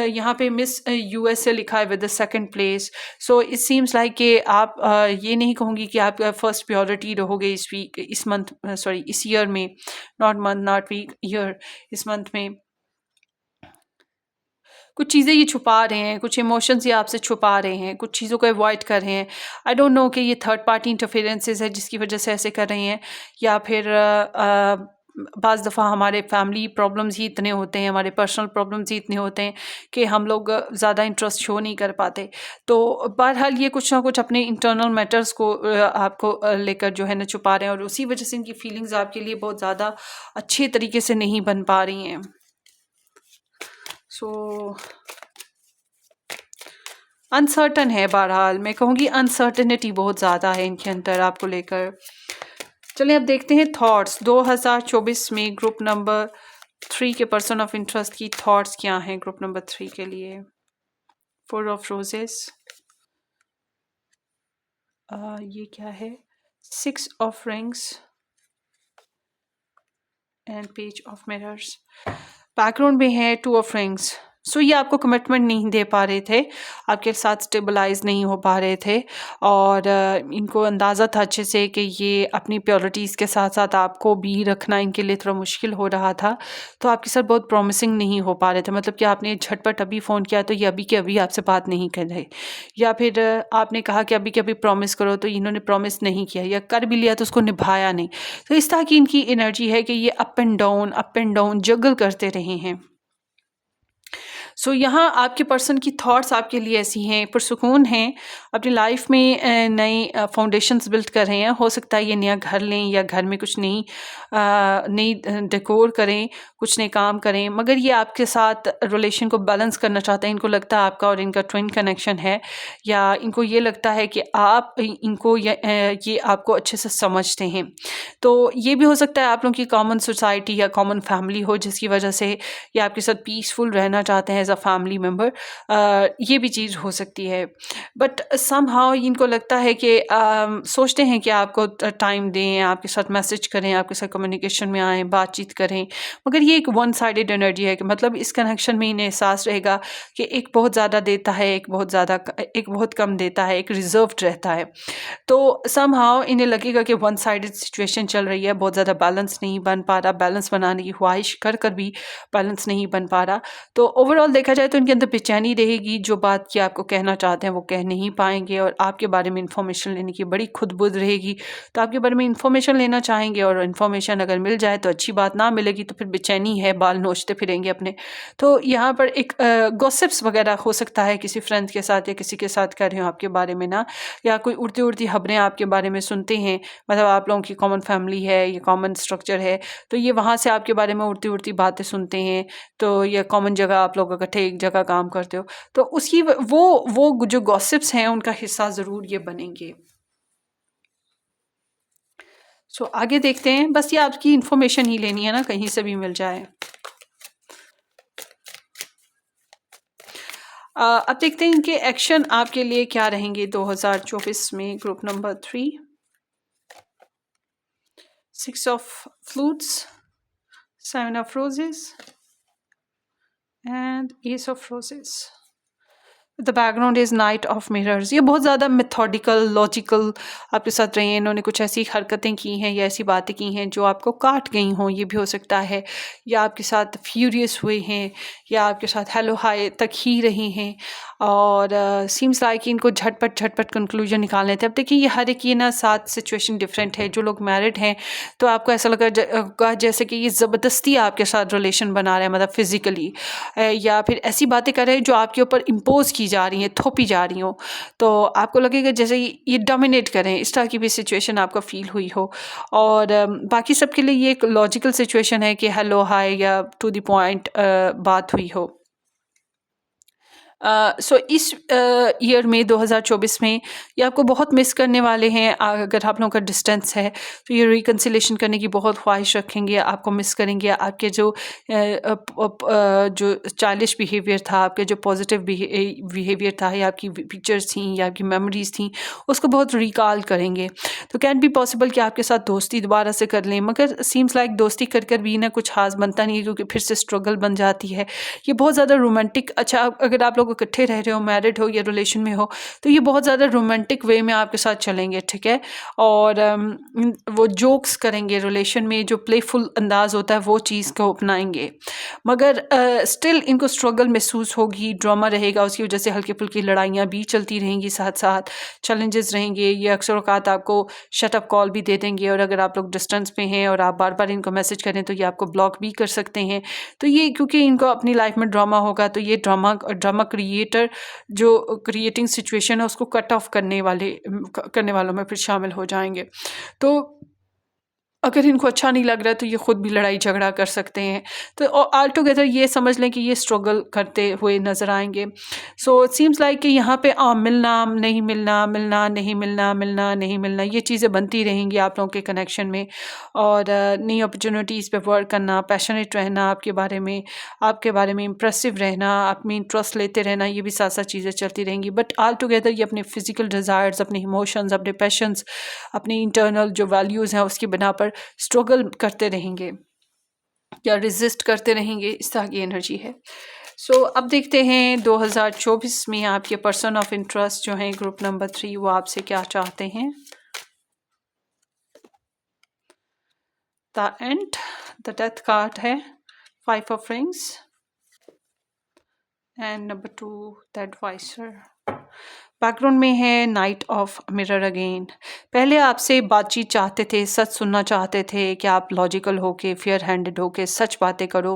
यहाँ पे मिस यूएसए लिखा है with the second place. So it seems like कि आप ये नहीं कहूँगी कि आप फर्स्ट प्योरिटी रहोगे इस वीक, इस मंथ, सॉरी इस ईयर में, not month not week, year, इस मंथ में कुछ चीज़ें ये छुपा रहे हैं, कुछ इमोशंस ये आपसे छुपा रहे हैं, कुछ चीज़ों को अवॉइड कर रहे हैं। आई डोंट नो कि ये थर्ड पार्टी इंटरफेरेंसेस है जिसकी वजह से ऐसे कर रहे हैं, या फिर बाज़ दफ़ा हमारे फैमिली प्रॉब्लम्स ही इतने होते हैं, हमारे पर्सनल प्रॉब्लम्स ही इतने होते हैं कि हम लोग ज़्यादा इंटरेस्ट शो नहीं कर पाते। तो बहरहाल ये कुछ ना कुछ अपने इंटरनल मैटर्स को आपको लेकर जो है ना छुपा रहे हैं, और उसी वजह से इनकी फीलिंग्स आपके लिए बहुत ज़्यादा अच्छे तरीके से नहीं बन पा रही हैं। सो अनसर्टन है, बहरहाल मैं कहूँगी अनसर्टनिटी बहुत ज़्यादा है इनके अंदर आपको लेकर। चलिए अब देखते हैं थॉट्स 2024 में ग्रुप नंबर 3 के पर्सन ऑफ इंटरेस्ट की थॉट्स क्या हैं ग्रुप नंबर 3 के लिए। 4 ऑफ रोजेस, ये क्या है, 6 of rings and page of mirrors. Background में है 2 ऑफ रिंग्स। सो ये आपको कमिटमेंट नहीं दे पा रहे थे, आपके साथ स्टेबलाइज नहीं हो पा रहे थे, और इनको अंदाज़ा था अच्छे से कि ये अपनी प्योरिटीज़ के साथ साथ आपको भी रखना इनके लिए थोड़ा मुश्किल हो रहा था। तो आपके साथ बहुत प्रॉमिसिंग नहीं हो पा रहे थे, मतलब कि आपने झटपट अभी फ़ोन किया तो ये अभी के अभी आपसे बात नहीं कर रहे, या फिर आपने कहा कि अभी के अभी प्रॉमिस करो तो इन्होंने प्रॉमिस नहीं किया, या कर भी लिया तो उसको निभाया नहीं। तो इस तरह की इनकी एनर्जी है कि ये अप एंड डाउन जगल करते रहे हैं। सो यहाँ आपके पर्सन की थॉट्स आपके लिए ऐसी हैं, पुरसुकून हैं, अपनी लाइफ में नए फाउंडेशंस बिल्ड कर रहे हैं। हो सकता है ये नया घर लें या घर में कुछ नई डेकोर करें, कुछ नए काम करें, मगर ये आपके साथ रिलेशन को बैलेंस करना चाहते हैं। इनको लगता है आपका और इनका ट्विन कनेक्शन है, या इनको ये लगता है कि आप इनको ये आपको अच्छे से समझते हैं। तो ये भी हो सकता है आप लोगों की कॉमन सोसाइटी या कॉमन फैमिली हो जिसकी वजह से ये आपके साथ पीसफुल रहना चाहते हैं, एज अ फैमिली मेम्बर, ये भी चीज़ हो सकती है। बट समहाउ इनको लगता है कि सोचते हैं कि आपको टाइम दें, आपके साथ मैसेज करें, आपके साथ कम्युनिकेशन में आएँ, बातचीत करें, मगर ये एक वन साइडेड एनर्जी है कि मतलब इस कनेक्शन में इन्हें एहसास रहेगा कि एक बहुत ज़्यादा देता है, एक बहुत कम देता है, एक रिजर्व्ड रहता है। तो समहाउ इन्हें लगेगा कि वन साइडेड सिचुएशन चल रही है, बहुत ज़्यादा बैलेंस नहीं बन पा रहा, बैलेंस बनाने की ख्वाहिश कर कर भी बैलेंस नहीं बन पा रहा। तो ओवरऑल देखा जाए तो इनके अंदर बेचैनी रहेगी, जो बात की आपको कहना चाहते हैं वो कह नहीं पाएंगे, और आपके बारे में इंफॉर्मेशन लेने की बड़ी खुदबुद रहेगी। तो आपके बारे में इंफॉर्मेशन लेना चाहेंगे, और इंफॉर्मेशन अगर मिल जाए तो अच्छी बात, ना मिलेगी तो फिर बेचैनी है, बाल नोचते फिरेंगे अपने। तो यहाँ पर एक गॉसिप्स वगैरह हो सकता है, किसी फ्रेंड के साथ या किसी के साथ कह रही हूँ आपके बारे में ना, या कोई उड़ती उड़ती खबरें आपके बारे में सुनते हैं, मतलब आप लोगों की कॉमन फैमिली है, ये कॉमन स्ट्रक्चर है, तो ये वहाँ से आपके बारे में उड़ती उड़ती बातें सुनते हैं। तो ये कॉमन जगह आप लोग इकट्ठे एक जगह काम करते हो, तो उसकी वो जो गॉसिप्स हैं उनका हिस्सा ज़रूर ये बनेंगे। सो आगे देखते हैं, बस ये आपकी इंफॉर्मेशन ही लेनी है ना, कहीं से भी मिल जाए। अब देखते हैं इनके एक्शन आपके लिए क्या रहेंगे 2024 में। Group number 3, 6 of flutes, 7 of roses and Ace of roses. The background is night of mirrors. ये बहुत ज़्यादा मेथोडिकल, लॉजिकल आपके साथ रही हैं। इन्होंने कुछ ऐसी हरकतें की हैं या ऐसी बातें की हैं जो आपको काट गई हों, ये भी हो सकता है, या आपके साथ फ्यूरियस हुए हैं, या आपके साथ हेलो हाय तक ही रही हैं, और सीम्स लाइक इनको झटपट झटपट कंक्लूजन निकालने थे। अब देखिए, ये हर एक, ये ना साथ सिचुएशन डिफरेंट है। जो लोग मैरिड हैं तो आपको ऐसा लगा जैसे कि ये ज़बरदस्ती आपके साथ रिलेशन बना रहे हैं, मतलब फिजिकली, या फिर ऐसी बातें कर रहे हैं जो आपके ऊपर इम्पोज की जा रही हैं, थोपी जा रही हो, तो आपको लगेगा जैसे ये डोमिनेट करें, इस तरह की भी सिचुएशन आपको फील हुई हो। और बाकी सबके लिए ये एक लॉजिकल सिचुएशन है कि हेलो हाय या टू द पॉइंट बात हुई हो। सो इस ईयर में 2024 में ये आपको बहुत मिस करने वाले हैं। अगर आप लोगों का डिस्टेंस है तो ये रिकन्सिलेशन करने की बहुत ख्वाहिश रखेंगे, आपको मिस करेंगे। आपके जो चाइल्डिश बिहेवियर था, आपके जो पॉजिटिव बिहेवियर था, या आपकी पिक्चर्स थी या आपकी मेमोरीज थी, उसको बहुत रिकॉल करेंगे। तो कैन बी पॉसिबल कि आपके साथ दोस्ती दोबारा से कर लें, मगर सीम्स लाइक दोस्ती कर कर भी ना कुछ खास बनता नहीं है, क्योंकि फिर से स्ट्रगल बन जाती है। ये बहुत ज़्यादा रोमांटिक, अच्छा अगर आप लोग इकट्ठे रह रहे हो, मैरिड हो या रिलेशन में हो, तो ये बहुत ज़्यादा रोमांटिक वे में आपके साथ चलेंगे, ठीक है। और वो जोक्स करेंगे रिलेशन में, जो प्लेफुल अंदाज होता है वो चीज़ को अपनाएंगे, मगर स्टिल इनको स्ट्रगल महसूस होगी, ड्रामा रहेगा, उसकी वजह से हल्की फुल्की लड़ाइयाँ भी चलती रहेंगी, साथ साथ चैलेंजेस रहेंगे। ये अक्सर औकात आपको शटअप कॉल भी दे देंगे, और अगर आप लोग डिस्टेंस पे हैं और आप बार बार इनको मैसेज करें तो ये आपको ब्लॉक भी कर सकते हैं। तो ये क्योंकि इनको अपनी लाइफ में ड्रामा होगा, तो ये ड्रामा क्रिएटर जो क्रिएटिंग सिचुएशन है उसको कट ऑफ करने वालों में फिर शामिल हो जाएंगे। तो अगर इनको अच्छा नहीं लग रहा है तो ये खुद भी लड़ाई झगड़ा कर सकते हैं। तो ऑल टुगेदर ये समझ लें कि ये स्ट्रगल करते हुए नज़र आएंगे। सो इट सीम्स लाइक कि यहाँ पे मिलना नहीं मिलना, मिलना नहीं मिलना, मिलना नहीं मिलना, ये चीज़ें बनती रहेंगी आप लोगों के कनेक्शन में। और नई अपॉर्चुनिटीज़ पे वर्क करना, पैशनेट रहना, आपके बारे में इम्प्रेसिव रहना, आप में इंटरेस्ट लेते रहना, ये भी साथ साथ चीज़ें चलती रहेंगी। बट ऑल टुगेदर ये अपने फिजिकल डिज़ायर्स, अपने इमोशंस, अपने पैशंस, अपनी इंटरनल जो वैल्यूज़ हैं उसकी बिना पर स्ट्रगल करते रहेंगे या रेजिस्ट करते रहेंगे, इस तरह की एनर्जी है। सो अब देखते हैं 2024 में आपके पर्सन ऑफ इंटरेस्ट जो हैं ग्रुप नंबर 3, वो आपसे क्या चाहते हैं। The end, the death card है, 5 of rings and number 2 the advisor. Background में है नाइट ऑफ मिरर अगेन। पहले आपसे बातचीत चाहते थे, सच सुनना चाहते थे कि आप लॉजिकल होके, फेयर हैंडेड होके सच बातें करो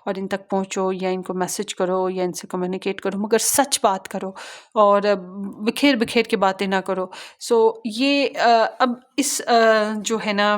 और इन तक पहुंचो, या इनको मैसेज करो या इनसे कम्युनिकेट करो, मगर सच बात करो और बिखेर बिखेर के बातें ना करो। सो ये अब इस जो है ना,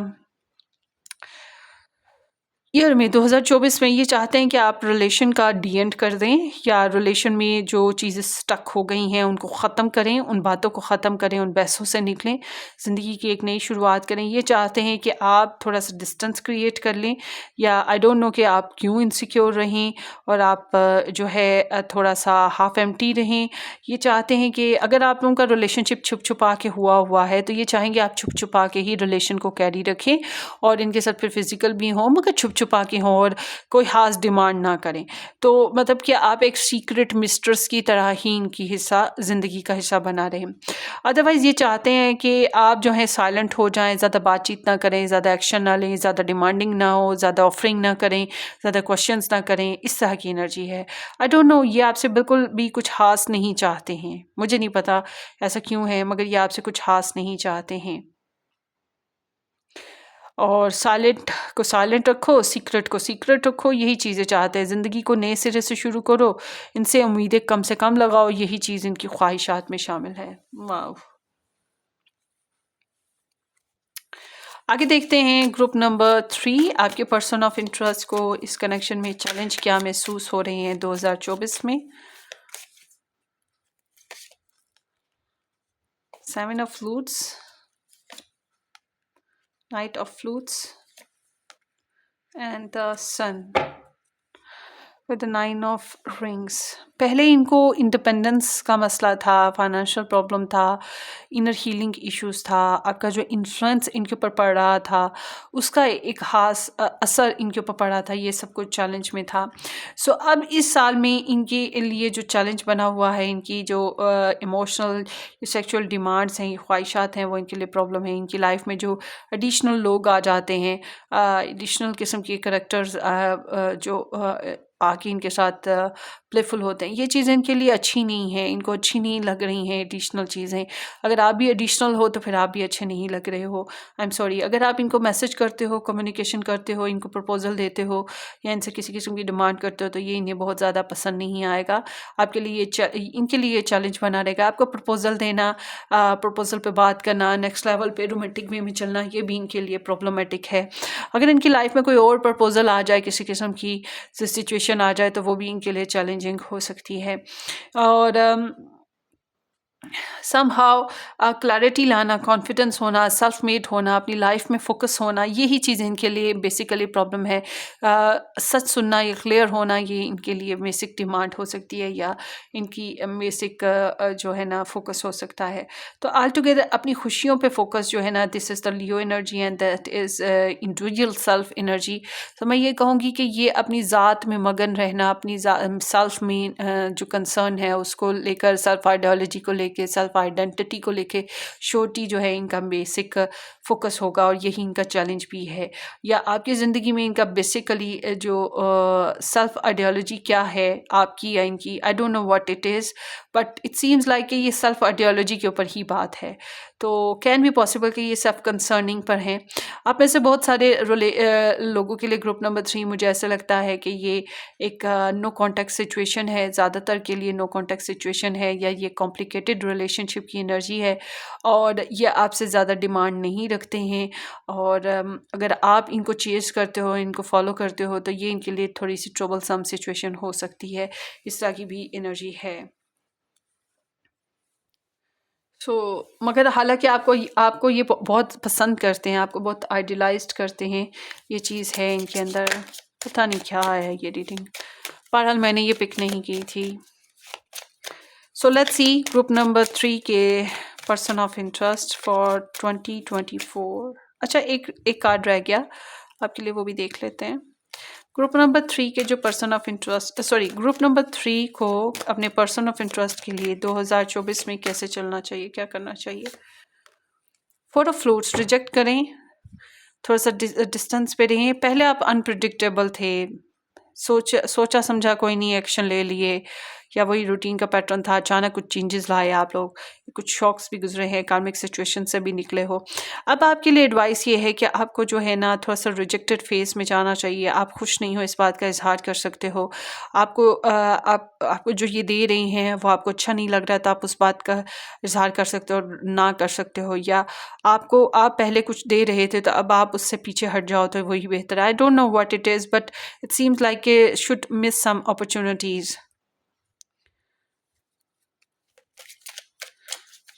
ईयर में 2024 में ये चाहते हैं कि आप रिलेशन का डी एंड कर दें, या रिलेशन में जो चीज़ें स्टक हो गई हैं उनको ख़त्म करें, उन बातों को ख़त्म करें, उन बहसों से निकलें, ज़िंदगी की एक नई शुरुआत करें। ये चाहते हैं कि आप थोड़ा सा डिस्टेंस क्रिएट कर लें, या आई डोंट नो कि आप क्यों इनसिक्योर रहें और आप जो है थोड़ा सा हाफ एम्प्टी रहें। ये चाहते हैं कि अगर आप लोगों का रिलेशनशिप छुप छुपा के हुआ है तो ये चाहेंगे आप छुप छुपा के ही रिलेशन को कैरी रखें, और इनके साथ फिर फिजिकल भी हों मगर छुप छुपा के हों, और कोई खास डिमांड ना करें। तो मतलब कि आप एक सीक्रेट मिस्ट्रेस की तरह ही इनकी हिस्सा, ज़िंदगी का हिस्सा बना रहे। अदरवाइज़ ये चाहते हैं कि आप जो है साइलेंट हो जाएं, ज़्यादा बातचीत ना करें, ज़्यादा एक्शन ना लें, ज़्यादा डिमांडिंग ना हो, ज़्यादा ऑफरिंग ना करें, ज़्यादा क्वेश्चंस ना करें। इस तरह की एनर्जी है। आई डोंट नो, ये आपसे बिल्कुल भी कुछ खास नहीं चाहते हैं। मुझे नहीं पता ऐसा क्यों है, मगर ये आपसे कुछ खास नहीं चाहते हैं। और साइलेंट को साइलेंट रखो, सीक्रेट को सीक्रेट रखो, यही चीज़ें चाहते हैं। ज़िंदगी को नए सिरे से शुरू करो, इनसे उम्मीदें कम से कम लगाओ, यही चीज़ इनकी ख्वाहिशात में शामिल है। वाह। आगे देखते हैं ग्रुप नंबर 3। आपके पर्सन ऑफ इंटरेस्ट को इस कनेक्शन में चैलेंज क्या महसूस हो रहे हैं 2024 में। 7 of flutes, Knight of flutes and the Sun with the 9 of rings। पहले इनको इंडिपेंडेंस का मसला था, फाइनेंशियल प्रॉब्लम था, इनर हीलिंग इश्यूज था, आपका जो इन्फ्लुएंस इनके ऊपर पड़ रहा था उसका एक खास असर इनके ऊपर पड़ा था, ये सब कुछ चैलेंज में था। सो अब इस साल में इनके लिए जो चैलेंज बना हुआ है, इनकी जो इमोशनल सेक्सुअल डिमांड्स हैं, ये ख्वाहिशात हैं, वो इनके लिए प्रॉब्लम है। इनकी लाइफ में जो एडिशनल लोग आ जाते हैं, एडिशनल किस्म के करेक्टर्स जो आके इनके साथ प्लेफुल होते हैं, ये चीज़ें इनके लिए अच्छी नहीं है, इनको अच्छी नहीं लग रही हैं एडिशनल चीज़ें। अगर आप भी एडिशनल हो तो फिर आप भी अच्छे नहीं लग रहे हो। I am sorry. अगर आप इनको मैसेज करते हो, कम्युनिकेशन करते हो, इनको प्रपोजल देते हो या इनसे किसी किस्म की डिमांड करते हो, तो ये इन्हें बहुत ज़्यादा पसंद नहीं आएगा। आपके लिए इनके लिए ये चैलेंज बना रहेगा। आपको प्रपोजल देना, प्रपोजल पे बात करना, नेक्स्ट लेवल पे रोमांटिक वे में चलना, ये भी इनके लिए प्रॉब्लमेटिक है। अगर इनकी लाइफ में कोई और प्रपोजल आ जाए, किसी किस्म की सिचुएशन आ जाए, तो वो भी इनके लिए चैलेंजिंग हो सकती है। और समहाउ क्लैरिटी लाना, कॉन्फिडेंस होना, सेल्फ मेड होना, अपनी लाइफ में फोकस होना, यही चीज़ इनके लिए बेसिकली प्रॉब्लम है। सच सुनना, ये क्लियर होना, ये इनके लिए बेसिक डिमांड हो सकती है, या इनकी बेसिक जो है ना फोकस हो सकता है। तो ऑल टुगेदर अपनी खुशियों पे फोकस जो है ना, this is the Leo energy and that is individual self energy. तो मैं ये कहूँगी कि ये अपनी ज़ात में मगन रहना, अपनी सेल्फ में जो कंसर्न है उसको लेकर, सेल्फ आइडियोलॉजी को लेके, सेल्फ आइडेंटिटी को लेके श्योरिटी जो है इनका बेसिक फोकस होगा, और यही इनका चैलेंज भी है। या आपकी ज़िंदगी में इनका बेसिकली जो सेल्फ आइडियोलॉजी क्या है आपकी या इनकी, आई don't know what it is, but it seems like कि ये सेल्फ आइडियोलॉजी के ऊपर ही बात है। तो कैन बी पॉसिबल कि ये सेल्फ कंसर्निंग पर हैं। आप में से बहुत सारे लोगों के लिए ग्रुप नंबर 3 मुझे ऐसा लगता है कि ये एक नो कॉन्टैक्ट सिचुएशन है, ज़्यादातर के लिए नो कॉन्टैक्ट सिचुएशन है, या ये कॉम्प्लिकेटेड रिलेशनशिप की एनर्जी है, और ये आपसे ज़्यादा डिमांड नहीं रखते हैं। और अगर आप इनको चेज़ करते हो, इनको फॉलो करते हो, तो ये इनके लिए थोड़ी सी ट्रबलसम सिचुएशन हो सकती है। इस तरह की भी एनर्जी है। सो मगर हालांकि आपको आपको ये बहुत पसंद करते हैं, आपको बहुत आइडियलाइज्ड करते हैं, ये चीज़ है इनके अंदर। पता नहीं क्या है ये रीडिंग, बहरहाल मैंने ये पिक नहीं की थी। So let's see group number 3 के पर्सन ऑफ इंटरेस्ट फॉर 2024। अच्छा, एक कार्ड रह गया आपके लिए, वो भी देख लेते हैं। ग्रुप नंबर 3 के जो person of interest, sorry, group number 3 को अपने पर्सन ऑफ इंटरेस्ट के लिए 2024 में कैसे चलना चाहिए, क्या करना चाहिए। 4 ऑफ फ्लूट्स, रिजेक्ट करें, थोड़ा सा डिस्टेंस पे रहें। पहले आप अनप्रिडिक्टेबल थे, सोचा समझा कोई नहीं एक्शन ले लिए, या वही रूटीन का पैटर्न था, अचानक कुछ चेंजेस लाए आप लोग, कुछ शॉक्स भी गुजरे हैं, कार्मिक सिचुएशन से भी निकले हो। अब आपके लिए एडवाइस ये है कि आपको जो है ना थोड़ा सा रिजेक्टेड फेज में जाना चाहिए। आप खुश नहीं हो, इस बात का इजहार कर सकते हो। आपको जो ये दे रही हैं वो आपको अच्छा नहीं लग रहा, तो आप उस बात का इजहार कर सकते हो और ना कर सकते हो। या आप पहले कुछ दे रहे थे तो अब आप उससे पीछे हट जाओ तो वही बेहतर है। I don't know what it is, but it seems like a should miss some opportunities.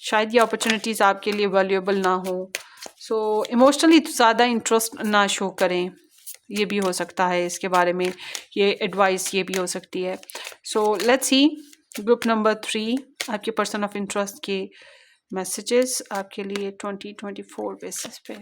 शायद ये अपॉर्चुनिटीज़ आपके लिए वैल्यूएबल ना हो। सो इमोशनली ज़्यादा इंटरेस्ट ना शो करें, ये भी हो सकता है इसके बारे में, ये एडवाइस ये भी हो सकती है। So let's see group number 3 आपके पर्सन ऑफ इंटरेस्ट के मैसेजेस आपके लिए 2024 बेसिस पे।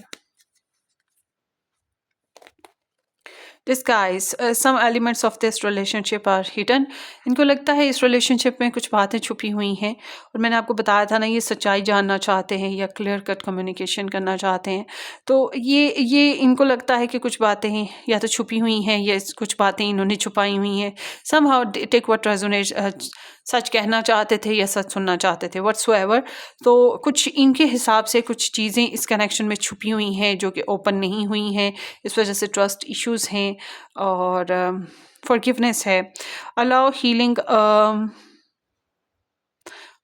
This guys some elements of this relationship are hidden. इनको लगता है इस रिलेशनशिप में कुछ बातें छुपी हुई हैं, और मैंने आपको बताया था ना, ये सच्चाई जानना चाहते हैं या क्लियर कट कम्युनिकेशन करना चाहते हैं। तो ये इनको लगता है कि कुछ बातें हैं या तो छुपी हुई हैं या कुछ बातें इन्होंने छुपाई हुई हैं। Somehow take what resonate, सच कहना चाहते थे या सच सुनना चाहते थे, व्हाट्सएवर। तो कुछ इनके हिसाब से कुछ चीज़ें इस कनेक्शन में छुपी हुई हैं जो कि ओपन नहीं हुई हैं, इस वजह से ट्रस्ट इश्यूज हैं और फॉरगिवनेस है। Allow healing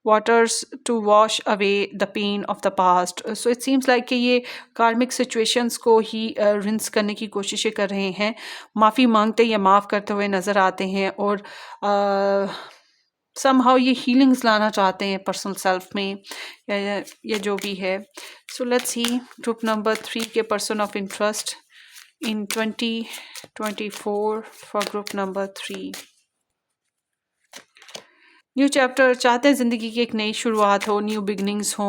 waters to wash away the pain of the past. So it seems like कि ये कार्मिक सिचुएशंस को ही रिंस करने की कोशिशें कर रहे हैं, माफ़ी मांगते या माफ़ करते हुए नज़र आते हैं, और समहाउ ये हीलिंग्स लाना चाहते हैं पर्सनल सेल्फ में या जो भी है। So let's see group number 3 के person of interest in 2024 for group number 3। New chapter चाहते हैं, ज़िंदगी की एक नई शुरुआत हो, न्यू बिगनिंग्स हो।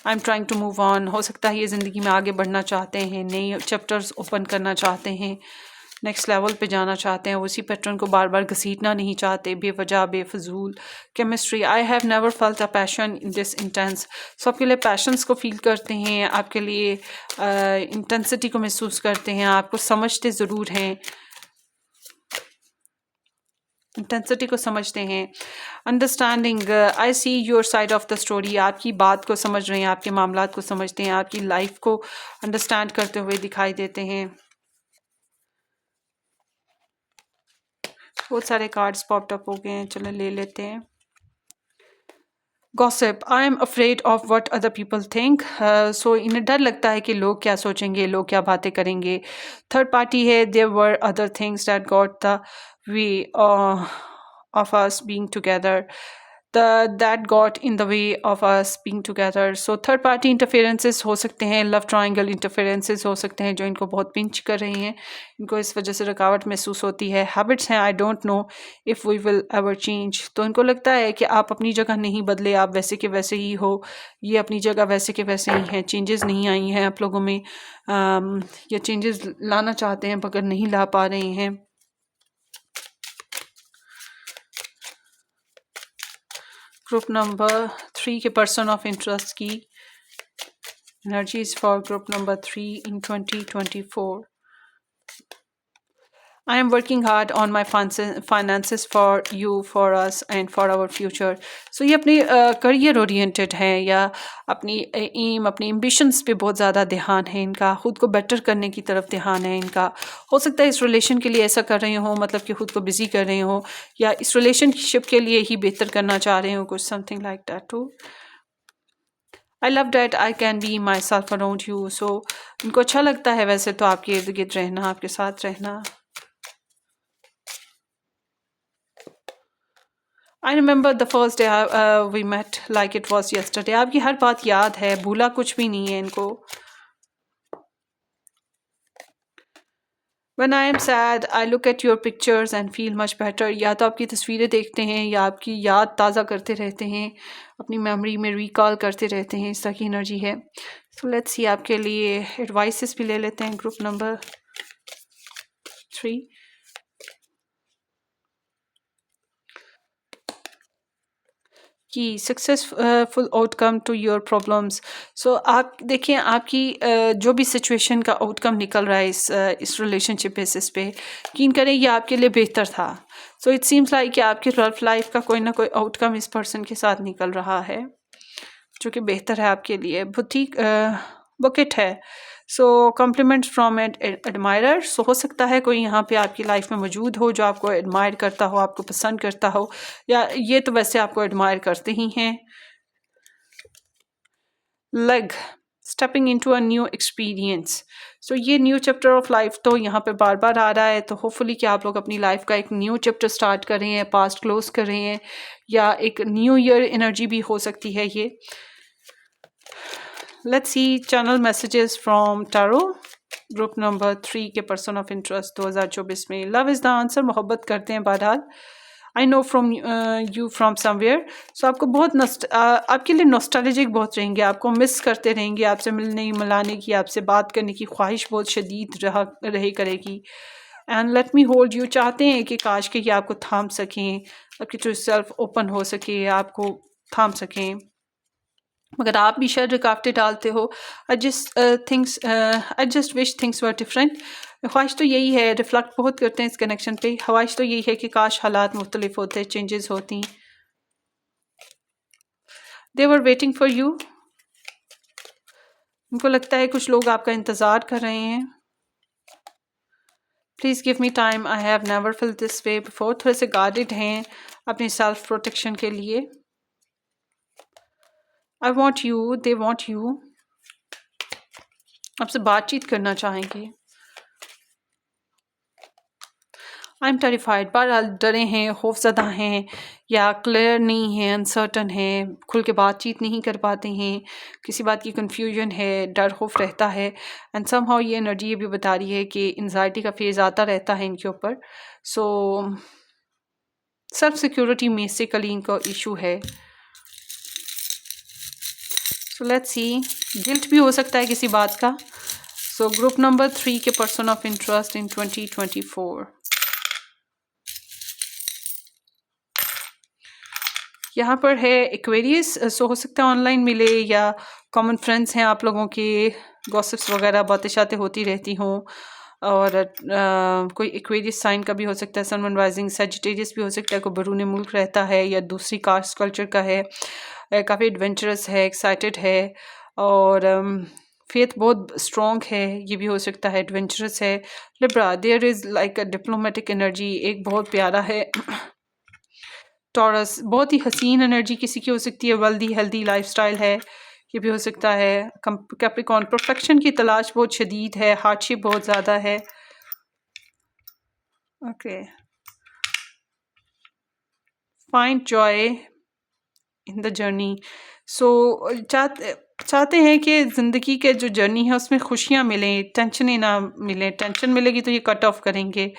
I am trying to move on. हो सकता है ये ज़िंदगी में आगे बढ़ना चाहते हैं, नए चैप्टर्स ओपन करना चाहते हैं, नेक्स्ट लेवल पे जाना चाहते हैं, उसी पैटर्न को बार बार घसीटना नहीं चाहते बेवजह बेफजूल। Chemistry, I have never felt a passion in this intense. So आपके लिए पैशंस को फील करते हैं, आपके लिए इंटेंसिटी को महसूस करते हैं, आपको समझते ज़रूर हैं, इंटेंसिटी को समझते हैं। Understanding, I see your side of the story. आपकी बात को समझ रहे हैं, आपके मामलात को समझते हैं, आपकी लाइफ को अंडरस्टैंड करते हुए दिखाई देते हैं। बहुत सारे कार्ड्स पॉप्ड अप हो गए हैं, चलो ले लेते हैं। Gossip, I am afraid of what other people think. So इन्हें डर लगता है कि लोग क्या सोचेंगे, लोग क्या बातें करेंगे। थर्ड पार्टी है, there were other things that got the way of us being together, that got in the way of us being together. So third party interferences हो सकते हैं, love triangle interferences हो सकते हैं जो इनको बहुत पिंच कर रही हैं, इनको इस वजह से रुकावट महसूस होती है। हैबिट्स हैं, I don't know if we will ever change. तो इनको लगता है कि आप अपनी जगह नहीं बदले, आप वैसे के वैसे ही हो, ये अपनी जगह वैसे के वैसे ही हैं, चेंजेस नहीं आई हैं आप लोगों में, ये चेंजेस लाना चाहते हैं मगर नहीं ला पा रहे हैं। ग्रुप नंबर 3 के पर्सन ऑफ इंटरेस्ट की energies for group number 3 in 2024। I am working hard on my finances for you, for us and for our future. So ये अपनी करियर ओरिएंटेड है या अपनी एम, अपनी एम्बिशंस पे बहुत ज़्यादा ध्यान है इनका, खुद को बेटर करने की तरफ ध्यान है इनका। हो सकता है इस रिलेशन के लिए ऐसा कर रहे हो, मतलब कि खुद को बिजी कर रहे हो, या इस रिलेशनशिप के लिए ही बेहतर करना चाह रहे हो, कुछ something like that too. I love that I can be myself around you. So इनको अच्छा लगता है वैसे तो आपके इर्द गिर्द रहना, आपके साथ रहना। I remember the first day we met like it was yesterday. आपकी हर बात याद है, भूला कुछ भी नहीं है इनको। When I am sad, I look at your pictures and feel much better। या तो आपकी तस्वीरें देखते हैं या आपकी याद ताज़ा करते रहते हैं, अपनी मेमोरी में रिकॉल करते रहते हैं, इस तरह की एनर्जी है। सो लेट्स सी आपके लिए एडवाइसेस भी ले लेते हैं ग्रुप नंबर 3। कि successful outcome to your problems. So आप देखिए आपकी जो भी सिचुएशन का आउटकम निकल रहा है इस रिलेशनशिप बेसिस पे, यकीन करें ये आपके लिए बेहतर था। सो इट सीम्स लाइक कि आपकी लव लाइफ का कोई ना कोई आउटकम इस पर्सन के साथ निकल रहा है जो कि बेहतर है आपके लिए। बहुत ठीक बुकेट है। सो कॉम्प्लीमेंट्स फ्रॉम एडमायरर। सो हो सकता है कोई यहाँ पे आपकी लाइफ में मौजूद हो जो आपको एडमायर करता हो, आपको पसंद करता हो, या ये तो वैसे आपको एडमायर करते ही हैं। Leg stepping into a new experience. So ये न्यू चैप्टर ऑफ लाइफ तो यहाँ पे बार बार आ रहा है, तो होपफुली कि आप लोग अपनी लाइफ का एक न्यू चैप्टर स्टार्ट कर रहे हैं, पास्ट क्लोज कर रहे हैं, या एक न्यू ईयर एनर्जी भी हो सकती है ये। Let's see channel messages from Tarot group number 3 के पर्सन ऑफ इंटरेस्ट 2024 में। Love is the answer. मोहब्बत करते हैं बहरहाल। I know from you from somewhere. So आपको बहुत आपके लिए नॉस्टैल्जिक बहुत रहेंगे, आपको मिस करते रहेंगे, आपसे मिलने मिलाने की, आपसे बात करने की ख्वाहिश बहुत शदीद रहे करेगी। And let me hold you. चाहते हैं कि काश के ये आपको थाम सकें, आपकी जो सेल्फ ओपन हो सके, आपको थाम सकें, मगर आप भी शायद रुकावटें डालते हो। I just wish things were different. ख्वाहिश तो यही है, रिफ्लेक्ट बहुत करते हैं इस कनेक्शन पे। ख्वाहिश तो यही है कि काश हालात मुख्तलिफ होते, चेंजेस होती। दे वर वेटिंग फॉर यू। उनको लगता है कुछ लोग आपका इंतज़ार कर रहे हैं। Please give me time, I have never feel this way before. थोड़े से गार्डेड हैं अपनी सेल्फ प्रोटेक्शन के लिए। I want you, they want you. आपसे बातचीत करना चाहेंगे। I am terrified. बहरहाल डरे हैं, खौफज़दा हैं, या क्लियर नहीं हैं, अनसर्टन हैं, खुल के बातचीत नहीं कर पाते हैं, किसी बात की कन्फ्यूजन है, डर खौफ रहता है। एंड समहाउ ये एनर्जी ये भी बता रही है कि एंजाइटी का फेज़ आता रहता है इनके ऊपर। सो सेल्फ सिक्योरिटी में से कली इनका इशू है। So let's C. गिल्ट भी हो सकता है किसी बात का। सो ग्रुप नंबर 3 के पर्सन ऑफ इंटरेस्ट इन 2024। यहाँ पर है एक्वेरियस। सो हो सकता है ऑनलाइन मिले या कॉमन फ्रेंड्स हैं आप लोगों के, गॉसिप्स वगैरह बातें शातें होती रहती हों। और कोई एक्वेरियस साइन का भी हो सकता है, सन राइजिंग सैजिटेरियस भी हो सकता है, कोई बैरून मुल्क रहता है या दूसरी कास्ट कल्चर का है, काफ़ी एडवेंचरस है, एक्साइटेड है, और फेथ बहुत स्ट्रॉन्ग है, ये भी हो सकता है, एडवेंचरस है। Libra, there is like a diplomatic energy, एक बहुत प्यारा है। टॉरस, बहुत ही हसीन एनर्जी किसी की हो सकती है, वेल्दी हेल्दी लाइफस्टाइल है, ये भी हो सकता है। कैप्रिकॉर्न, परफेक्शन की तलाश बहुत शदीद है, हार्डशिप बहुत ज़्यादा है। Okay, find joy in the journey. So चाहते हैं कि ज़िंदगी के जो जर्नी है उसमें खुशियाँ मिलें, टेंशनें ना मिलें। टेंशन मिलेगी तो ये कट ऑफ करेंगे।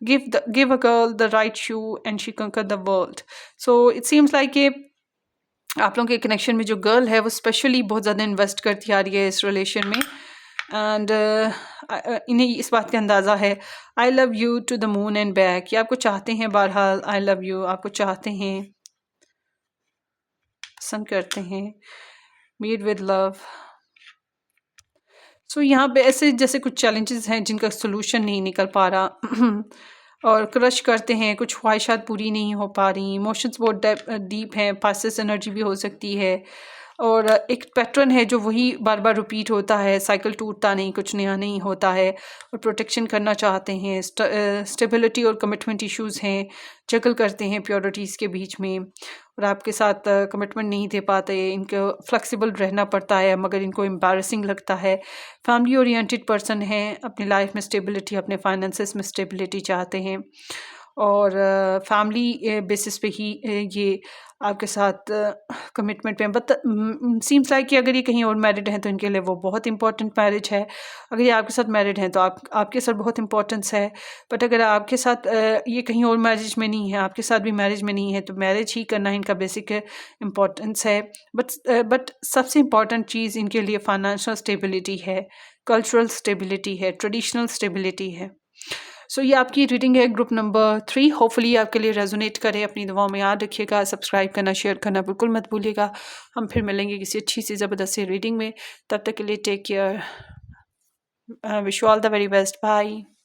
Give a girl the right shoe and she conquer the world. So it seems like कि आप लोगों के कनेक्शन में जो गर्ल है वो स्पेशली बहुत ज़्यादा इन्वेस्ट करती आ रही है इस रिलेशन में। एंड इन्हें इस बात का अंदाज़ा है, I love you to the moon and back. ये आपको चाहते हैं, बहरहाल आई लव यू आपको चाहते हैं, पसंद करते हैं, मीट विद लव। सो यहाँ पे ऐसे जैसे कुछ चैलेंजेस हैं जिनका सोल्यूशन नहीं निकल पा रहा और क्रश करते हैं, कुछ ख्वाहिशात पूरी नहीं हो पा रही, इमोशंस बहुत डीप हैं, पासिस एनर्जी भी हो सकती है, और एक पैटर्न है जो वही बार बार रिपीट होता है, साइकिल टूटता नहीं, कुछ नया नहीं होता है, और प्रोटेक्शन करना चाहते हैं। स्टेबिलिटी और कमिटमेंट इश्यूज़ हैं, जगल करते हैं प्योरिटीज़ के बीच में, और आपके साथ कमिटमेंट नहीं दे पाते, इनको फ्लेक्सिबल रहना पड़ता है मगर इनको एम्बैरसिंग लगता है। फैमिली ओरिएंटेड पर्सन हैं, अपनी लाइफ में स्टेबिलिटी, अपने फाइनेंसेस में स्टेबिलिटी चाहते हैं, और फैमिली बेसिस पे ही ये आपके साथ कमिटमेंट पे। बट सीम्स लाइक कि अगर ये कहीं और मैरिड हैं तो इनके लिए वो बहुत इंपॉर्टेंट मैरिज है। अगर ये आपके साथ मैरिड हैं तो आपके साथ बहुत इंपॉर्टेंस है। बट अगर आपके साथ ये कहीं और मैरिज में नहीं है, आपके साथ भी मैरिज में नहीं है, तो मैरिज ही करना इनका बेसिक इम्पोर्टेंस है। बट सबसे इम्पॉर्टेंट चीज़ इनके लिए फाइनेंशियल स्टेबिलिटी है, कल्चरल स्टेबिलिटी है, ट्रेडिशनल स्टेबिलिटी है। सो ये आपकी रीडिंग है ग्रुप नंबर 3। होपफुली आपके लिए रेजोनेट करे। अपनी दुआओं में याद रखिएगा। सब्सक्राइब करना, शेयर करना बिल्कुल मत भूलिएगा। हम फिर मिलेंगे किसी अच्छी सी ज़बरदस्त सी रीडिंग में। तब तक के लिए take care. Wish you all the very best. Bye.